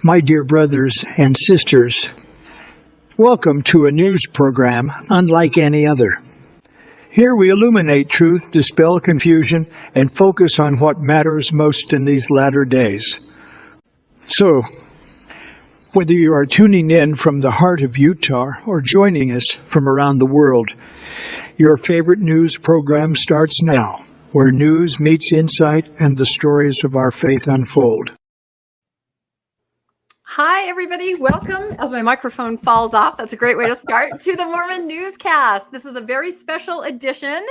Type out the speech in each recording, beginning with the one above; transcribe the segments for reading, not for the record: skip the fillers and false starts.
My dear brothers and sisters, welcome to a news program unlike any other. Here we illuminate truth, dispel confusion, and focus on what matters most in these latter days. So, whether you are tuning in from the heart of Utah or joining us from around the world, your favorite news program starts now, where news meets insight and the stories of our faith unfold. Hi, everybody. Welcome. As my microphone falls off, that's a great way to start, to the Mormon Newscast. This is a very special edition.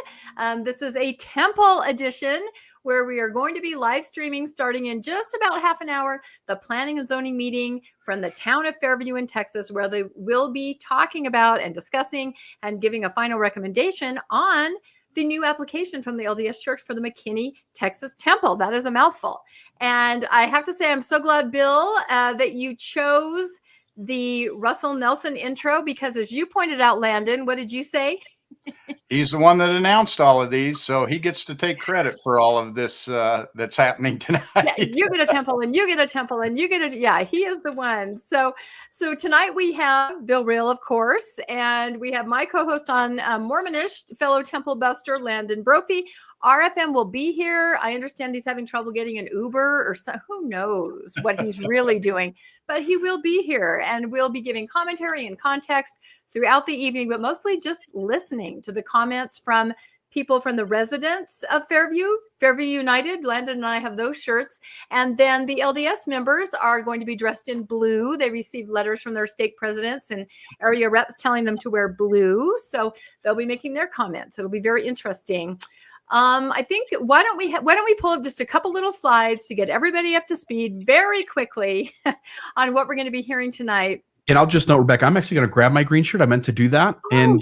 This is a temple edition where we are going to be live streaming starting in just about half an hour, the planning and zoning meeting from the town of Fairview in Texas, where they will be talking about and discussing and giving a final recommendation on the new application from the LDS Church for the McKinney, Texas temple. That is a mouthful. And I have to say, I'm so glad, Bill, that you chose the Russell Nelson intro, because as you pointed out, Landon, what did you say? He's the one that announced all of these, so he gets to take credit for all of this that's happening tonight. Yeah, you get a temple and you get a temple and you get a, yeah, he is the one. So tonight we have Bill Real, of course, and we have my co-host on Mormonish, fellow temple buster, Landon Brophy. RFM will be here. I understand he's having trouble getting an Uber or so, who knows what he's really doing, but he will be here and we'll be giving commentary and context throughout the evening, but mostly just listening to the comments from people from the residents of Fairview United. Landon and I have those shirts. And then the LDS members are going to be dressed in blue. They received letters from their stake presidents and area reps telling them to wear blue. So they'll be making their comments. It'll be very interesting. I think why don't we pull up just a couple little slides to get everybody up to speed very quickly on what we're going to be hearing tonight. And I'll just note, Rebecca, I'm actually going to grab my green shirt. I meant to do that. And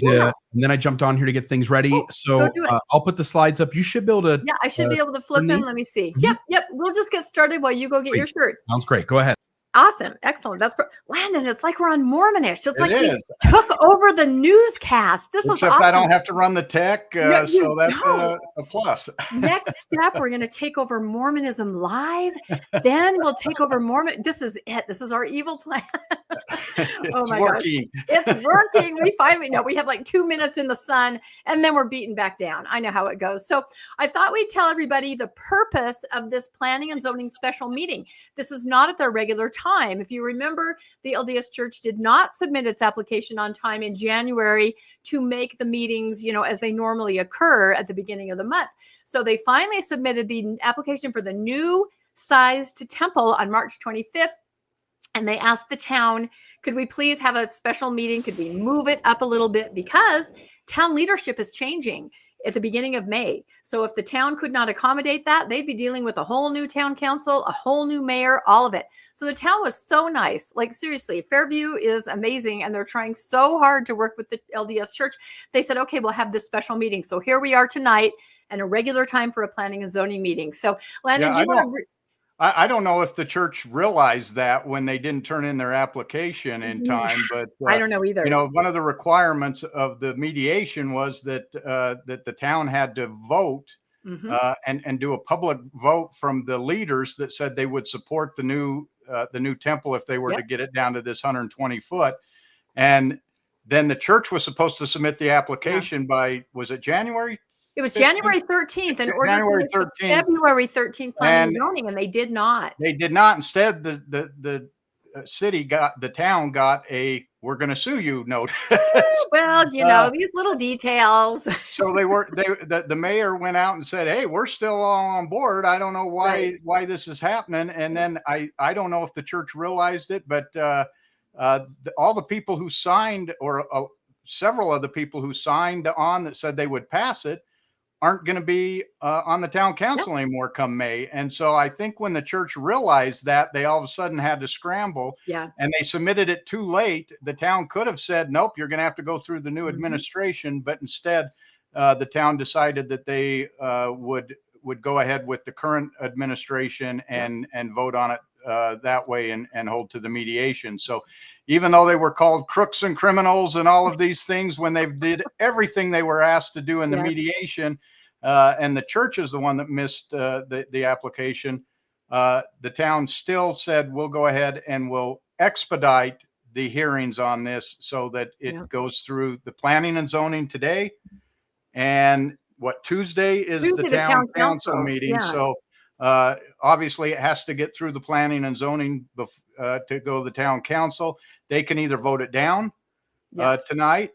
then I jumped on here to get things ready. So I'll put the slides up. You should be able to. Yeah, I should be able to flip them. Let me see. Mm-hmm. Yep. We'll just get started while you go get your shirt. Sounds great. Go ahead. Awesome. Excellent. That's Landon. It's like we're on Mormonish. It's like we took over the newscast. This is awesome. I don't have to run the tech, so that's a plus. Next step, we're going to take over Mormonism live. Then we'll take over Mormon. This is it. This is our evil plan. Oh my working. Gosh. It's working. We finally know. We have like 2 minutes in the sun, and then we're beaten back down. I know how it goes. So I thought we'd tell everybody the purpose of this planning and zoning special meeting. This is not at their regular time. If you remember, the LDS Church did not submit its application on time in January to make the meetings, as they normally occur at the beginning of the month. So they finally submitted the application for the new sized temple on March 25th. And they asked the town, could we please have a special meeting? Could we move it up a little bit? Because town leadership is changing at the beginning of May. So if the town could not accommodate that, they'd be dealing with a whole new town council, a whole new mayor, all of it. So the town was so nice. Like seriously, Fairview is amazing. And they're trying so hard to work with the LDS Church. They said, okay, we'll have this special meeting. So here we are tonight and a regular time for a planning and zoning meeting. So Landon, do you want to... I don't know if the church realized that when they didn't turn in their application in time, but I don't know either. One of the requirements of the mediation was that that the town had to vote and do a public vote from the leaders that said they would support the new temple if they were to get it down to this 120 foot. And then the church was supposed to submit the application by, was it January? It was January 13th and January 13th, February 13th planning and zoning, and they did not. They did not. Instead, the town got a "we're going to sue you" notice. Well, these little details. So the mayor went out and said, "Hey, we're still all on board. I don't know why this is happening." And then I don't know if the church realized it, but all the people who signed, or several of the people who signed on that said they would pass it, aren't going to be on the town council anymore come May. And so I think when the church realized that, they all of a sudden had to scramble and they submitted it too late. The town could have said, nope, you're going to have to go through the new administration. But instead, the town decided that they would go ahead with the current administration and vote on it that way and hold to the mediation. So even though they were called crooks and criminals and all of these things, when they did everything they were asked to do in the mediation, and the church is the one that missed the application, the town still said, we'll go ahead and we'll expedite the hearings on this so that it goes through the planning and zoning today. And Tuesday is Tuesday, the town council meeting. Yeah. So obviously it has to get through the planning and zoning to go to the town council. They can either vote it down tonight,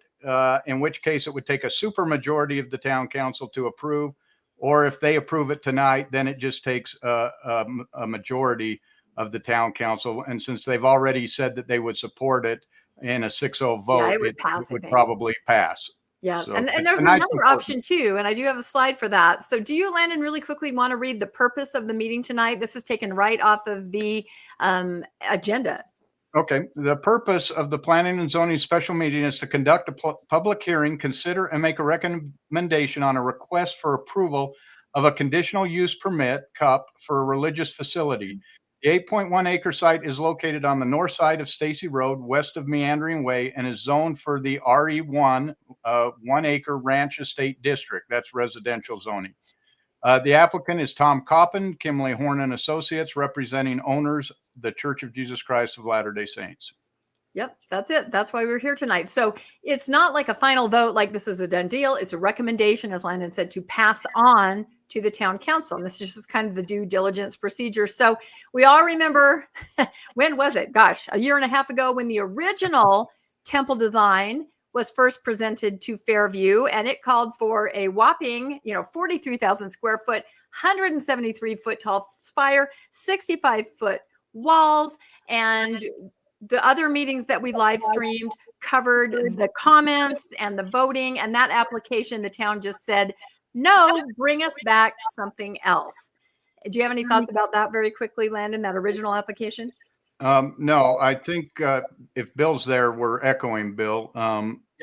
in which case it would take a super majority of the town council to approve, or if they approve it tonight, then it just takes a majority of the town council. And since they've already said that they would support it in a 6-0 vote, it would pass, would probably pass. Yeah. So, and there's another option too. And I do have a slide for that. So do you, Landon, really quickly want to read the purpose of the meeting tonight? This is taken right off of the agenda. Okay. The purpose of the planning and zoning special meeting is to conduct a public hearing, consider and make a recommendation on a request for approval of a conditional use permit CUP for a religious facility. The 8.1 acre site is located on the north side of Stacy Road, west of Meandering Way, and is zoned for the RE1 1 acre ranch estate district. That's residential zoning. The applicant is Tom Coppin, Kimley Horn and Associates, representing owners, the Church of Jesus Christ of Latter-day Saints. Yep, that's it. That's why we're here tonight. So it's not like a final vote, like this is a done deal. It's a recommendation, as Landon said, to pass on to the town council. And this is just kind of the due diligence procedure. So we all remember, when was it? Gosh, a year and a half ago, when the original temple design was first presented to Fairview, and it called for a whopping, 43,000 square foot, 173 foot tall spire, 65 foot walls, and the other meetings that we live streamed covered the comments and the voting, and that application, the town just said, no, bring us back something else. Do you have any thoughts about that very quickly, Landon, that original application? No, I think if Bill's there, we're echoing Bill.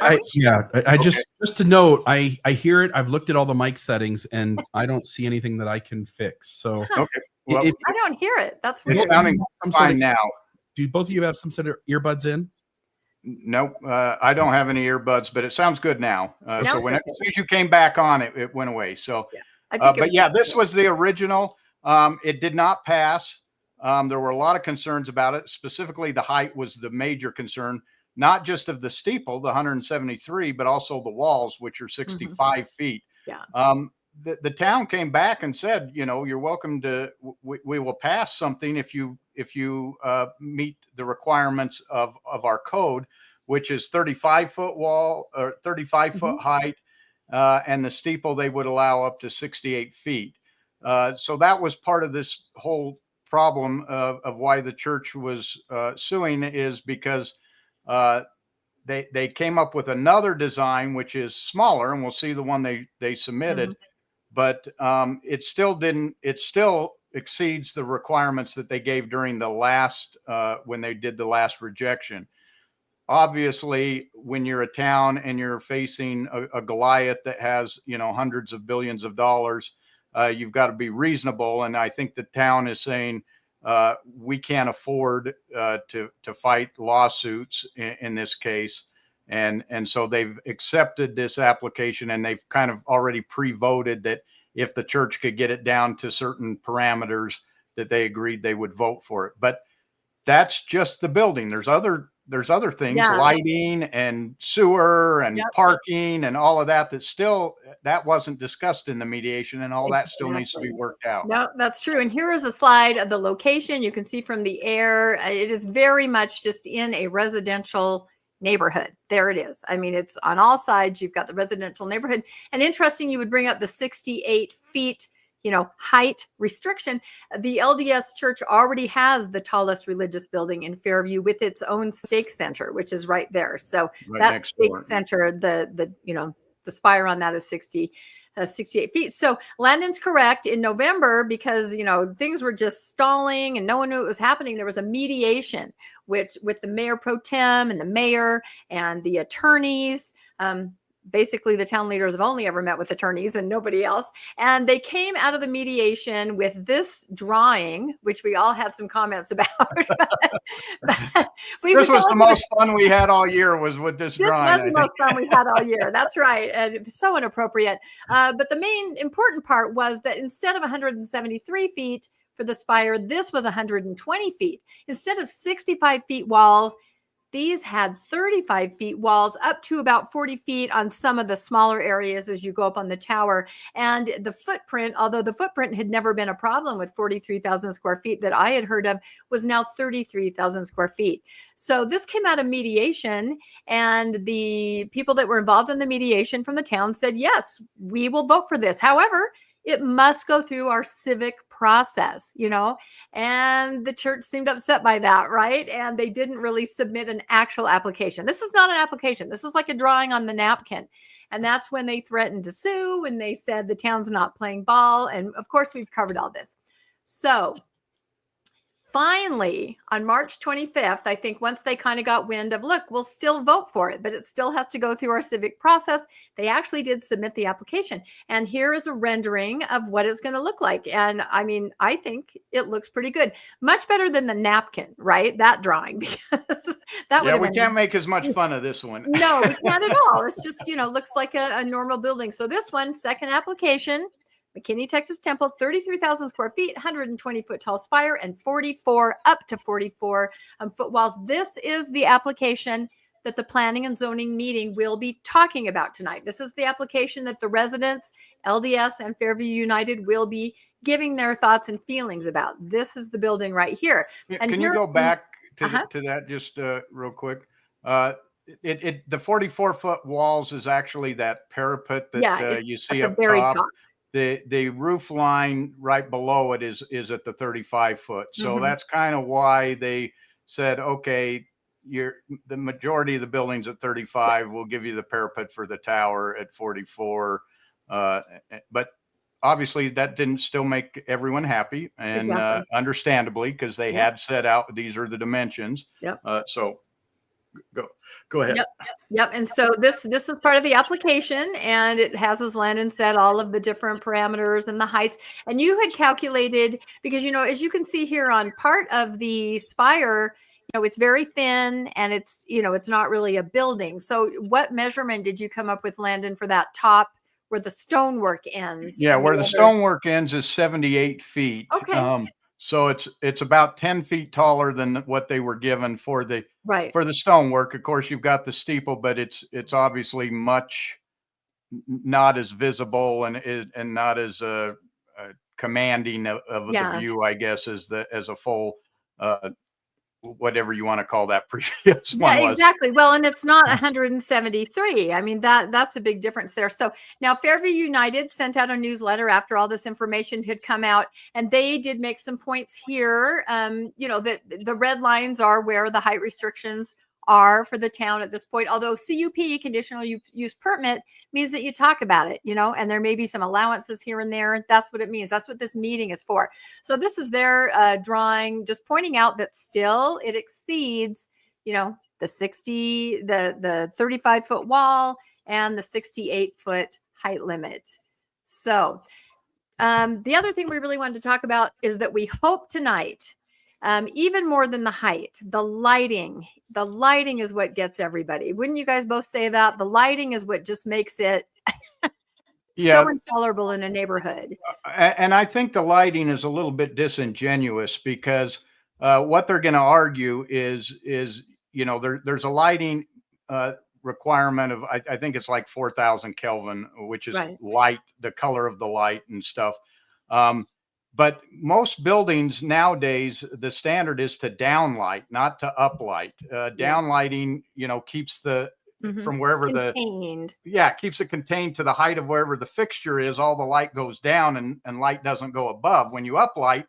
Just to note, I hear it. I've looked at all the mic settings and I don't see anything that I can fix. So okay, well, I don't hear it. That's weird. It's sounding fine now. Do both of you have some sort of earbuds in? Nope, I don't have any earbuds, but it sounds good now. So as soon as you came back on, it went away. So, this was the original. It did not pass. There were a lot of concerns about it. Specifically, the height was the major concern, not just of the steeple, the 173, but also the walls, which are 65 feet. Yeah. The town came back and said, you're welcome to, we will pass something if you meet the requirements of our code, which is 35 foot wall or 35 foot height, and the steeple they would allow up to 68 feet. So that was part of this whole problem of why the church was suing, is because they came up with another design which is smaller, and we'll see the one they submitted. But it still exceeds the requirements that they gave during the last, when they did the last rejection. Obviously, when you're a town and you're facing a Goliath that has, hundreds of billions of dollars, you've got to be reasonable. And I think the town is saying, we can't afford to fight lawsuits in this case. And so they've accepted this application, and they've kind of already pre-voted that if the church could get it down to certain parameters, that they agreed they would vote for it. But that's just the building. There's other things, lighting and sewer and parking and all of that that wasn't discussed in the mediation, and all that still needs to be worked out. No, that's true. And here is a slide of the location. You can see from the air, it is very much just in a residential neighborhood. There it is. I mean, it's on all sides. You've got the residential neighborhood. And interesting, you would bring up the 68 feet, height restriction. The LDS church already has the tallest religious building in Fairview with its own stake center, which is right there. So that stake center, the spire on that is 68 feet. So Landon's correct. In November, because, things were just stalling and no one knew what was happening, there was a mediation with the mayor pro tem and the mayor and the attorneys. Basically, the town leaders have only ever met with attorneys and nobody else. And they came out of the mediation with this drawing, which we all had some comments about. This was the most fun we had all year, was with this drawing. This was the most fun we had all year. That's right. And it was so inappropriate. But the main important part was that instead of 173 feet, for the spire. This was 120 feet. Instead of 65 feet walls, these had 35 feet walls, up to about 40 feet on some of the smaller areas as you go up on the tower. And the footprint, although the footprint had never been a problem with 43,000 square feet that I had heard of, was now 33,000 square feet. So this came out of mediation, and the people that were involved in the mediation from the town said, yes, we will vote for this. However, it must go through our civic process, and the church seemed upset by that, right? And they didn't really submit an actual application. This is not an application. This is like a drawing on the napkin. And that's when they threatened to sue, and they said the town's not playing ball. And of course, we've covered all this. So finally, on March 25th, I think once they kind of got wind of, look, we'll still vote for it, but it still has to go through our civic process, they actually did submit the application. And here is a rendering of what it's going to look like. And I mean, I think it looks pretty good. Much better than the napkin, right? That drawing, because that would we can't make as much fun of this one. No, we can't at all. It's just, looks like a normal building. So this one, second application, McKinney, Texas Temple, 33,000 square feet, 120 foot tall spire, and 44 up to 44 foot walls. This is the application that the planning and zoning meeting will be talking about tonight. This is the application that the residents, LDS and Fairview United, will be giving their thoughts and feelings about. This is the building right here. And can you go back to that just real quick? The 44-foot walls is actually that parapet that you see up top. The roof line right below it is at the 35 foot. So that's kind of why they said, okay, the majority of the buildings at 35, we'll give you the parapet for the tower at 44. But obviously that didn't still make everyone happy, and understandably, because they had set out, these are the dimensions. So go ahead. Yep. And so this is part of the application, and it has, as Landon said, all of the different parameters and the heights. And you had calculated, because, as you can see here on part of the spire, it's very thin, and it's, it's not really a building. So what measurement did you come up with, Landon, for that top where the stonework ends? Yeah, where the stonework ends is 78 feet. Okay. So it's about 10 feet taller than what they were given for the stonework. Of course, you've got the steeple, but it's obviously much not as visible and not as commanding of the view, I guess, as a full whatever you want to call that previous one was. Exactly. Well, and it's not 173. I mean, that's a big difference there. So now Fairview United sent out a newsletter after all this information had come out, and they did make some points here. That the red lines are where the height restrictions are for the town at this point. Although CUP, conditional use permit, means that you talk about it, and there may be some allowances here and there. That's what it means. That's what this meeting is for. So this is their drawing, just pointing out that still it exceeds, the 35 foot wall and the 68 foot height limit. So the other thing we really wanted to talk about is that we hope tonight, even more than the height, the lighting is what gets everybody. Wouldn't you guys both say that? The lighting is what just makes it so intolerable in a neighborhood. And I think the lighting is a little bit disingenuous, because what they're going to argue is there's a lighting requirement of, I think it's like 4,000 Kelvin, which is light, the color of the light and stuff. But most buildings nowadays, the standard is to downlight, not to uplight. Downlighting, keeps the from wherever keeps it contained to the height of wherever the fixture is. All the light goes down, and light doesn't go above. When you uplight,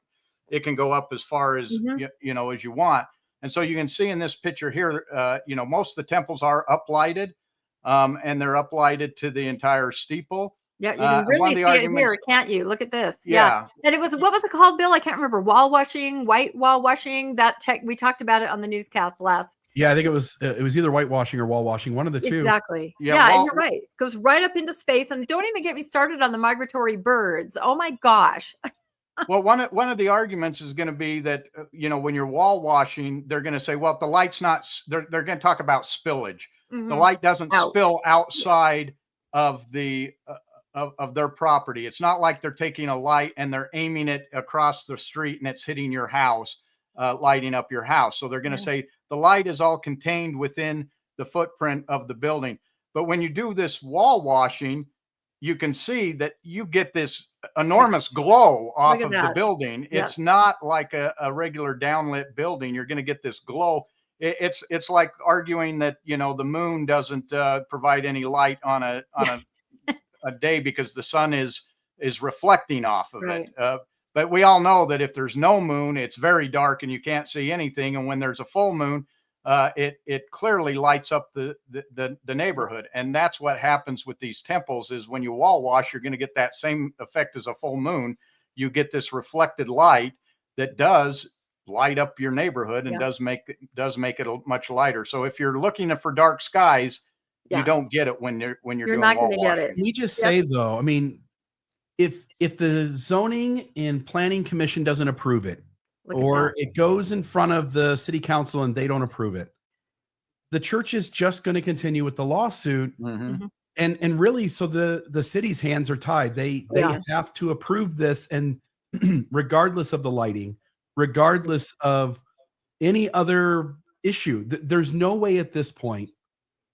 it can go up as far as as you want. And so you can see in this picture here, most of the temples are uplighted, and they're uplighted to the entire steeple. Yeah, you can really see it here, can't you? Look at this. Yeah. And what was it called, Bill? I can't remember. Wall washing, white wall washing. We talked about it on the newscast last. Yeah, I think it was either whitewashing or wall washing, one of the two. Exactly. Yeah, and you're right. It goes right up into space. And don't even get me started on the migratory birds. Oh my gosh. Well, one of the arguments is going to be that when you're wall washing, they're going to say, well, if the light's not, they're going to talk about spillage. The light doesn't spill outside of the of their property. It's not like they're taking a light and they're aiming it across the street and it's hitting your house, lighting up your house. So they're going to say the light is all contained within the footprint of the building. But when you do this wall washing, you can see that you get this enormous glow off of the building. Yeah. It's not like a regular downlit building. You're going to get this glow. It's like arguing that, you know, the moon doesn't provide any light on a day because the sun is reflecting off of it. But we all know that if there's no moon, it's very dark and you can't see anything. And when there's a full moon, it clearly lights up the neighborhood. And that's what happens with these temples is when you wall wash, you're going to get that same effect as a full moon. You get this reflected light that does light up your neighborhood and does make it much lighter. So if you're looking for dark skies, you don't get it when you're doing not wall going to get it. washing. We just say though, I mean, if the zoning and planning commission doesn't approve it, or it goes in front of the city council and they don't approve it, the church is just going to continue with the lawsuit. And really, so the city's hands are tied. They have to approve this, and regardless of the lighting, regardless of any other issue, there's no way at this point,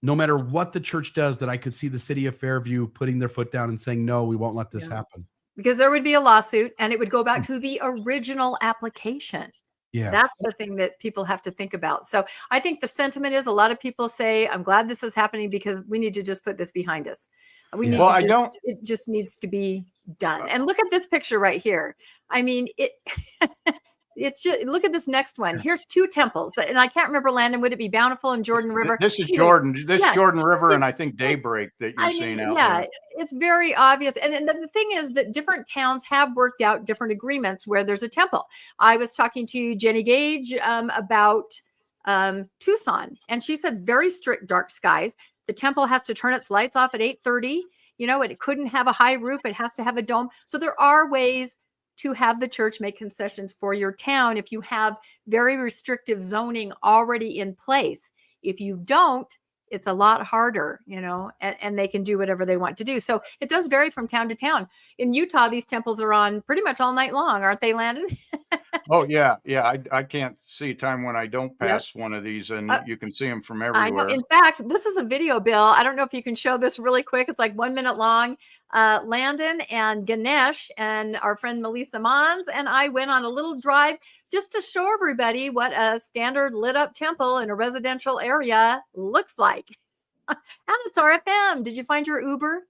no matter what the church does, that I could see the city of Fairview putting their foot down and saying, no, we won't let this happen. Because there would be a lawsuit and it would go back to the original application. Yeah. That's the thing that people have to think about. So I think the sentiment is a lot of people say, I'm glad this is happening because we need to just put this behind us. We need it just needs to be done. And look at this picture right here. I mean, it's just, look at this next one. Here's two temples. And I can't remember, Landon, would it be Bountiful and Jordan River? This is Jordan. This is Jordan River, and I think Daybreak that you're seeing out there. It's very obvious. And the thing is that different towns have worked out different agreements where there's a temple. I was talking to Jenny Gage about Tucson, and she said very strict dark skies. The temple has to turn its lights off at 8:30. You know, it couldn't have a high roof. It has to have a dome. So there are ways to have the church make concessions for your town if you have very restrictive zoning already in place. If you don't, it's a lot harder, you know, and they can do whatever they want to do. So it does vary from town to town. In Utah, these temples are on pretty much all night long, aren't they, Landon? Oh, yeah. Yeah. I can't see a time when I don't pass one of these, and you can see them from everywhere. I know. In fact, this is a video, Bill. I don't know if you can show this really quick. It's like 1 minute long. Landon and Ganesh and our friend Melissa Mons and I went on a little drive just to show everybody what a standard lit up temple in a residential area looks like. And it's RFM. Did you find your Uber?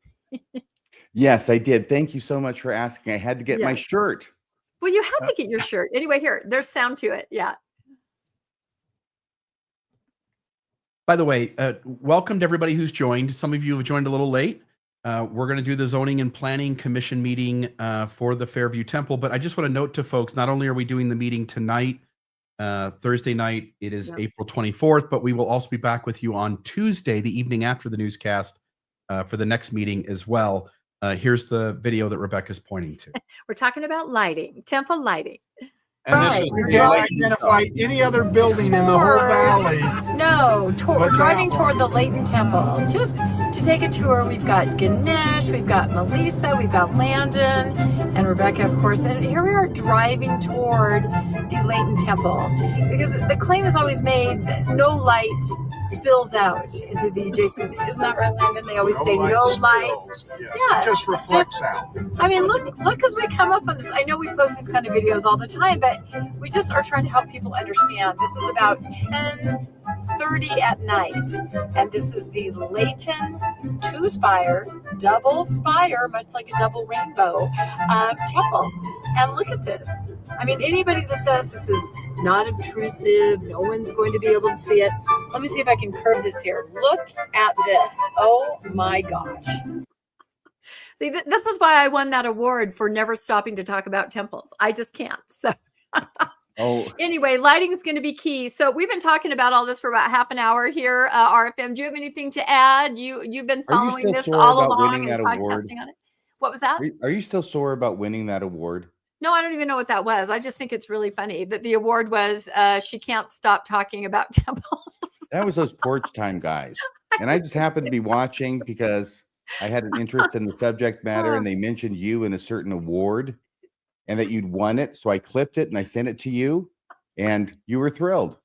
Yes, I did. Thank you so much for asking. I had to get my shirt. Well, you had to get your shirt. Anyway, here, there's sound to it. Yeah. By the way, welcome to everybody who's joined. Some of you have joined a little late. We're going to do the Zoning and Planning Commission meeting for the Fairview Temple. But I just want to note to folks, not only are we doing the meeting tonight, Thursday night, it is April 24th, but we will also be back with you on Tuesday, the evening after the newscast, for the next meeting as well. Here's the video that Rebecca's pointing to. We're talking about lighting, temple lighting. And this is You can't identify any other building in the whole valley. No, we're driving toward the Leighton Temple. Just to take a tour, we've got Ganesh, we've got Melissa, we've got Landon, and Rebecca, of course. And here we are driving toward the Leighton Temple. Because the claim is always made that no light spills out into the adjacent. Isn't that right, Landon? They always say no light. Yeah, it just reflects out. I mean, look as we come up on this. I know we post these kind of videos all the time, but we just are trying to help people understand. This is about 10:30 at night, and this is the Leighton two-spire, double spire, much like a double rainbow temple. And look at this. I mean, anybody that says this is not obtrusive, no one's going to be able to see it. Let me see if I can curve this here. Look at this. Oh my gosh. See, this is why I won that award for never stopping to talk about temples. I just can't. So anyway, lighting is going to be key. So we've been talking about all this for about half an hour here. RFM, do you have anything to add? You've been following this all along and podcasting on it. What was that? Are you still sore about winning that award? No, I don't even know what that was. I just think it's really funny that the award was she can't stop talking about temples. That was those porch time guys. And I just happened to be watching because I had an interest in the subject matter, and they mentioned you in a certain award and that you'd won it. So I clipped it and I sent it to you, and you were thrilled.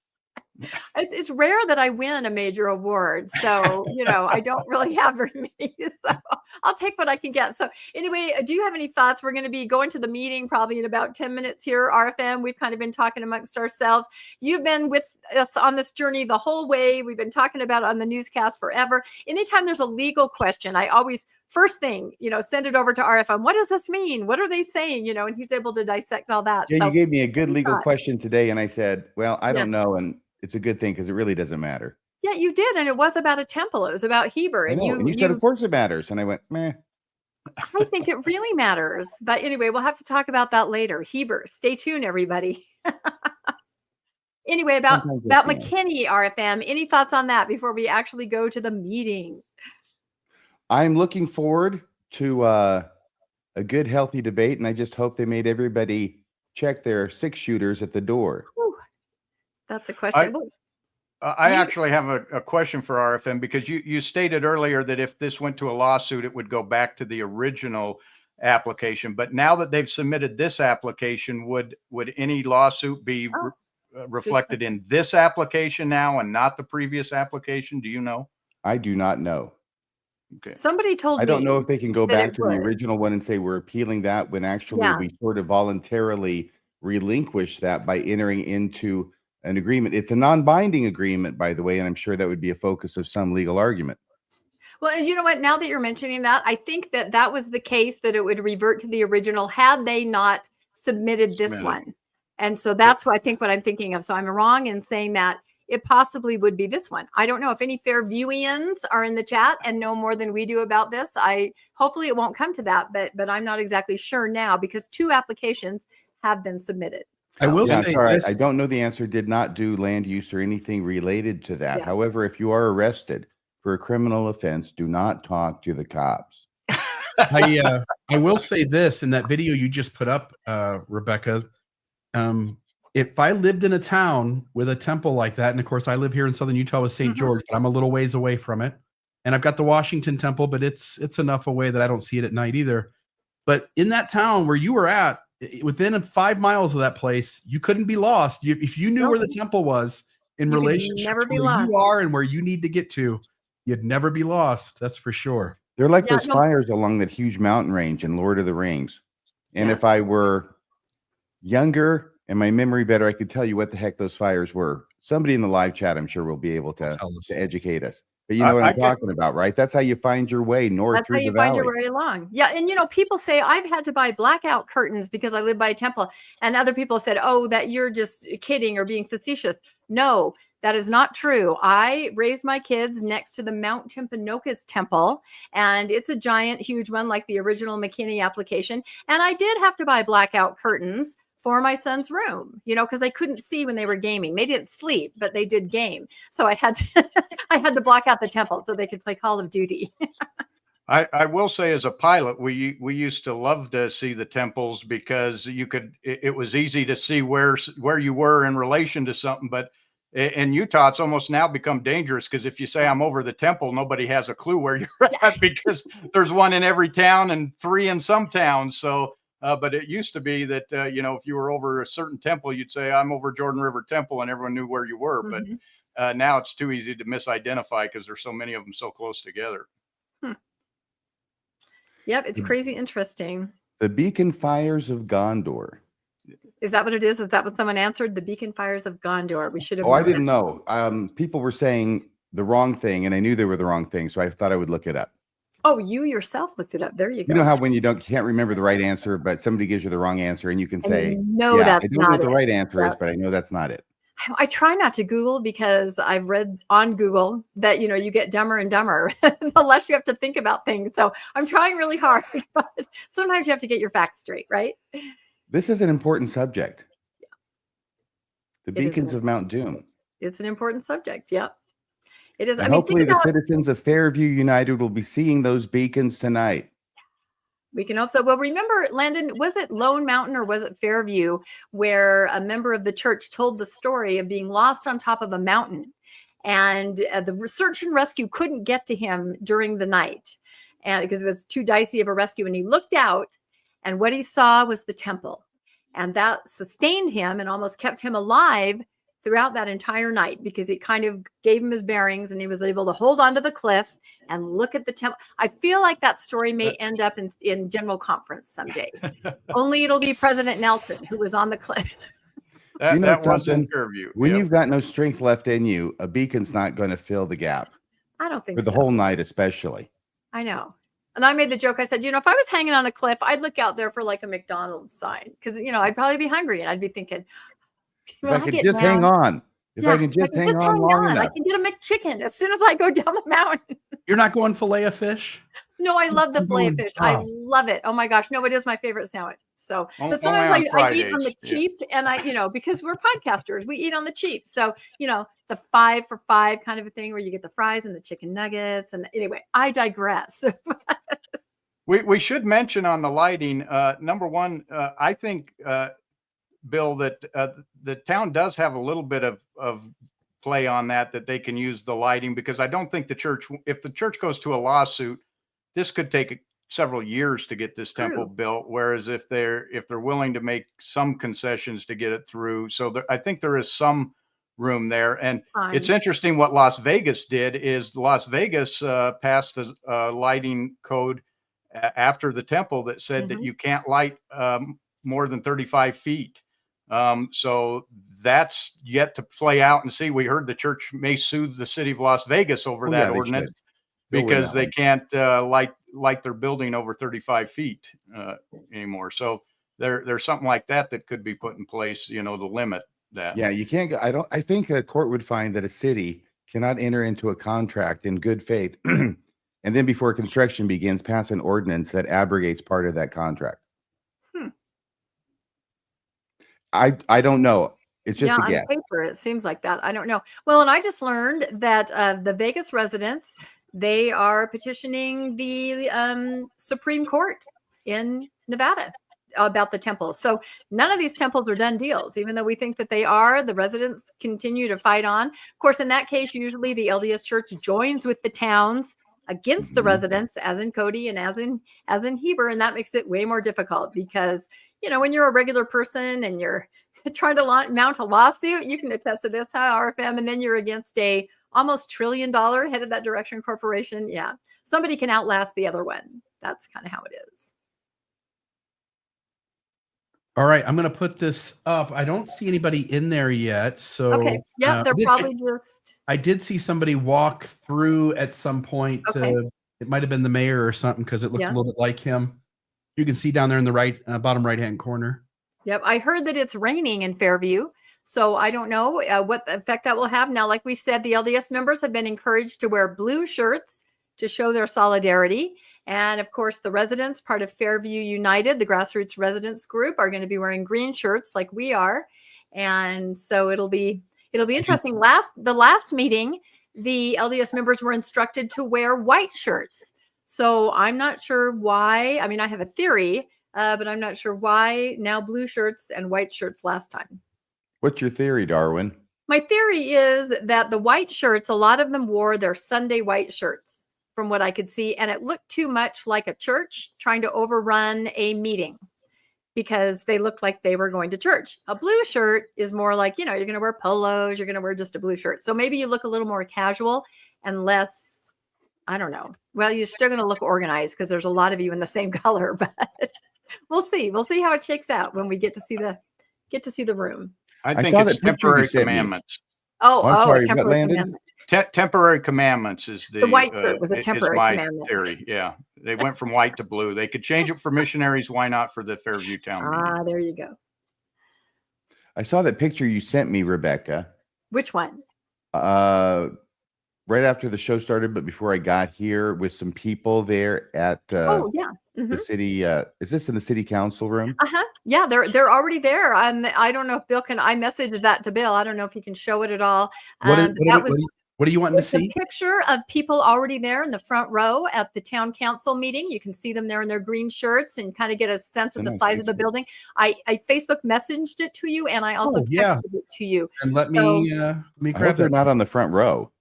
It's rare that I win a major award. So, I don't really have very many. So I'll take what I can get. So anyway, do you have any thoughts? We're going to be going to the meeting probably in about 10 minutes here, RFM. We've kind of been talking amongst ourselves. You've been with us on this journey the whole way. We've been talking about it on the newscast forever. Anytime there's a legal question, I always first thing, send it over to RFM. What does this mean? What are they saying? And he's able to dissect all that. Yeah, so, you gave me a good legal question today, and I said, well, I don't know. And it's a good thing because it really doesn't matter. Yeah, you did. And it was about a temple. It was about Heber. And you said, of course it matters. And I went, meh. I think it really matters. But anyway, we'll have to talk about that later. Heber. Stay tuned, everybody. Anyway, about McKinney, RFM. Any thoughts on that before we actually go to the meeting? I'm looking forward to a good, healthy debate. And I just hope they made everybody check their 6-shooters at the door. Whew. That's a question. I actually have a question for RFM, because you stated earlier that if this went to a lawsuit, it would go back to the original application. But now that they've submitted this application, would any lawsuit be reflected in this application now and not the previous application? Do you know? I do not know. Okay. Somebody told me. I don't know if they can go back to the original one and say we're appealing that, when actually we sort of voluntarily relinquish that by entering into an agreement. It's a non-binding agreement, by the way, and I'm sure that would be a focus of some legal argument. Well, and you know what? Now that you're mentioning that, I think that was the case, that it would revert to the original had they not submitted this one. And so that's what I'm thinking of. So I'm wrong in saying that it possibly would be this one. I don't know if any Fairviewians are in the chat and know more than we do about this. Hopefully it won't come to that, but I'm not exactly sure now, because 2 applications have been submitted. So. I will say this. I don't know the answer. Did not do land use or anything related to that. However, if you are arrested for a criminal offense, do not talk to the cops. I will say this, in that video you just put up, Rebecca, if I lived in a town with a temple like that, and of course I live here in Southern Utah with St. George, but I'm a little ways away from it. And I've got the Washington temple, but it's enough away that I don't see it at night either. But in that town where you were at, within 5 miles of that place, you couldn't be lost. If you knew where the temple was in relationship to where you are and where you need to get to, you'd never be lost. That's for sure. They're like those fires along that huge mountain range in Lord of the Rings. And if I were younger and my memory better, I could tell you what the heck those fires were. Somebody in the live chat, I'm sure, will be able to educate us. But you know what I'm talking about, right? That's how you find your way north through the valley. That's how you find your way along. Yeah. And, people say I've had to buy blackout curtains because I live by a temple. And other people said, oh, that you're just kidding or being facetious. No, that is not true. I raised my kids next to the Mount Timpanogos temple, and it's a giant, huge one like the original McKinney application. And I did have to buy blackout curtains for my son's room, because they couldn't see when they were gaming. They didn't sleep, but they did game. So I had to block out the temple so they could play Call of Duty. I will say, as a pilot, we used to love to see the temples, because it was easy to see where you were in relation to something. But in Utah, it's almost now become dangerous, because if you say I'm over the temple, nobody has a clue where you're at, because there's one in every town and 3 in some towns. So but it used to be that, if you were over a certain temple, you'd say, I'm over Jordan River Temple, and everyone knew where you were. But now it's too easy to misidentify, because there's so many of them so close together. Yep. It's crazy interesting. The Beacon Fires of Gondor. Is that what it is? Is that what someone answered? The Beacon Fires of Gondor. We should have. Oh, I didn't know. People were saying the wrong thing, and I knew they were the wrong thing, so I thought I would look it up. Oh, you yourself looked it up. There you go. You know how when you can't remember the right answer, but somebody gives you the wrong answer, and you can say, "No, that's I don't know what the right answer is, but I know that's not it." I try not to Google, because I've read on Google that, you get dumber and dumber the less you have to think about things. So I'm trying really hard, but sometimes you have to get your facts straight, right? This is an important subject. The beacons of Mount Doom. It's an important subject. Yep. It is. And hopefully the citizens of Fairview United will be seeing those beacons tonight. We can hope so. Well, remember, Landon, was it Lone Mountain or was it Fairview, where a member of the church told the story of being lost on top of a mountain, and the search and rescue couldn't get to him during the night. and because it was too dicey of a rescue. And he looked out, and what he saw was the temple, and that sustained him and almost kept him alive throughout that entire night, because it kind of gave him his bearings, and he was able to hold onto the cliff and look at the temple. I feel like that story may end up in general conference someday. Only it'll be President Nelson who was on the cliff. That was in Fairview. When you've got no strength left in you, a beacon's not going to fill the gap. I don't think for the so. whole night, especially. I know. And I made the joke. I said, if I was hanging on a cliff, I'd look out there for like a McDonald's sign, because I'd probably be hungry, and I'd be thinking, if I could just hang on. If I can just hang on long enough. I can get a McChicken as soon as I go down the mountain. You're not going fillet of fish? No, I love the fillet of fish. I love it. Oh my gosh. No, it is my favorite sandwich. So, but sometimes I eat on the cheap, and because we're podcasters, we eat on the cheap. So, the 5 for $5 kind of a thing, where you get the fries and the chicken nuggets. And anyway, I digress. We should mention on the lighting, number one, I think, Bill, that the town does have a little bit of play on that they can use the lighting, because I don't think if the church goes to a lawsuit, this could take several years to get this temple built. Whereas if they're willing to make some concessions to get it through, so I think there is some room there. And it's interesting what Las Vegas did is Las Vegas passed the lighting code after the temple that said that you can't light more than 35 feet. So that's yet to play out and see. We heard the church may sue the city of Las Vegas over that ordinance, because they can't light their building over 35 feet anymore. So there's something like that could be put in place, to limit that. Yeah, you can't go. I think a court would find that a city cannot enter into a contract in good faith and then before construction begins pass an ordinance that abrogates part of that contract. I don't know. It's just a guess. On paper, it seems like that. I don't know. Well, and I just learned that the Vegas residents, they are petitioning the Supreme Court in Nevada about the temples. So none of these temples are done deals, even though we think that they are. The residents continue to fight on. Of course, in that case, usually the LDS Church joins with the towns against the residents, as in Cody and as in Heber, and that makes it way more difficult, because when you're a regular person and you're trying to mount a lawsuit, you can attest to this, RFM, and then you're against a almost $1 trillion headed that direction corporation. Yeah, somebody can outlast the other one. That's kind of how it is. All right, I'm going to put this up. I don't see anybody in there yet. So okay, yeah, they're probably just. I did see somebody walk through at some point. Okay. It might have been the mayor or something, because it looked a little bit like him. You can see down there in the bottom right-hand corner. Yep, I heard that it's raining in Fairview, so I don't know what effect that will have. Now, like we said, the LDS members have been encouraged to wear blue shirts to show their solidarity. And of course, the residents, part of Fairview United, the grassroots residents group, are going to be wearing green shirts like we are. And so it'll be interesting. The last meeting, the LDS members were instructed to wear white shirts. So I'm not sure why. I mean, I have a theory, but I'm not sure why now blue shirts and white shirts last time. What's your theory, Darwin? My theory is that the white shirts, a lot of them wore their Sunday white shirts, from what I could see, and it looked too much like a church trying to overrun a meeting, because they looked like they were going to church. A blue shirt is more like, you're going to wear polos, you're going to wear just a blue shirt. So maybe you look a little more casual and less, I don't know. Well, you're still going to look organized, because there's a lot of you in the same color, but we'll see. We'll see how it shakes out when we get to see the room. I think it's temporary commandments. I'm sorry, temporary what, commandment. Temporary commandments is the white shirt was a temporary commandment. Theory. Yeah, they went from white to blue. They could change it for missionaries. Why not for the Fairview town meeting? There you go. I saw that picture you sent me, Rebecca. Which one? Right after the show started, but before I got here, with some people there at the city. Is this in the city council room? Yeah, they're already there. I don't know if Bill can. I messaged that to Bill. I don't know if he can show it at all. What are you wanting to see? A picture of people already there in the front row at the town council meeting. You can see them there in their green shirts and kind of get a sense of the size of the building. I Facebook messaged it to you, and I also texted it to you. And let me grab they're not on the front row.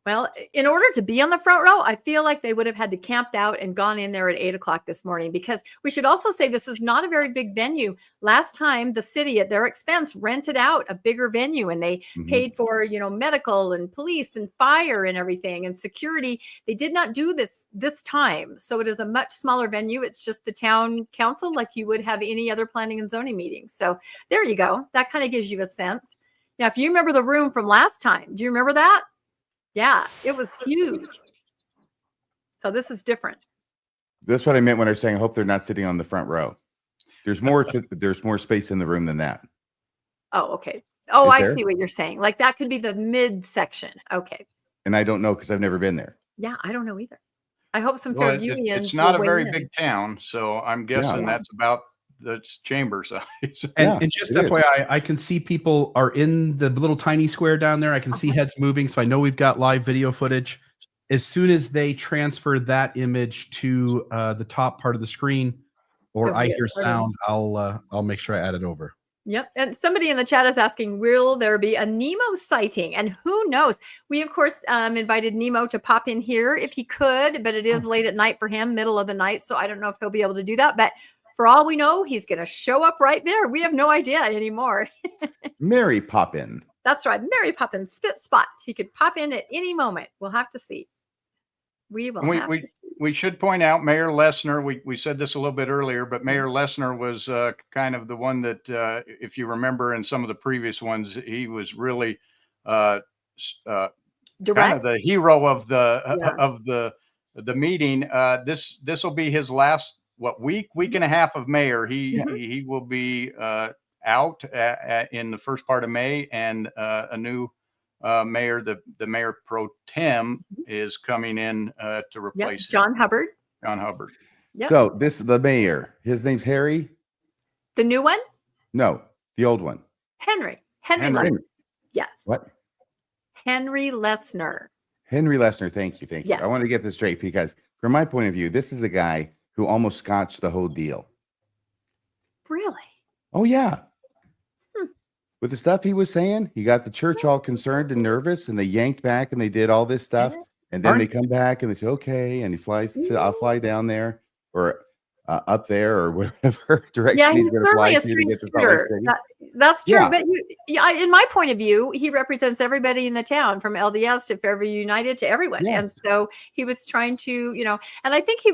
Well, in order to be on the front row, I feel like they would have had to camped out and gone in there at 8 o'clock this morning, because we should also say this is not a very big venue. Last time the city at their expense rented out a bigger venue, and they paid for, medical and police and fire and everything and security. They did not do this time. So it is a much smaller venue. It's just the town council, like you would have any other planning and zoning meeting. So there you go. That kind of gives you a sense. Now, if you remember the room from last time, do you remember that? Yeah, it was huge. So this is different. That's what I meant when I was saying, I hope they're not sitting on the front row. There's more space in the room than that. Oh, okay. Oh, Is I there? see what you're saying. Like that could be the mid section. Okay. And I don't know because I've never been there. Yeah, I don't know either. I hope some Well, Fairviewians. it's not a will very weigh in. big town, so I'm guessing that's about the chamber size. And just FYI, I can see people are in the little tiny square down there. I can see heads moving. So I know we've got live video footage. As soon as they transfer that image to the top part of the screen, or I hear sound, I'll make sure I add it over. Yep. And somebody in the chat is asking, will there be a Nemo sighting? And who knows? We, of course, invited Nemo to pop in here if he could, but it is late at night for him, middle of the night. So I don't know if he'll be able to do that. But for all we know, he's going to show up right there. We have no idea anymore. Mary Poppin. That's right. Mary Poppins, spit spot. He could pop in at any moment. We'll have to see. We should point out Mayor Lessner. We said this a little bit earlier, but Mayor Lessner was kind of the one that, if you remember in some of the previous ones, he was really kind of the hero of the meeting. This will be his last week and a half of mayor. He will be out in the first part of May, and a new mayor, the mayor pro tem, is coming in to replace John Hubbard. John Hubbard. Yep. So this is the mayor. His name's Harry. The new one? No, the old one. Henry. Yes. What? Henry Lessner. Henry Lessner. Thank you. Yeah. I want to get this straight because from my point of view, this is the guy who almost scotched the whole deal. Really? Oh yeah. With the stuff he was saying, he got the church all concerned and nervous, and they yanked back and they did all this stuff. And then they come back and they say, okay. And he flies, and said, I'll fly down there or up there or whatever direction. Yeah, he's he's certainly a straight shooter. That's true. Yeah. But in my point of view, he represents everybody in the town, from LDS to Fairview United to everyone. Yeah. And so he was trying to, and I think he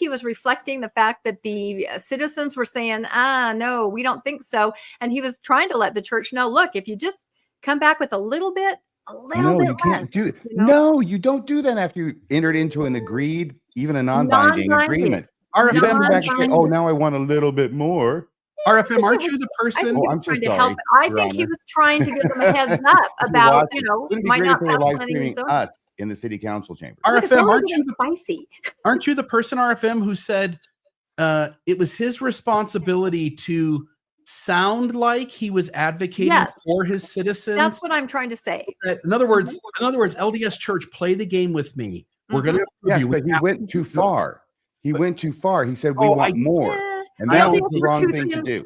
was reflecting the fact that the citizens were saying, no, we don't think so. And he was trying to let the church know, look, if you just come back with a little bit you can't do it. No, you don't do that after you entered into an agreed, even a non-binding agreement. RFM, actually, now I want a little bit more. RFM, aren't you the person? I'm so trying to sorry, help. I think he was trying to give them a heads up about, might not pass planning and zoning. Us in the city council chamber. RFM, aren't you the person, RFM, who said it was his responsibility to sound like he was advocating for his citizens? That's what I'm trying to say. In other words, LDS Church, play the game with me. We're going to. Yes, but he went too far. He went too far. He said, we want more. And that was the wrong thing to do.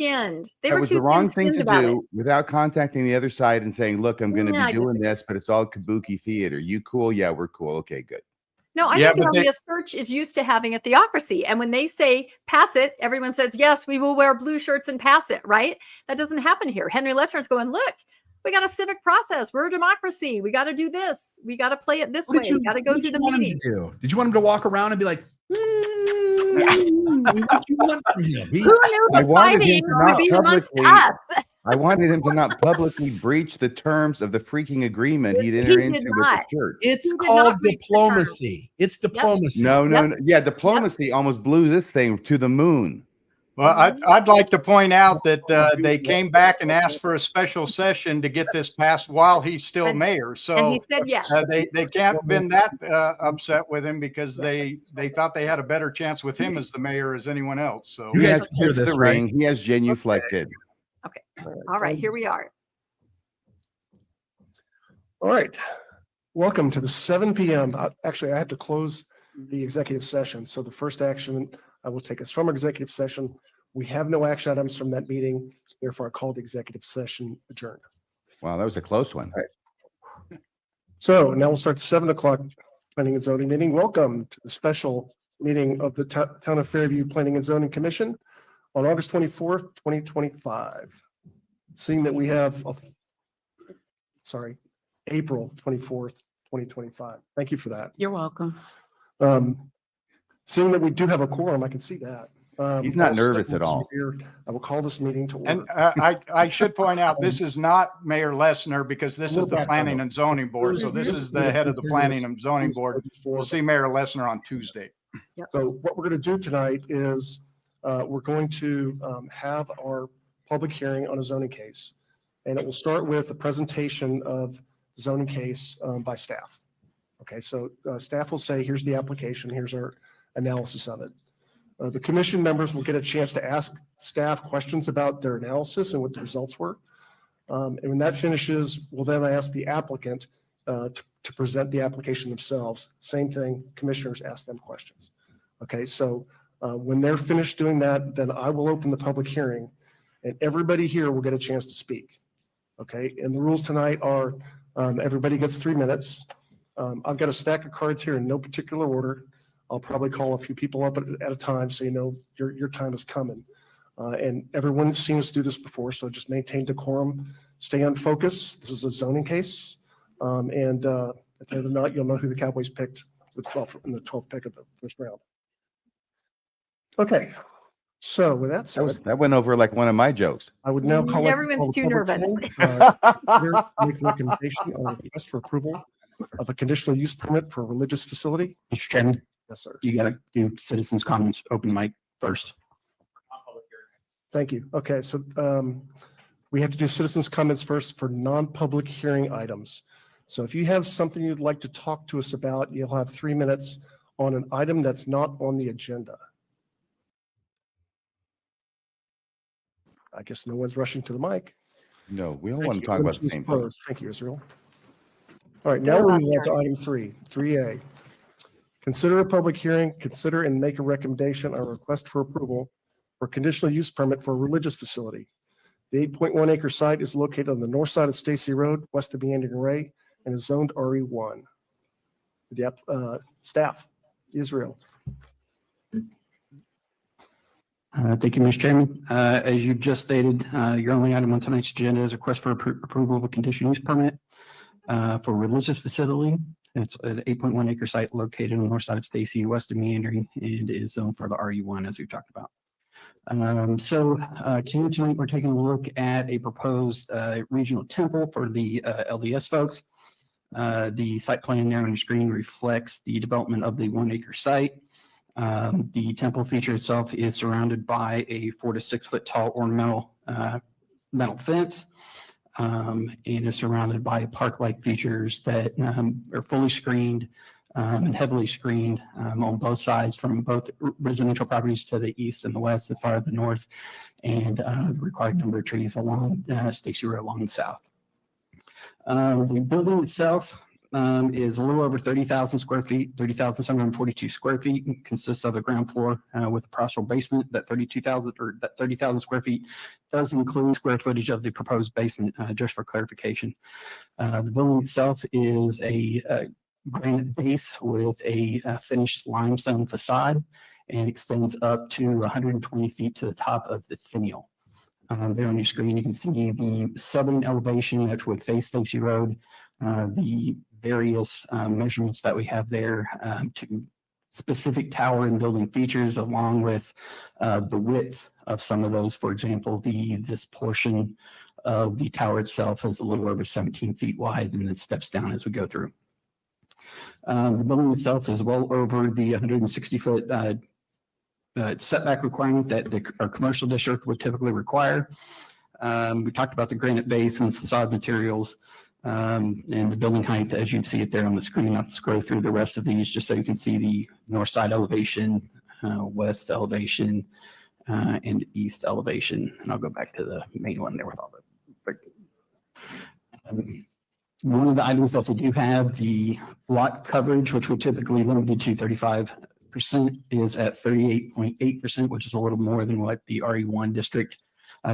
That was the wrong thing to do without contacting the other side and saying, look, I'm going to be doing this, but it's all kabuki theater. You cool? Yeah, we're cool. Okay, good. No, I think the LDS Church is used to having a theocracy. And when they say pass it, everyone says, yes, we will wear blue shirts and pass it, right? That doesn't happen here. Henry Lessner's going, look, we got a civic process. We're a democracy. We got to do this. We got to play it this way. We got to go through the meeting. Did you want him to walk around and be like, Who knew the fighting would be amongst us? I wanted him to not publicly breach the terms of the freaking agreement he'd entered into with the church. It's called diplomacy. It's diplomacy. No. Yeah, diplomacy almost blew this thing to the moon. Well, I'd like to point out that they came back and asked for a special session to get this passed while he's still mayor. So and he said yes. They can't have been that upset with him because they thought they had a better chance with him as the mayor as anyone else. So he has the ring. He has genuflected. Okay. All right. Here we are. All right. Welcome to the 7 p.m. Actually, I have to close the executive session. So the first action I will take us from executive session. We have no action items from that meeting. So therefore, I call the executive session adjourned. Wow, that was a close one. All right. So now we'll start the 7 o'clock Planning and Zoning meeting. Welcome to the special meeting of the Town of Fairview Planning and Zoning Commission on August 24th, 2025. Seeing that we have, April 24th, 2025. Thank you for that. You're welcome. Seeing that we do have a quorum, I can see that. He's not nervous at all. I will call this meeting to And order. I should point out, this is not Mayor Lessner because this is the Planning and Zoning Board. So this is the head of the Planning and Zoning Board. We'll see Mayor Lessner on Tuesday. So what we're going to do tonight is we're going to have our public hearing on a zoning case. And it will start with a presentation of the zoning case by staff. Okay, so staff will say, here's the application, here's our analysis of it. The commission members will get a chance to ask staff questions about their analysis and what the results were. And when that finishes, we'll then ask the applicant to present the application themselves. Same thing, commissioners ask them questions. Okay, so when they're finished doing that, then I will open the public hearing and everybody here will get a chance to speak. Okay, and the rules tonight are everybody gets 3 minutes. I've got a stack of cards here in no particular order. I'll probably call a few people up at a time so you know your time is coming. And everyone's seen us do this before, so just maintain decorum, stay on focus. This is a zoning case. And at the end of the night, you'll know who the Cowboys picked in the 12th pick of the first round. Okay, so with that said, That went over like one of my jokes. I would now call Everyone's too nervous. Make a recommendation on a request for approval of a conditional use permit for a religious facility. Mr. Chairman, Yes, sir. you got to do citizens' comments, open mic first. Thank you. Okay, so we have to do citizens' comments first for non-public hearing items. So if you have something you'd like to talk to us about, you'll have 3 minutes on an item that's not on the agenda. I guess no one's rushing to the mic. No, we all Thank want you. to talk about the Meeting's same thing. closed. Thank you, Israel. All right, now we're moving on to item 3A. Consider a public hearing, consider and make a recommendation on a request for approval for conditional use permit for a religious facility. The 8.1 acre site is located on the north side of Stacy Road, west of Meandering Ray, and is zoned RE1. The staff, Israel. Thank you, Mr. Chairman. As you just stated, your only item on tonight's agenda is a request for approval of a conditional use permit for a religious facility. It's an 8.1 acre site located on the north side of Stacy, west of Meandering, and is zoned for the RE1, as we've talked about. Tonight we're taking a look at a proposed regional temple for the LDS folks. The site plan there on your screen reflects the development of the 1 acre site. The temple feature itself is surrounded by a 4 to 6 foot tall ornamental metal fence. And is surrounded by park-like features that are fully screened and heavily screened on both sides, from both residential properties to the east and the west, as far as the north, and the required number of trees along Stacy Road along the south. The building itself is a little over 30,000 square feet, 30,742 square feet. It consists of a ground floor with a partial basement. That 30,000 square feet does include square footage of the proposed basement, just for clarification. The building itself is a granite base with a finished limestone facade, and extends up to 120 feet to the top of the finial. There on your screen, you can see the southern elevation, which would face Stacy Road, the various measurements that we have there to specific tower and building features, along with the width of some of those. For example, this portion of the tower itself is a little over 17 feet wide, and it steps down as we go through. The building itself is well over the 160 foot setback requirement that our commercial district would typically require. We talked about the granite base and facade materials. And the building height, as you see it there on the screen. I'll scroll through the rest of these just so you can see the north side elevation, west elevation, and east elevation. And I'll go back to the main one there with all the. One of the items that they do have, the lot coverage, which we typically limited to 35%, is at 38.8%, which is a little more than what the RE1 district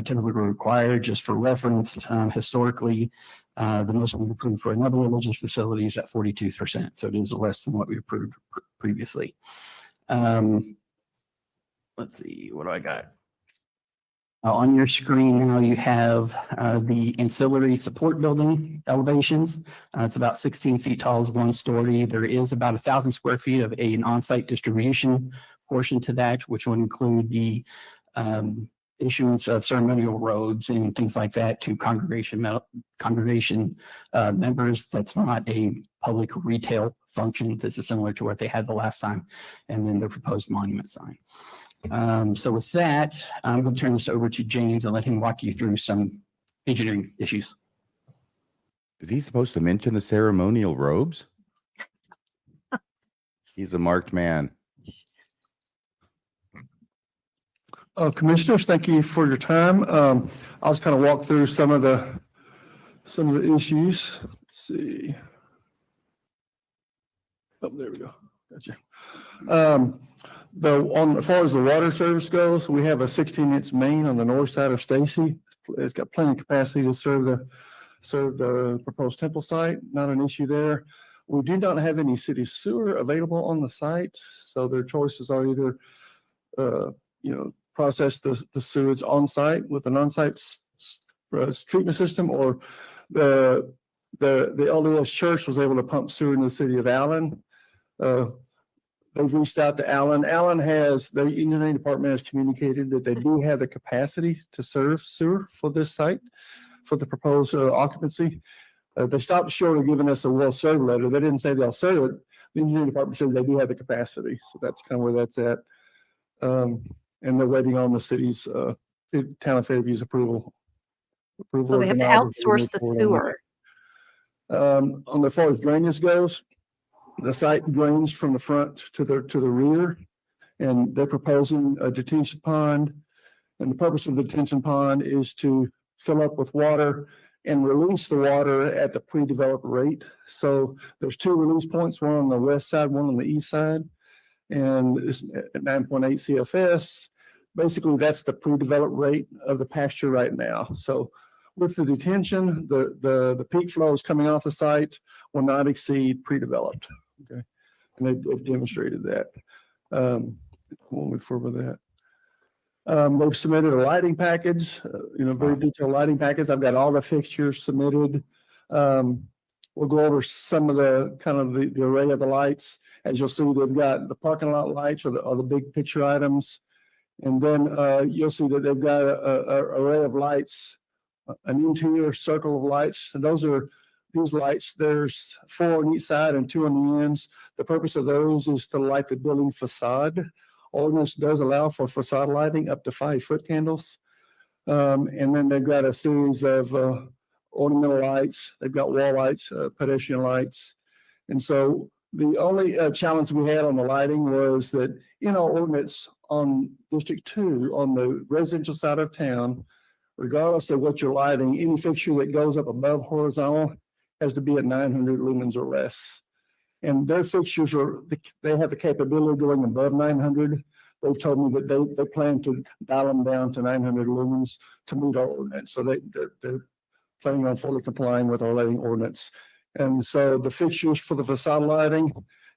typically require. Just for reference, historically, The most we approved for another religious facility is at 42%. So it is less than what we approved previously. Let's see, what do I got? On your screen now you have the ancillary support building elevations. It's about 16 feet tall, is 1 story. There is about 1,000 square feet of an on-site distribution portion to that, which would include the issuance of ceremonial robes and things like that to congregation members. That's not a public retail function. This is similar to what they had the last time, and then the proposed monument sign. So with that, I'm going to turn this over to James and let him walk you through some engineering issues. Is he supposed to mention the ceremonial robes? He's a marked man. Commissioners, thank you for your time. I'll just kind of walk through some of the issues. Let's see. Oh, there we go. Gotcha. As far as the water service goes, we have a 16-inch main on the north side of Stacy. It's got plenty of capacity to serve the proposed temple site. Not an issue there. We do not have any city sewer available on the site, so their choices are either, process the sewage on site with an on-site treatment system, or the LDS church was able to pump sewer in the city of Allen. They've reached out to Allen. The engineering department has communicated that they do have the capacity to serve sewer for this site, for the proposed occupancy. They stopped short of giving us a will serve letter. They didn't say they'll serve it. The engineering department says they do have the capacity. So that's kind of where that's at. And they're waiting on the city's town of Fairview's approval. So they have to outsource the sewer. On the far as drainage goes, the site drains from the front to the rear, and they're proposing a detention pond. And the purpose of the detention pond is to fill up with water and release the water at the pre-developed rate. So there's 2 release points, one on the west side, one on the east side, and it's at 9.8 CFS. Basically, that's the pre-developed rate of the pasture right now. So with the detention, the peak flows coming off the site will not exceed pre-developed. Okay, and they've demonstrated that. We'll move forward with that. They've submitted a lighting package, very detailed lighting package. I've got all the fixtures submitted. We'll go over some of the array of the lights. As you'll see, they've got the parking lot lights or the big picture items. And then you'll see that they've got an array of lights, an interior circle of lights. And these lights, there's 4 on each side and 2 on the ends. The purpose of those is to light the building facade. Ordinance does allow for facade lighting up to 5-foot candles. And then they've got a series of ornamental lights. They've got wall lights, pedestrian lights. And so the only challenge we had on the lighting was that in our ordinance on District 2, on the residential side of town, regardless of what you're lighting, any fixture that goes up above horizontal has to be at 900 lumens or less. And their fixtures they have the capability of going above 900. They've told me that they plan to dial them down to 900 lumens to meet our ordinance. So they're planning on fully complying with our lighting ordinance. And so the fixtures for the facade lighting,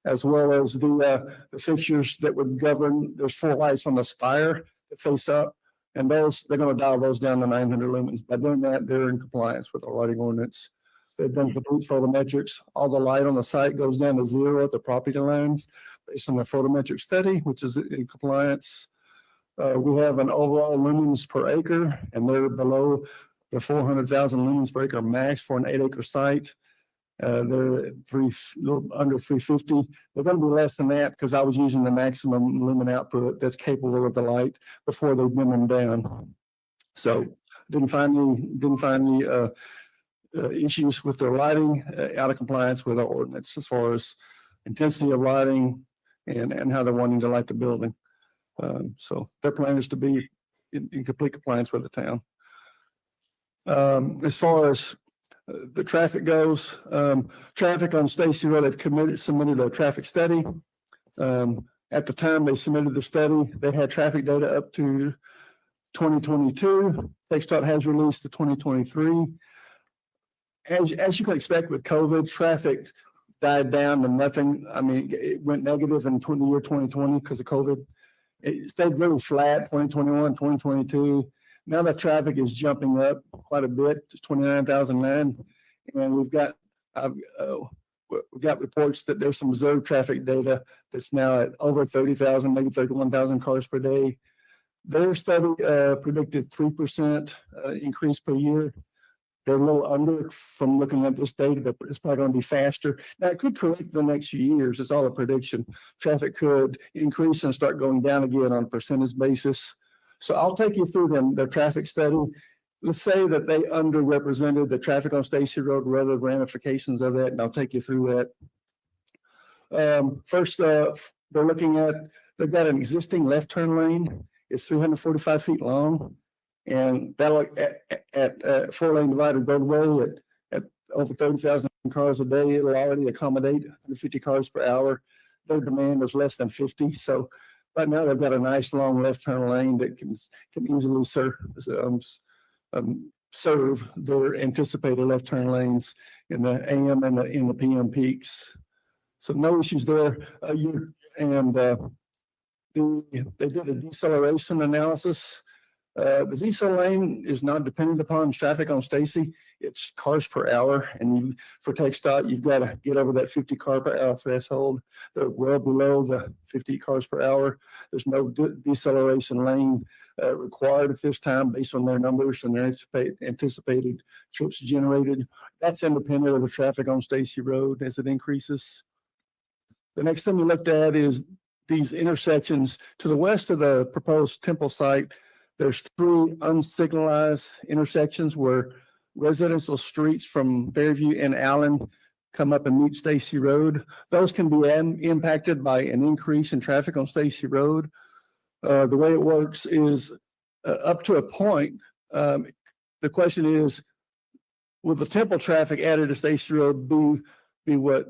as well as the fixtures that would govern, there's 4 lights on the spire that face up, and they're going to dial those down to 900 lumens. By doing that, they're in compliance with our lighting ordinance. They've done complete photometrics. All the light on the site goes down to 0 at the property lines based on the photometric study, which is in compliance. We have an overall lumens per acre, and they're below the 400,000 lumens per acre max for an 8-acre site. They're at little under 350. They're going to be less than that because I was using the maximum lumen output that's capable of the light before they dim them down. So didn't find any issues with their lighting out of compliance with our ordinance as far as intensity of lighting and how they're wanting to light the building. So their plan is to be in complete compliance with the town. As far as the traffic goes, traffic on Stacy Road, they've submitted a traffic study. At the time they submitted the study, they had traffic data up to 2022. TxDOT has released the 2023. as you can expect with COVID, traffic died down to nothing. I mean, it went negative in the year 2020 because of COVID. It stayed really flat, 2021, 2022. Now the traffic is jumping up quite a bit, it's 29,009. And we've got reports that there's some observed traffic data that's now at over 30,000, maybe 31,000 cars per day. Their study predicted 3% increase per year. They're a little under from looking at this data, but it's probably going to be faster. Now, it could correct the next few years. It's all a prediction. Traffic could increase and start going down again on a percentage basis. So I'll take you through their traffic study. Let's say that they underrepresented the traffic on Stacy Road, rather than ramifications of that, and I'll take you through that. First, they're looking at, they've got an existing left turn lane. It's 345 feet long. And that'll at 4-lane divided roadway at over 30,000 cars a day, it'll already accommodate 150 cars per hour. Their demand is less than 50. So right now they've got a nice long left turn lane that can easily serve their anticipated left turn lanes in the AM and in the PM peaks. So no issues there. They did a deceleration analysis. The decel lane is not dependent upon traffic on Stacy. It's cars per hour, and for TxDOT, you've got to get over that 50 car per hour threshold. They're well below the 50 cars per hour. There's no deceleration lane required at this time based on their numbers and their anticipated trips generated. That's independent of the traffic on Stacy Road as it increases. The next thing we looked at is these intersections to the west of the proposed temple site. There's 3 unsignalized intersections where residential streets from Fairview and Allen come up and meet Stacy Road. Those can be impacted by an increase in traffic on Stacy Road. The way it works is up to a point. The question is, will the temple traffic added to Stacy Road be what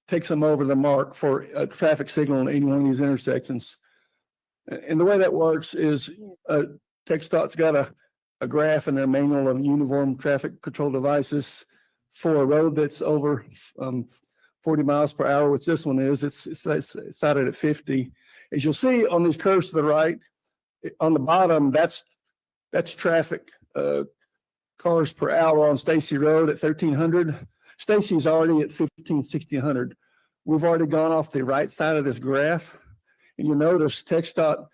takes them over the mark for a traffic signal in any one of these intersections? And the way that works is TxDOT's got a graph in their manual of uniform traffic control devices for a road that's over 40 miles per hour, which this one is. It's cited at 50. As you'll see on these curves to the right, on the bottom, that's traffic cars per hour on Stacy Road at 1,300. Stacy's already at 1,500. We've already gone off the right side of this graph. And you notice TxDOT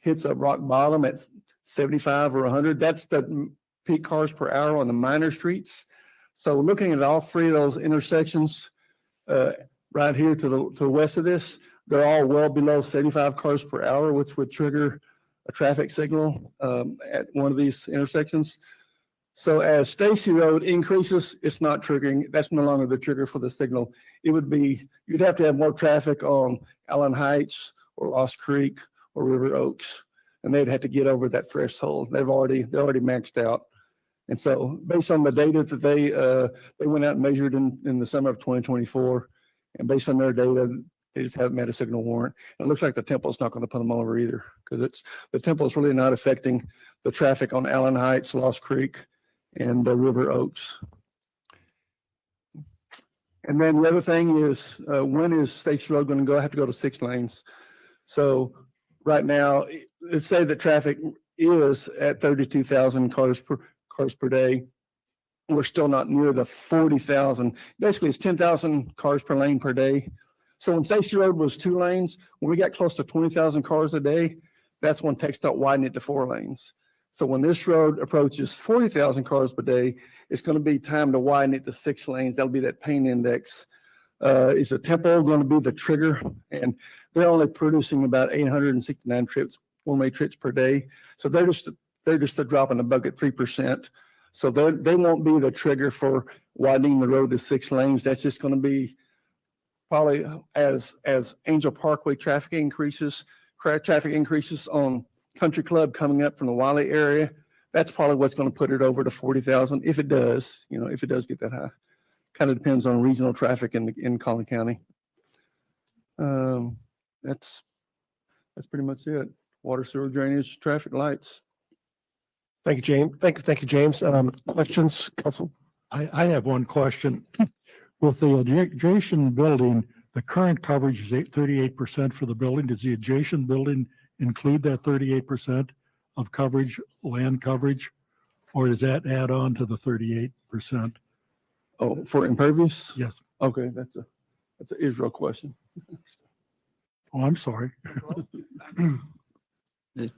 hits a rock bottom at 75 or 100. That's the peak cars per hour on the minor streets. So looking at all 3 of those intersections right here to the west of this, they're all well below 75 cars per hour, which would trigger a traffic signal at one of these intersections. So as Stacy Road increases, it's not triggering. That's no longer the trigger for the signal. It would be, you'd have to have more traffic on Allen Heights or Lost Creek or River Oaks, and they'd have to get over that threshold. They're already maxed out. And so based on the data that they went out and measured in the summer of 2024, and based on their data, they just haven't met a signal warrant. And it looks like the temple's not going to put them over either, because the temple is really not affecting the traffic on Allen Heights, Lost Creek, and River Oaks. And then the other thing is, when is Stacy Road going to have to go to 6 lanes? So right now, let's say the traffic is at 32,000 cars per day. We're still not near the 40,000. Basically, it's 10,000 cars per lane per day. So when Stacy Road was 2 lanes, when we got close to 20,000 cars a day, that's when TxDOT widened it to 4 lanes. So when this road approaches 40,000 cars per day, it's going to be time to widen it to 6 lanes. That'll be that pain index. Is the tempo going to be the trigger? And they're only producing about 869 trips, one-way trips per day. So they're just a drop in the bucket, 3%. So they won't be the trigger for widening the road to 6 lanes. That's just going to be probably as Angel Parkway traffic increases on Country Club coming up from the Wiley area. That's probably what's going to put it over to 40,000 if it does. If it does get that high. Kind of depends on regional traffic in Collin County. That's pretty much it. Water, sewer, drainage, traffic lights. Thank you, James. Thank you, James. Questions, Council? I have one question. With the adjacent building, the current coverage is 38% for the building. Does the adjacent building include that 38% of coverage, land coverage? Or does that add on to the 38%? Oh, for impervious? Yes. Okay, that's an Israel question. Oh, I'm sorry. The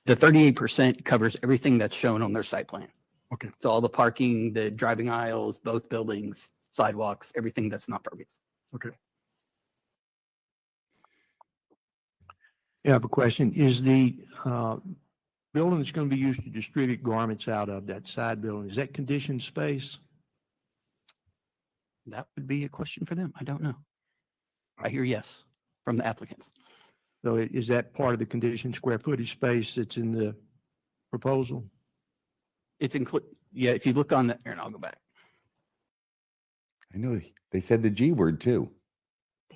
38% covers everything that's shown on their site plan. Okay. So all the parking, the driving aisles, both buildings, sidewalks, everything that's not pervious. Okay. I have a question. Is the building that's going to be used to distribute garments out of that side building, is that conditioned space? That would be a question for them. I don't know. I hear yes from the applicants. So is that part of the conditioned square footage space that's in the proposal? It's yeah, if you look on the, here, and I'll go back. I know they said the G word too.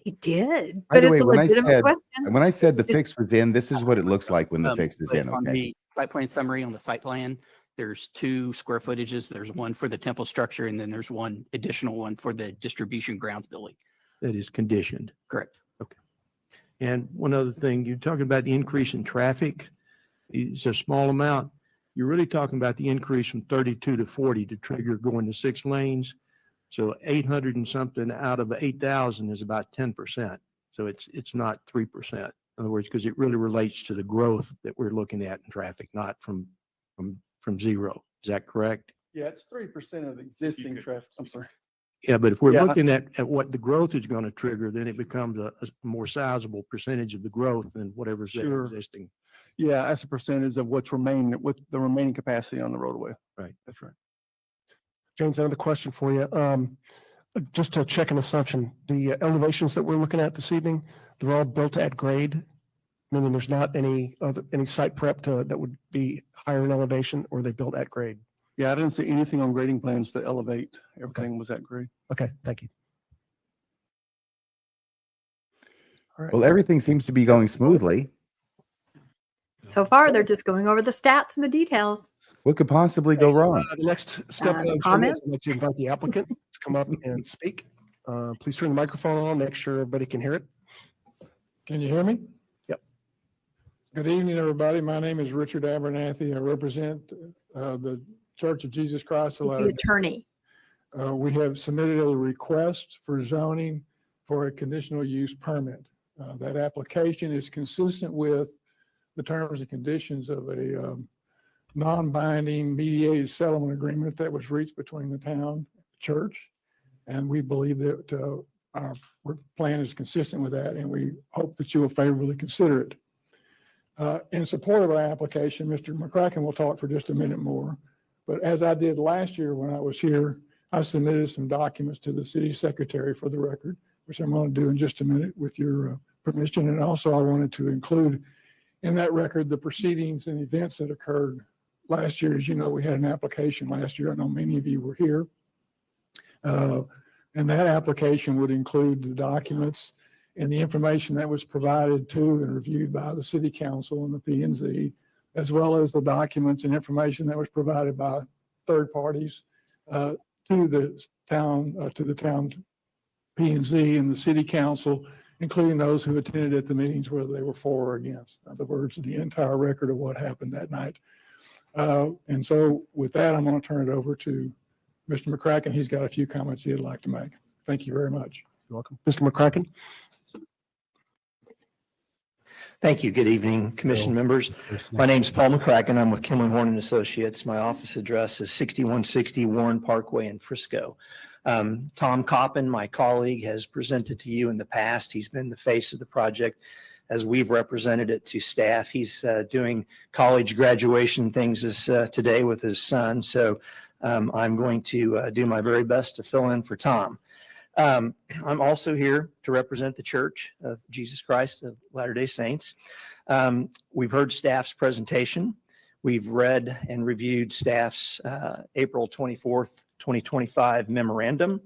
They did, By but the it's way, a when I legitimate said question. when I said the Just- fix was in, this is what it looks like when the fix is But in. on Okay. the site plan summary on the site plan, there's 2 square footages. There's one for the temple structure, and then there's one additional one for the distribution grounds building. That is conditioned. Correct. Okay. And one other thing, you're talking about the increase in traffic. It's a small amount. You're really talking about the increase from 32 to 40 to trigger going to 6 lanes. So 800 and something out of 8,000 is about 10%. So it's not 3%. In other words, because it really relates to the growth that we're looking at in traffic, not from zero. Is that correct? Yeah, it's 3% of existing traffic. I'm sorry. Yeah, but if we're Yeah. looking at what the growth is going to trigger, then it becomes a more sizable percentage of the growth than whatever's there Sure. existing. Yeah, that's a percentage of what's remaining, with the remaining capacity on the roadway. Right. That's right. James, another question for you. Just to check an assumption, the elevations that we're looking at this evening, they're all built at grade, meaning there's not any site prep that would be higher in elevation, or they built at grade? Yeah, I didn't see anything on grading plans to elevate. Everything was at grade. Okay, thank you. All right. Well, everything seems to be going smoothly. So far, they're just going over the stats and the details. What could possibly go wrong? The next step, comment? I'd like to invite the applicant to come up and speak. Please turn the microphone on, make sure everybody can hear it. Can you hear me? Yep. Good evening, everybody. My name is Richard Abernathy. I represent the Church of Jesus Christ of He's the Latter-day. attorney. We have submitted a request for zoning for a conditional use permit. That application is consistent with the terms and conditions of a non-binding mediated settlement agreement that was reached between the town and the church. And we believe that our plan is consistent with that, and we hope that you will favorably consider it. In support of our application, Mr. McCracken will talk for just a minute more. But as I did last year when I was here, I submitted some documents to the city secretary for the record, which I'm going to do in just a minute with your permission. And also I wanted to include in that record the proceedings and events that occurred last year. As you know, we had an application last year. I know many of you were here. And that application would include the documents and the information that was provided to and reviewed by the city council and the P&Z, as well as the documents and information that was provided by third parties to the town P&Z and the city council, including those who attended at the meetings, whether they were for or against. In other words, the entire record of what happened that night. And so with that, I'm going to turn it over to Mr. McCracken. He's got a few comments he'd like to make. Thank you very much. You're welcome. Mr. McCracken? Thank you. Good evening, commission members. My name is Paul McCracken. I'm with Kimley Horn and Associates. My office address is 6160 Warren Parkway in Frisco. Tom Coppin, my colleague, has presented to you in the past. He's been the face of the project as we've represented it to staff. He's doing college graduation things today with his son. So I'm going to do my very best to fill in for Tom. I'm also here to represent the Church of Jesus Christ of Latter-day Saints. We've heard staff's presentation. We've read and reviewed staff's April 24th, 2025 memorandum.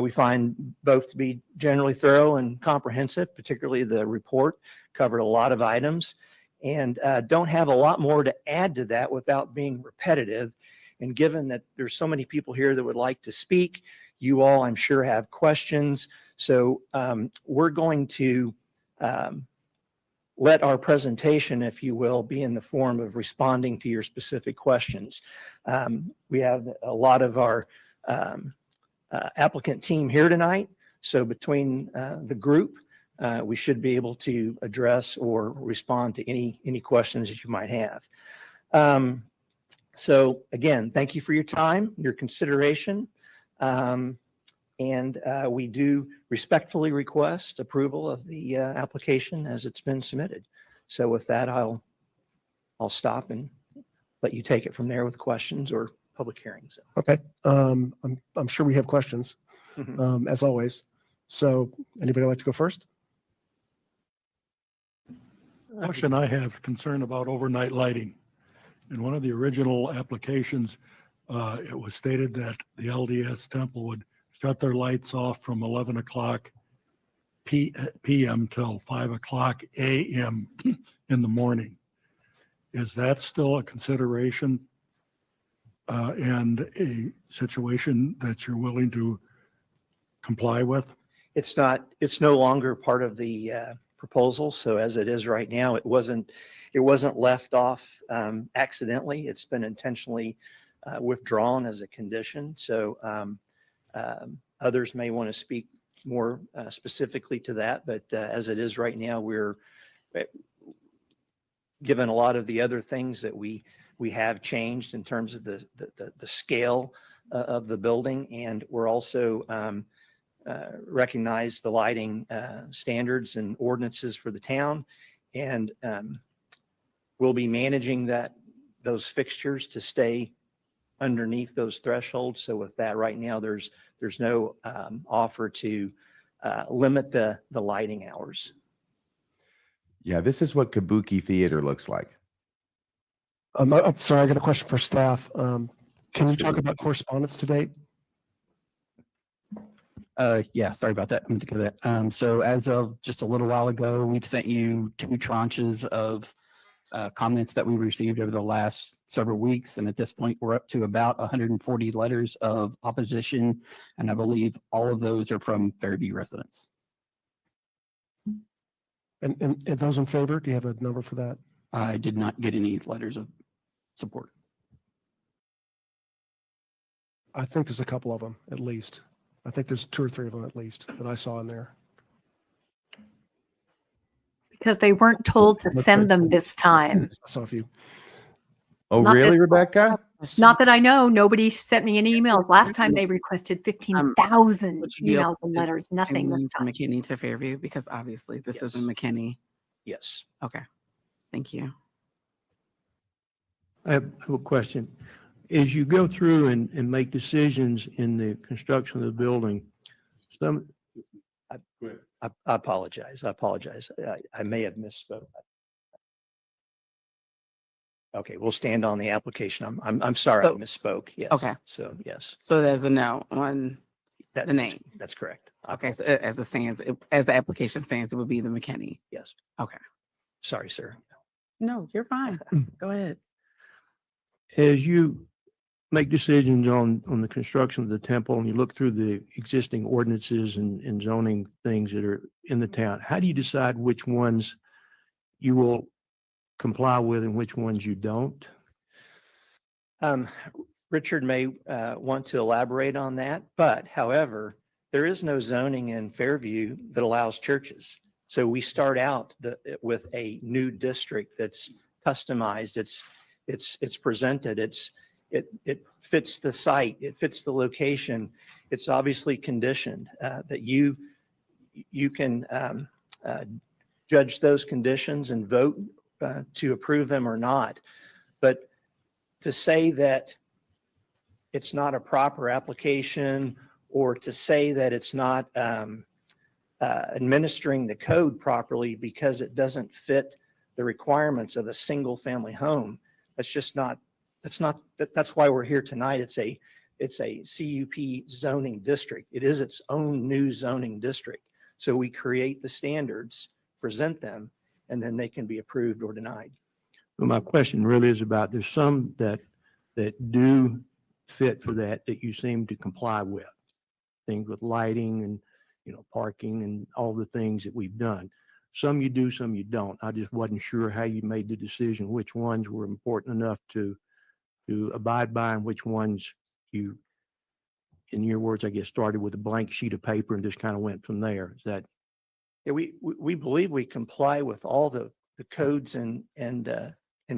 We find both to be generally thorough and comprehensive, particularly the report covered a lot of items, and don't have a lot more to add to that without being repetitive. And given that there's so many people here that would like to speak, you all, I'm sure, have questions. So we're going to let our presentation, if you will, be in the form of responding to your specific questions. We have a lot of our applicant team here tonight. So between the group, we should be able to address or respond to any questions that you might have. So again, thank you for your time, your consideration. And we do respectfully request approval of the application as it's been submitted. So with that, I'll stop and let you take it from there with questions or public hearings. Okay. I'm sure we have questions, as always. So anybody like to go first? Question I have concern about overnight lighting. In one of the original applications, it was stated that the LDS temple would shut their lights off from 11 o'clock p.m. till 5 o'clock a.m. in the morning. Is that still a consideration and a situation that you're willing to comply with? It's not, it's no longer part of the proposal. So as it is right now, it wasn't left off accidentally. It's been intentionally withdrawn as a condition. So others may want to speak more specifically to that, but as it is right now, we're given a lot of the other things that we have changed in terms of the scale of the building, and we're also recognize the lighting standards and ordinances for the town, and we'll be managing those fixtures to stay underneath those thresholds. So with that, right now, there's no offer to limit the lighting hours. Yeah, this is what Kabuki Theater looks like. I'm sorry, I got a question for staff. Can you talk about correspondence to date? Yeah, sorry about that. I'm going to go to that. So as of just a little while ago, we've sent you 2 tranches of comments that we received over the last several weeks. And at this point, we're up to about 140 letters of opposition. And I believe all of those are from Fairview residents. And those in favor, do you have a number for that? I did not get any letters of support. I think there's a couple of them at least. I think there's 2 or 3 of them at least that I saw in there. Because they weren't told to send them this time. I saw a few. Oh, Not really, this- Rebecca? Not that I know. Nobody sent me any emails. Last time they requested 15,000 Would you be able emails and to letters. Nothing this change from time. McKinney to Fairview, because obviously this Yes. isn't McKinney. Yes. Okay, thank you. I have a question. As you go through and make decisions in the construction of the building, I apologize. I may have misspoke. Okay, we'll stand on the application. I'm sorry, I So- misspoke. Yes. Okay. So yes, So there's a no on the name. that's correct. I Okay, so apologize. as it stands, as the application stands, it would be the McKinney. Yes. Okay. Sorry, sir. No, you're fine. Go ahead. as you make decisions on the construction of the temple and you look through the existing ordinances and zoning things that are in the town, how do you decide which ones you will comply with and which ones you don't? Richard may want to elaborate on that, but however, there is no zoning in Fairview that allows churches. So we start out with a new district that's customized. It's presented. It fits the site. It fits the location. It's obviously conditioned that you can judge those conditions and vote to approve them or not. But to say that it's not a proper application, or to say that it's not administering the code properly because it doesn't fit the requirements of a single family home, that's why we're here tonight. It's a CUP zoning district. It is its own new zoning district. So we create the standards, present them, and then they can be approved or denied. Well, my question really is about, there's some that do fit for that you seem to comply with. Things with lighting and, parking and all the things that we've done. Some you do, some you don't. I just wasn't sure how you made the decision, which ones were important enough to abide by and which ones you, in your words, I guess, started with a blank sheet of paper and just kind of went from there. Is that? Yeah, we believe we comply with all the codes and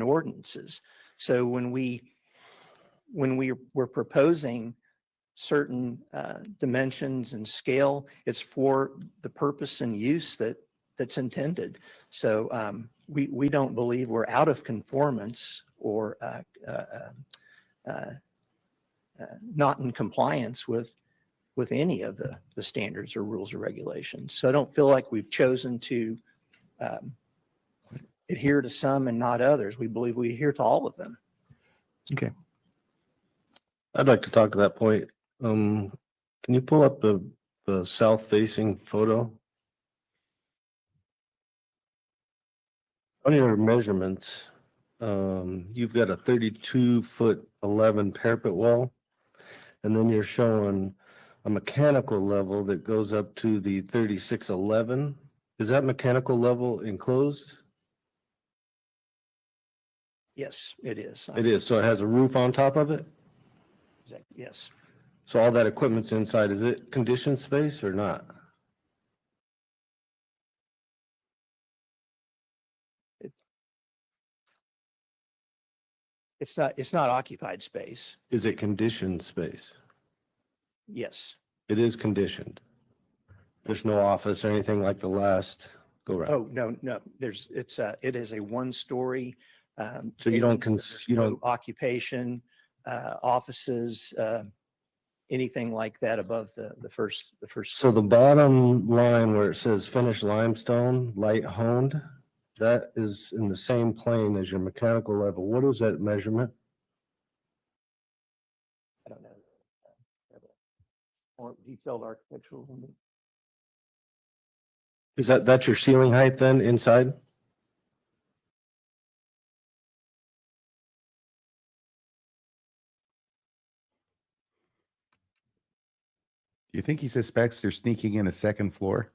ordinances. So when we were proposing certain dimensions and scale, it's for the purpose and use that's intended. So we don't believe we're out of conformance or not in compliance with any of the standards or rules or regulations. So I don't feel like we've chosen to adhere to some and not others. We believe we adhere to all of them. Okay. I'd like to talk to that point. Can you pull up the south-facing photo? On your measurements, you've got a 32'11" parapet wall, and then you're showing a mechanical level that goes up to the 36'11". Is that mechanical level enclosed? Yes, it is. It is. So it has a roof on top of it? Yes. So all that equipment's inside. Is it conditioned space or not? It's not occupied space. Is it conditioned space? Yes. It is conditioned. There's no office or anything like the last go round. Oh, no. It is a one-story. So you don't occupation, offices, anything like that above the first. So the bottom line where it says finished limestone, light honed, that is in the same plane as your mechanical level. What is that measurement? I don't know. More detailed architectural. Is that's your ceiling height then inside? Do you think he suspects they're sneaking in a second floor?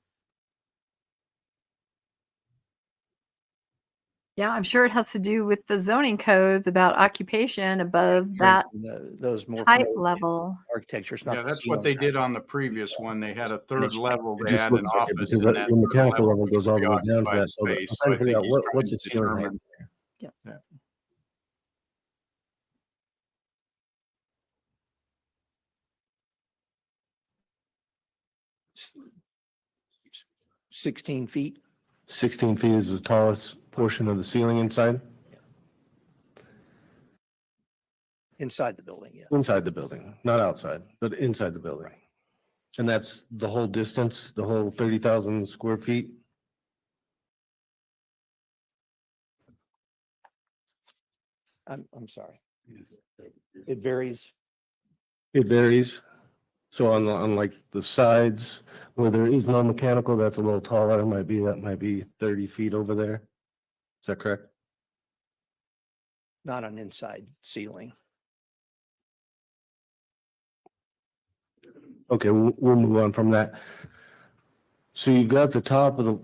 Yeah, I'm sure it has to do with the zoning codes about occupation above that those more height level. Architecture. Yeah, that's what they did on the previous one. They had a third level. They Just had an looks like it office. because and your that mechanical level was goes all the way down to that. So I'm space. trying to I figure think out he's what's trying the to ceiling height? Yep. Yeah. Yeah. 16 feet. 16 feet is the tallest portion of the ceiling inside? Inside the building, yeah. Inside the building, not outside, but inside the building. And that's the whole distance, the whole 30,000 square feet? I'm sorry. It varies. It varies. So on like the sides where there is no mechanical, that's a little taller. That might be 30 feet over there. Is that correct? Not on inside ceiling. Okay, we'll move on from that. So you've got the top of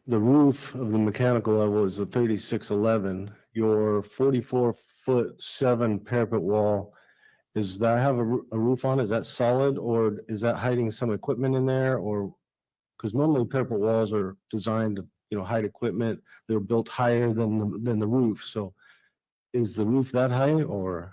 the roof of the mechanical level is a 36'11". Your 44'7" parapet wall, does that have a roof on? Is that solid or is that hiding some equipment in there? Or because normally parapet walls are designed to hide equipment. They're built higher than the roof. So is the roof that high or?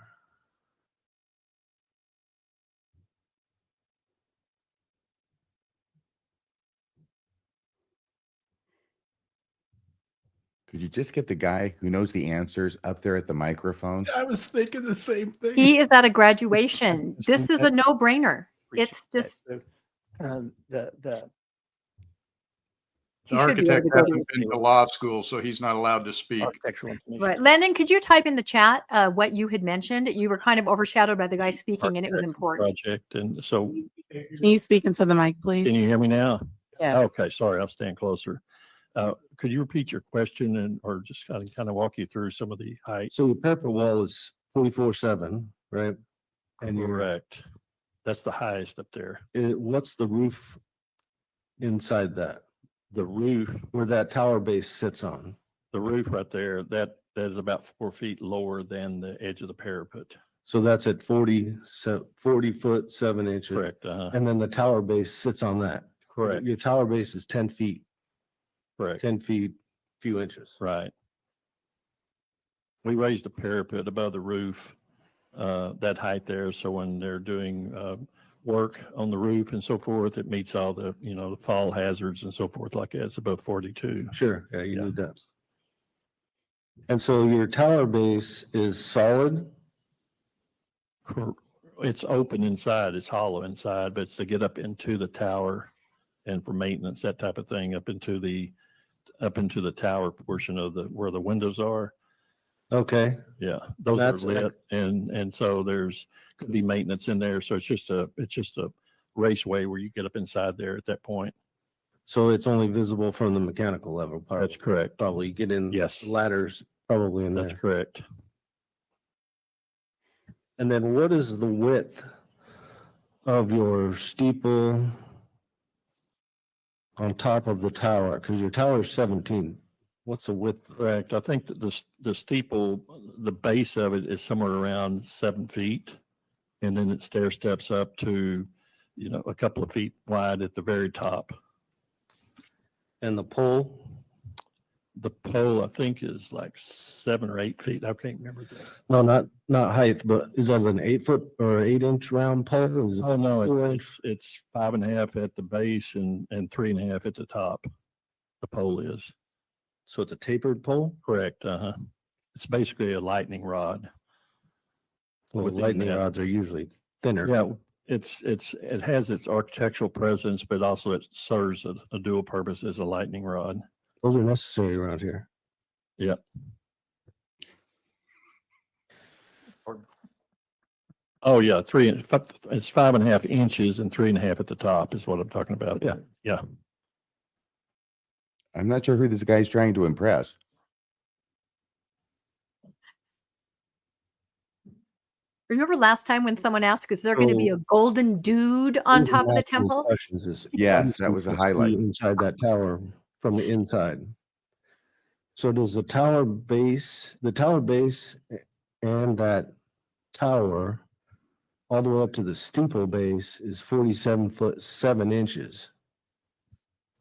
Could you just get the guy who knows the answers up there at the microphone? I was thinking the same thing. He is at a graduation. This is a no-brainer. It's just The architect hasn't been to law school, so he's not allowed to speak. Architectural information. right. Landon, could you type in the chat what you had mentioned? You were kind of overshadowed by the guy speaking, and it was important. Project, and so Can you speak into the mic, please? can you hear me now? Yes. Okay, sorry, I'll stand closer. Could you repeat your question or just kind of walk you through some of the height? So the parapet wall is 44'7", right? And you're, Correct. That's the highest up there. what's the roof inside that, The roof, where that tower base sits on? the roof right there, that is about 4 feet lower than the edge of the parapet. So that's at 40 foot, 7 inches. Correct. Uh-huh. And then the tower base sits on that. Correct. Your tower base is 10 feet, Correct. 10 feet, few inches. Right. We raised the parapet above the roof, that height there. So when they're doing work on the roof and so forth, it meets all the, the fall hazards and so forth like that. It's above 42. Sure. Yeah, you Yeah. need that. And so your tower base is solid? It's open inside, it's hollow inside, but it's to get up into the tower and for maintenance, that type of thing, up into the tower portion of where the windows are. Okay. Yeah, those That's are lit, and so could be maintenance in there. So it's just a raceway where you get up inside there at that point. So it's only visible from the mechanical level. That's correct. Probably get in. Yes. Ladders probably in there. That's correct. And then what is the width of your steeple on top of the tower? Because your tower is 17. What's the width? Correct. I think that the steeple, the base of it is somewhere around 7 feet, and then it stair steps up to, a couple of feet wide at the very top. And the pole? The pole, I think, is like 7 or 8 feet. I can't remember that. No, not height, but is that an 8 foot or 8 inch round pole? Is it Oh, no, 4 it's 5.5 at the base and 3.5 at the top. The pole is. So it's a tapered pole? Correct. Uh-huh. It's basically a lightning rod. Well, Within lightning that. rods are usually thinner. Yeah, it has its architectural presence, but also it serves a dual purpose as a lightning rod. Those are necessary around here. Yeah. Oh, yeah, it's 5.5 inches and 3.5 at the top is what I'm talking about. Yeah. Yeah. I'm not sure who this guy's trying to impress. Remember last time when someone asked, is there going to be a golden dude on top of the temple? Yes, that was a highlight. Inside that tower from the inside. So does the tower base and that tower all the way up to the steeple base is 47 foot 7 inches.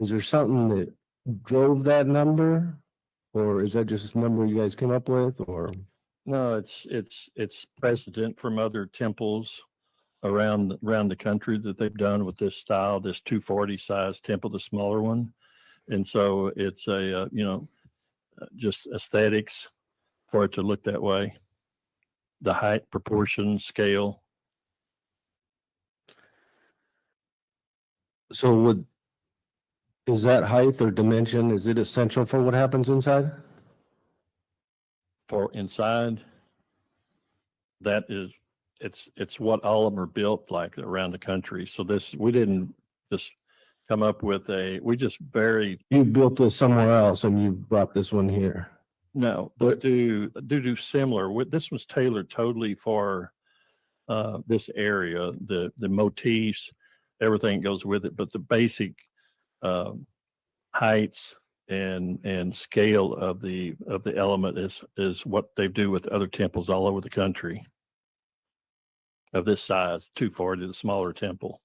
Is there something that drove that number, or is that just a number you guys came up with, or? No, it's precedent from other temples around the country that they've done with this style, this 240 size temple, the smaller one. And so it's just aesthetics for it to look that way. The height, proportion, scale. So is that height or dimension, is it essential for what happens inside? For inside, it's what all of them are built like around the country. So we didn't just come up with You built this somewhere else and you brought this one here. No, but do similar. This was tailored totally for this area. The motifs, everything goes with it, but the basic heights and scale of the element is what they do with other temples all over the country of this size, 240, the smaller temple.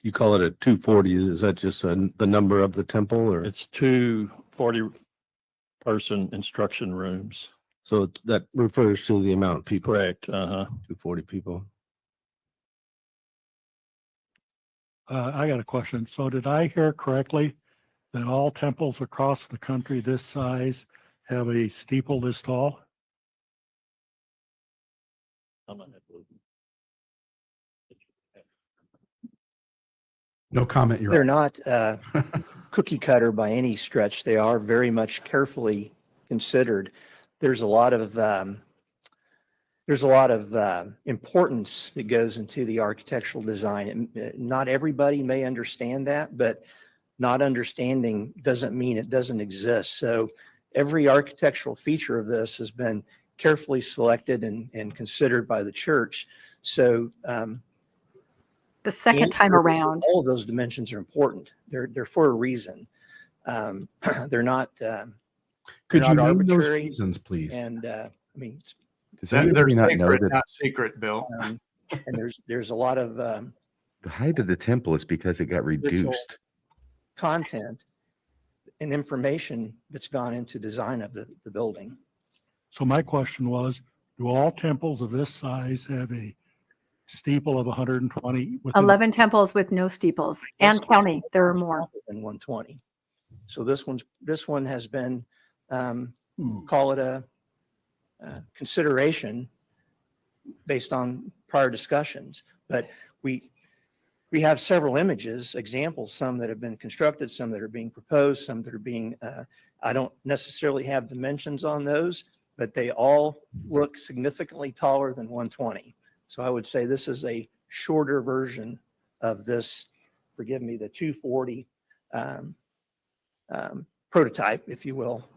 You call it a 240. Is that just the number of the temple, or? It's 240 person instruction rooms. So that refers to the amount of people. Correct. 240 people. I got a question. So did I hear correctly that all temples across the country this size have a steeple this tall? No comment. They're not cookie cutter by any stretch. They are very much carefully considered. There's a lot of importance that goes into the architectural design. Not everybody may understand that, but not understanding doesn't mean it doesn't exist. So every architectural feature of this has been carefully selected and considered by the church. So The second time around. all of those dimensions are important. They're for a reason. They're not. Could you not name those arbitrary. reasons, please? And I mean, Does They're anybody not know sacred, that not secret, Bill. and there's a lot of the height of the temple is because it got reduced? content and information that's gone into design of the building. So my question was, do all temples of this size have a steeple of 120? within- 11 temples with no steeples and counting. There are more. Than 120. So this one has been, call it a consideration based on prior discussions, but we have several images, examples, some that have been constructed, some that are being proposed, some that are being, I don't necessarily have dimensions on those, but they all look significantly taller than 120. So I would say this is a shorter version of this, forgive me, the 240 prototype, if you will,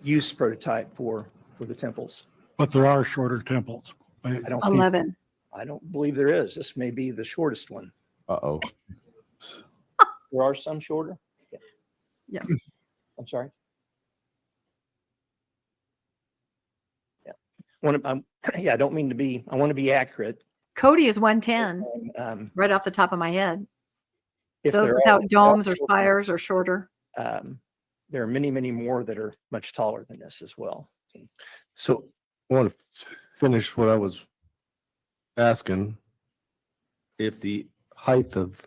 use prototype for the temples. But there are shorter temples. I don't 11. I don't believe there is. This may be the shortest one. Uh-oh. There are some shorter. Yeah. I'm sorry. Yeah. I don't mean to be, I want to be accurate. Cody is 110 right off the top of my head. If Those there without are- domes or spires are shorter. There are many, many more that are much taller than this as well. So I want to finish what I was asking. If the height of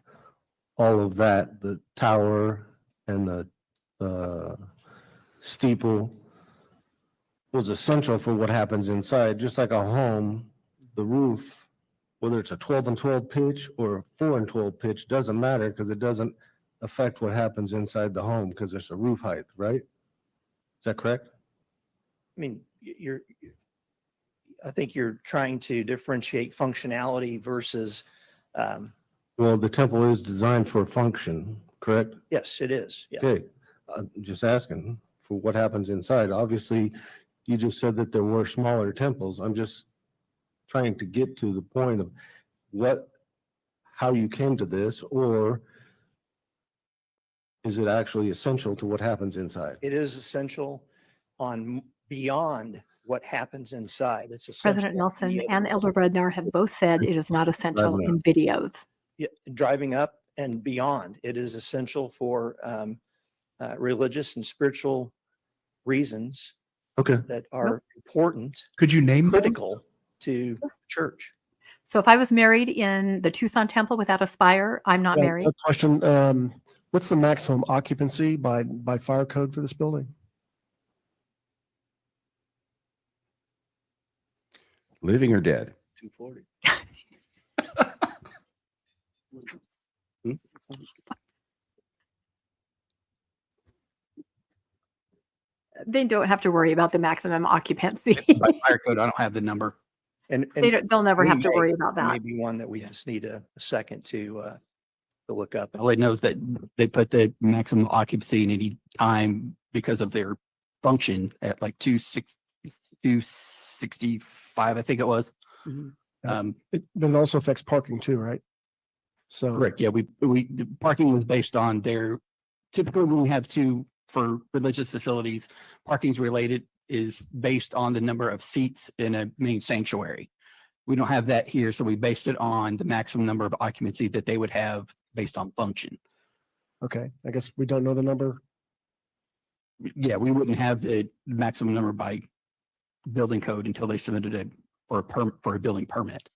all of that, the tower and the steeple was essential for what happens inside, just like a home, the roof, whether it's a 12 and 12 pitch or a 4 and 12 pitch, doesn't matter because it doesn't affect what happens inside the home because there's a roof height, right? Is that correct? I mean, I think you're trying to differentiate functionality versus, Well, the temple is designed for function, correct? yes, it is. Yeah. Okay, I'm just asking for what happens inside. Obviously, you just said that there were smaller temples. I'm just trying to get to the point of how you came to this, or is it actually essential to what happens inside? It is essential on beyond what happens inside. It's essential. President Nelson and Elder Rednar have both said it is not essential Rednar. in videos. Yeah, driving up and beyond. It is essential for religious and spiritual reasons Okay. that are important, Could you name those? critical to church. So if I was married in the Tucson temple without a spire, I'm not married. A question, what's the maximum occupancy by fire code for this building? Living or dead? 240. They don't have to worry about the maximum occupancy. By fire code, I don't have the number. And They'll never have to we worry may- about that. Maybe one that we just need a second to look up. All I know is that they put the maximum occupancy in any time because of their function at like 265, I think it was. Mhm. But it also affects parking too, right? So. Correct. Yeah, the parking was based on typically when we have for religious facilities, parking's related is based on the number of seats in a main sanctuary. We don't have that here, so we based it on the maximum number of occupancy that they would have based on function. Okay, I guess we don't know the number. Yeah, we wouldn't have the maximum number by building code until they submitted for a building permit.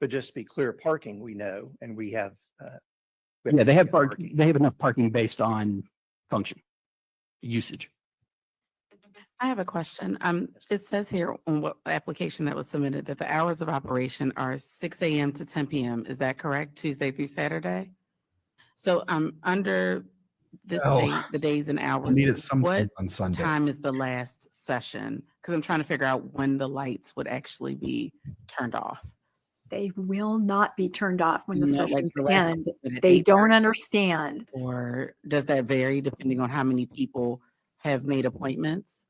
But just to be clear, parking, we know, and we have. Yeah, they have enough parking based on function, usage. I have a question. It says here on what application that was submitted that the hours of operation are 6 a.m. to 10 p.m. Is that correct? Tuesday through Saturday? So under this No. date, the days and hours. need it sometimes what on Sunday. time is the last session? Because I'm trying to figure out when the lights would actually be turned off. They will not be turned off when the No, like sessions the last end. minute They don't 8:30? understand. Or does that vary depending on how many people have made appointments?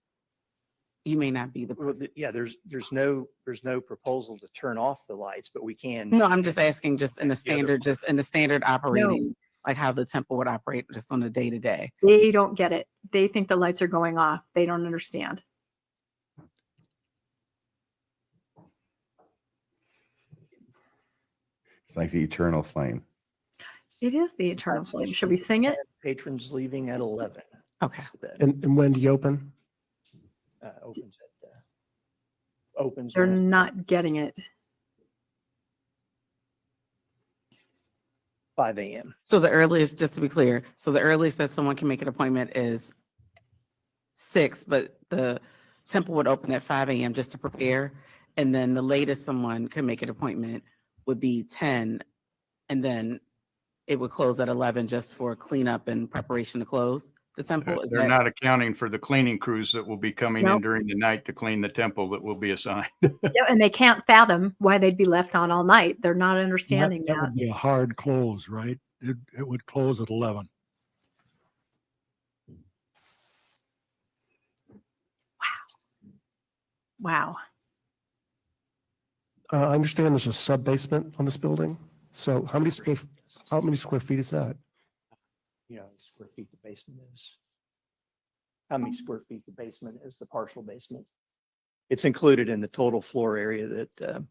You may not be the Well, person. yeah, there's no proposal to turn off the lights, but we can. No, I'm just asking just in the The other standard, just in the standard operating, like how the temple would operate just on a day to day. They don't get it. They think the lights are going off. They don't understand. It's like the eternal flame. It is the eternal flame. Should we sing it? Patrons leaving at 11. Okay. So that, And when do you open? opens. They're when- not getting it. 5 a.m. So the earliest, just to be clear, so the earliest that someone can make an appointment is 6, but the temple would open at 5 a.m. just to prepare. And then the latest someone could make an appointment would be 10. And then it would close at 11 just for cleanup and preparation to close the temple. Is They're that not accounting for the cleaning crews that will be coming in Nope. during the night to clean the temple that will be assigned. Yeah, and they can't fathom why they'd be left on all night. They're not understanding That that. would be a hard close, right? It would close at 11. Wow. I understand there's a sub basement on this building. So how many square feet is that? You know, square feet the basement is. How many square feet the basement is, the partial basement? It's included in the total floor area that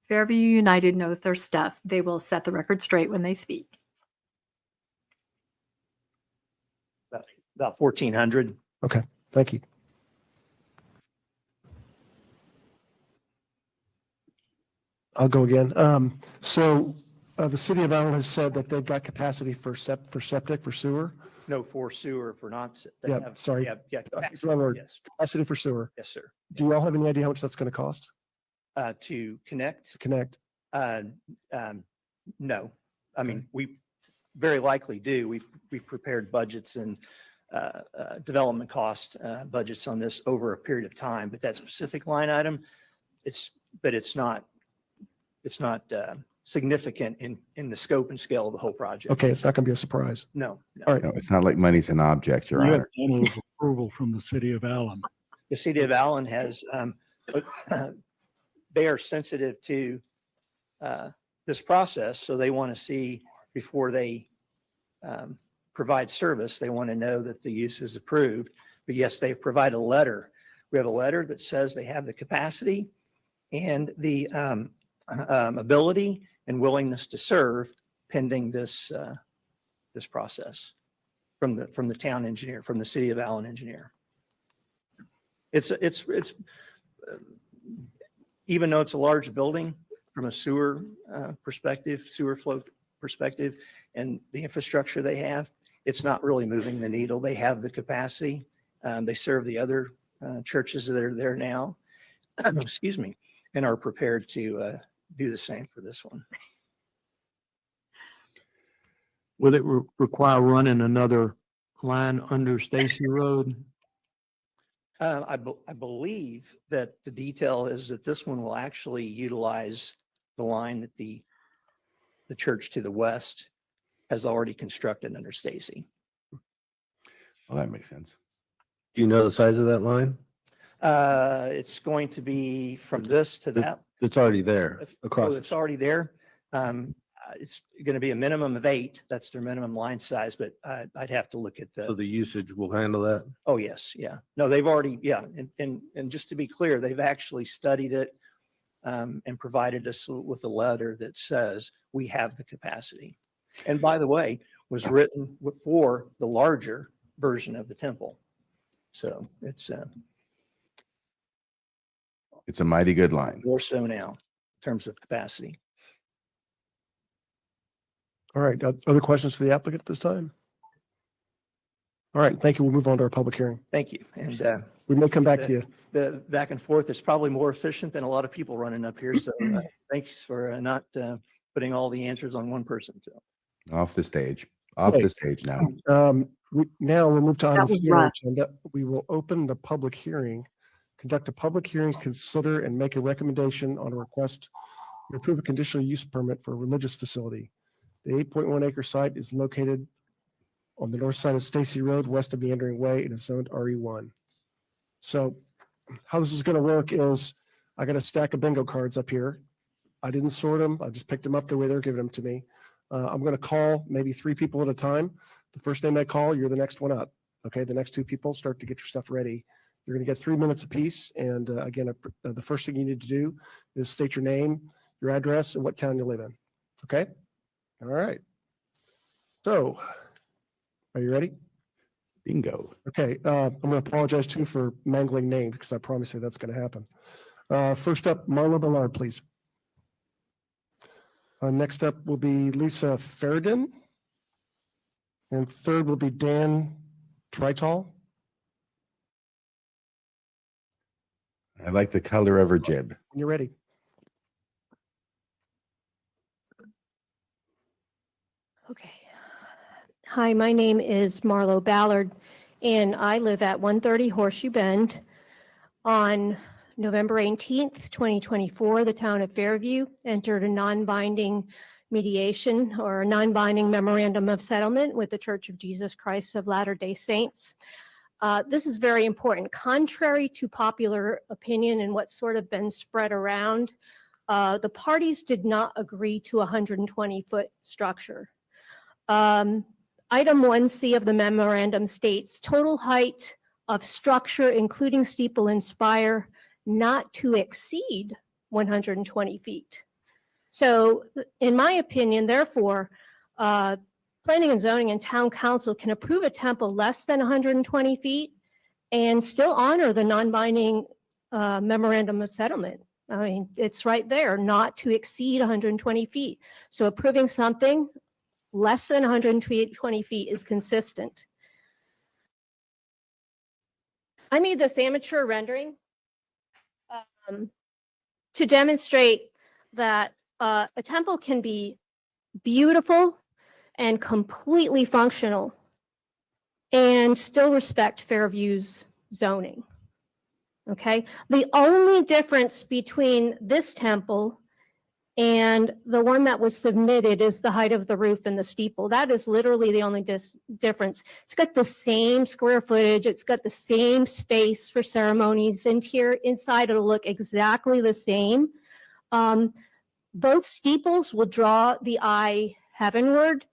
Fairview United knows their stuff. They will set the record straight when they speak. about 1,400. Okay, thank you. I'll go again. So the city of Allen has said that they've got capacity for septic, for sewer. No, for sewer, for not. they Yeah, have- sorry. Yeah, capacity, Wrong word. yes, Capacity for sewer. yes, sir. Do you all have any idea how much that's going to cost To connect, to connect? no. I mean, we very likely do. We've prepared budgets and development cost budgets on this over a period of time, but that specific line item, it's not significant in the scope and scale of the whole project. Okay, it's not going to be a surprise. No, no. All right. No, it's not like money's an object, Your You have Honor. tentative approval from the city of Allen. The city of Allen has, they are sensitive to this process, so they want to see before they provide service, they want to know that the use is approved. But yes, they provide a letter. We have a letter that says they have the capacity and the ability and willingness to serve pending this process from the town engineer, from the city of Allen engineer. It's even though it's a large building from a sewer perspective, sewer flow perspective, and the infrastructure they have, it's not really moving the needle. They have the capacity. They serve the other churches that are there now, excuse me, and are prepared to do the same for this one. Will it require running another line under Stacy Road? I believe that the detail is that this one will actually utilize the line that the church to the west has already constructed under Stacy. Well, that makes sense. Do you know the size of that line? It's going to be from this to that. It's already there across. It's already there. It's going to be a minimum of 8. That's their minimum line size, but I'd have to look at So the usage will handle that? Oh, yes. Yeah. No, they've already, yeah. And just to be clear, they've actually studied it and provided us with a letter that says we have the capacity. And by the way, was written for the larger version of the temple. So it's a mighty good line. more so now in terms of capacity. All right. Other questions for the applicant at this time? All right. Thank you. We'll move on to our public hearing. Thank you. And We may come back to you. the back and forth is probably more efficient than a lot of people running up here. So thanks for not putting all the answers on one person. So. Off the stage. Off Okay. the stage now. Now we'll move to That items was on our rough. agenda. We will open the public hearing, conduct a public hearing, consider and make a recommendation on a request to approve a conditional use permit for a religious facility. The 8.1 acre site is located on the north side of Stacy Road, west of Meandering Way, and is zoned RE1. So how this is going to work is I got a stack of bingo cards up here. I didn't sort them. I just picked them up the way they're giving them to me. I'm going to call maybe 3 people at a time. The first name I call, you're the next one up. Okay, the next 2 people start to get your stuff ready. You're going to get 3 minutes apiece. And again, the first thing you need to do is state your name, your address, and what town you live in. Okay? All right. So, are you ready? Bingo. Okay, I'm going to apologize too for mangling names because I promise you that's going to happen. First up, Marla Ballard, please. Next up will be Lisa Fairden. And third will be Dan Trital. I like the color of her jib. When you're ready. Okay. Hi, my name is Marlo Ballard, and I live at 130 Horseshoe Bend. On November 18th, 2024, the town of Fairview entered a non-binding mediation or a non-binding memorandum of settlement with the Church of Jesus Christ of Latter-day Saints. This is very important. Contrary to popular opinion and what's sort of been spread around, the parties did not agree to a 120-foot structure. Item 1C of the memorandum states total height of structure, including steeple and spire, not to exceed 120 feet. So in my opinion, therefore, planning and zoning and town council can approve a temple less than 120 feet and still honor the non-binding memorandum of settlement. I mean, it's right there, not to exceed 120 feet. So approving something less than 120 feet is consistent. I made this amateur rendering to demonstrate that a temple can be beautiful and completely functional and still respect Fairview's zoning. Okay, the only difference between this temple and the one that was submitted is the height of the roof and the steeple. That is literally the only difference. It's got the same square footage. It's got the same space for ceremonies. Inside, it'll look exactly the same. Both steeples will draw the eye heavenward.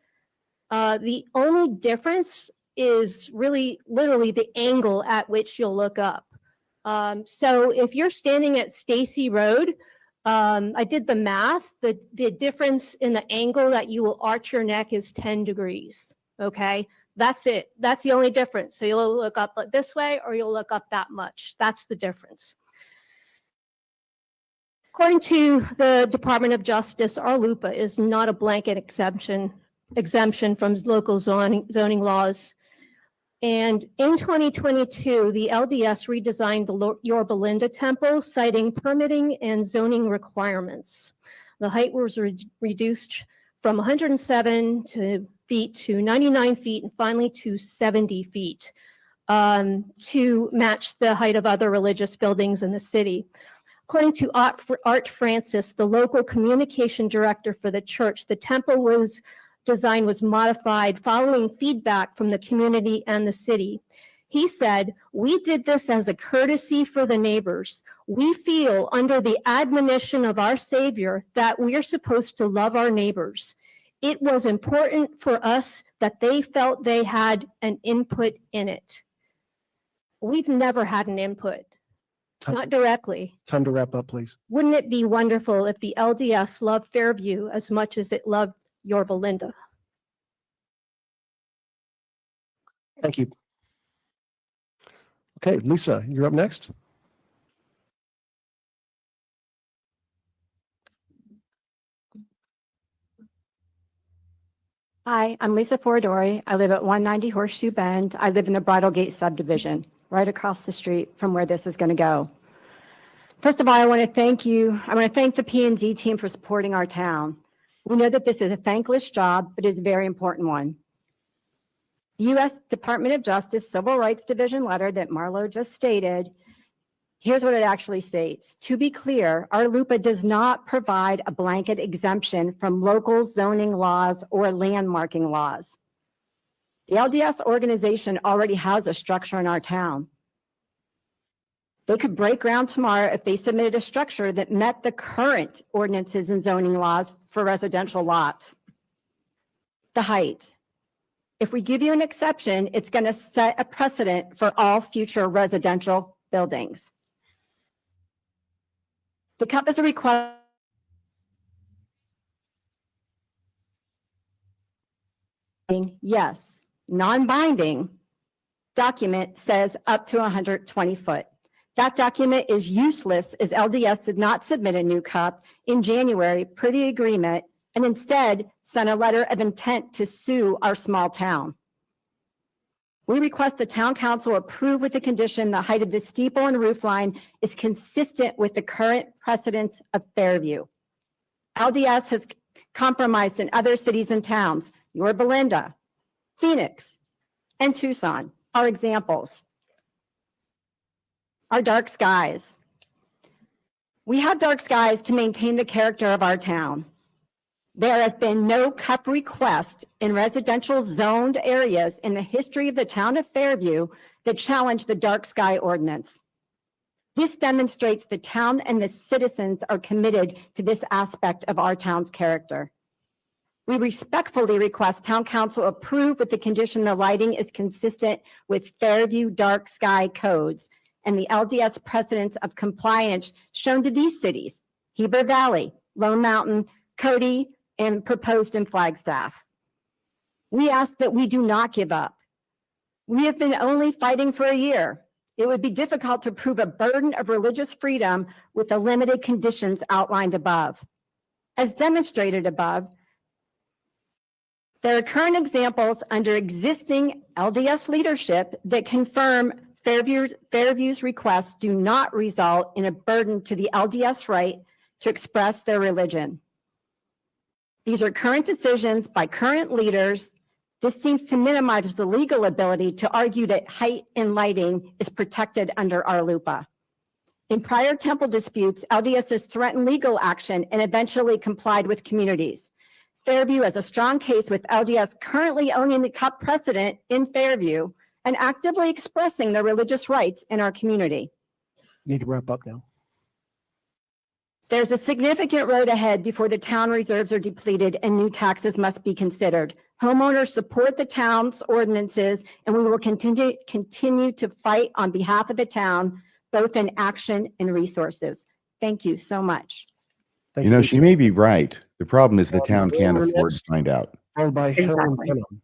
The only difference is really literally the angle at which you'll look up. So if you're standing at Stacy Road, I did the math. The difference in the angle that you will arch your neck is 10 degrees. Okay, that's it. That's the only difference. So you'll look up this way or you'll look up that much. That's the difference. According to the Department of Justice, our LUPA is not a blanket exemption from local zoning laws. And in 2022, the LDS redesigned the Yorba Linda Temple, citing permitting and zoning requirements. The height was reduced from 107 feet to 99 feet and finally to 70 feet to match the height of other religious buildings in the city. According to Art Francis, the local communication director for the church, the temple design was modified following feedback from the community and the city. He said, "We did this as a courtesy for the neighbors. We feel under the admonition of our Savior that we're supposed to love our neighbors. It was important for us that they felt they had an input in it." We've never had an input, not directly. Time to wrap up, please. Wouldn't it be wonderful if the LDS loved Fairview as much as it loved Yorba Linda? Thank you. Okay, Lisa, you're up next. Hi, I'm Lisa Foradori. I live at 190 Horseshoe Bend. I live in the Bridal Gate subdivision, right across the street from where this is going to go. First of all, I want to thank you. I want to thank the P&Z team for supporting our town. We know that this is a thankless job, but it's a very important one. The U.S. Department of Justice Civil Rights Division letter that Marlo just stated, here's what it actually states. To be clear, our LUPA does not provide a blanket exemption from local zoning laws or landmarking laws. The LDS organization already has a structure in our town. They could break ground tomorrow if they submitted a structure that met the current ordinances and zoning laws for residential lots. The height. If we give you an exception, it's going to set a precedent for all future residential buildings. The CUP is a request. Yes, non-binding document says up to 120 foot. That document is useless as LDS did not submit a new CUP in January per the agreement and instead sent a letter of intent to sue our small town. We request the town council approve with the condition the height of the steeple and roof line is consistent with the current precedents of Fairview. LDS has compromised in other cities and towns. Yorba Linda, Phoenix, and Tucson are examples. Our dark skies. We have dark skies to maintain the character of our town. There have been no CUP requests in residential zoned areas in the history of the town of Fairview that challenge the dark sky ordinance. This demonstrates the town and the citizens are committed to this aspect of our town's character. We respectfully request town council approve with the condition the lighting is consistent with Fairview dark sky codes and the LDS precedents of compliance shown to these cities, Heber Valley, Lone Mountain, Cody, and proposed in Flagstaff. We ask that we do not give up. We have been only fighting for a year. It would be difficult to prove a burden of religious freedom with the limited conditions outlined above. As demonstrated above, there are current examples under existing LDS leadership that confirm Fairview's requests do not result in a burden to the LDS right to express their religion. These are current decisions by current leaders. This seems to minimize the legal ability to argue that height and lighting is protected under our LUPA. In prior temple disputes, LDS has threatened legal action and eventually complied with communities. Fairview has a strong case with LDS currently owning the CUP precedent in Fairview and actively expressing their religious rights in our community. Need to wrap up now. There's a significant road ahead before the town reserves are depleted and new taxes must be considered. Homeowners support the town's ordinances and we will continue to fight on behalf of the town, both in action and resources. Thank you so much. You know, she may be right. The problem is the town can't afford to find out. Followed by Helen Exactly. Penham.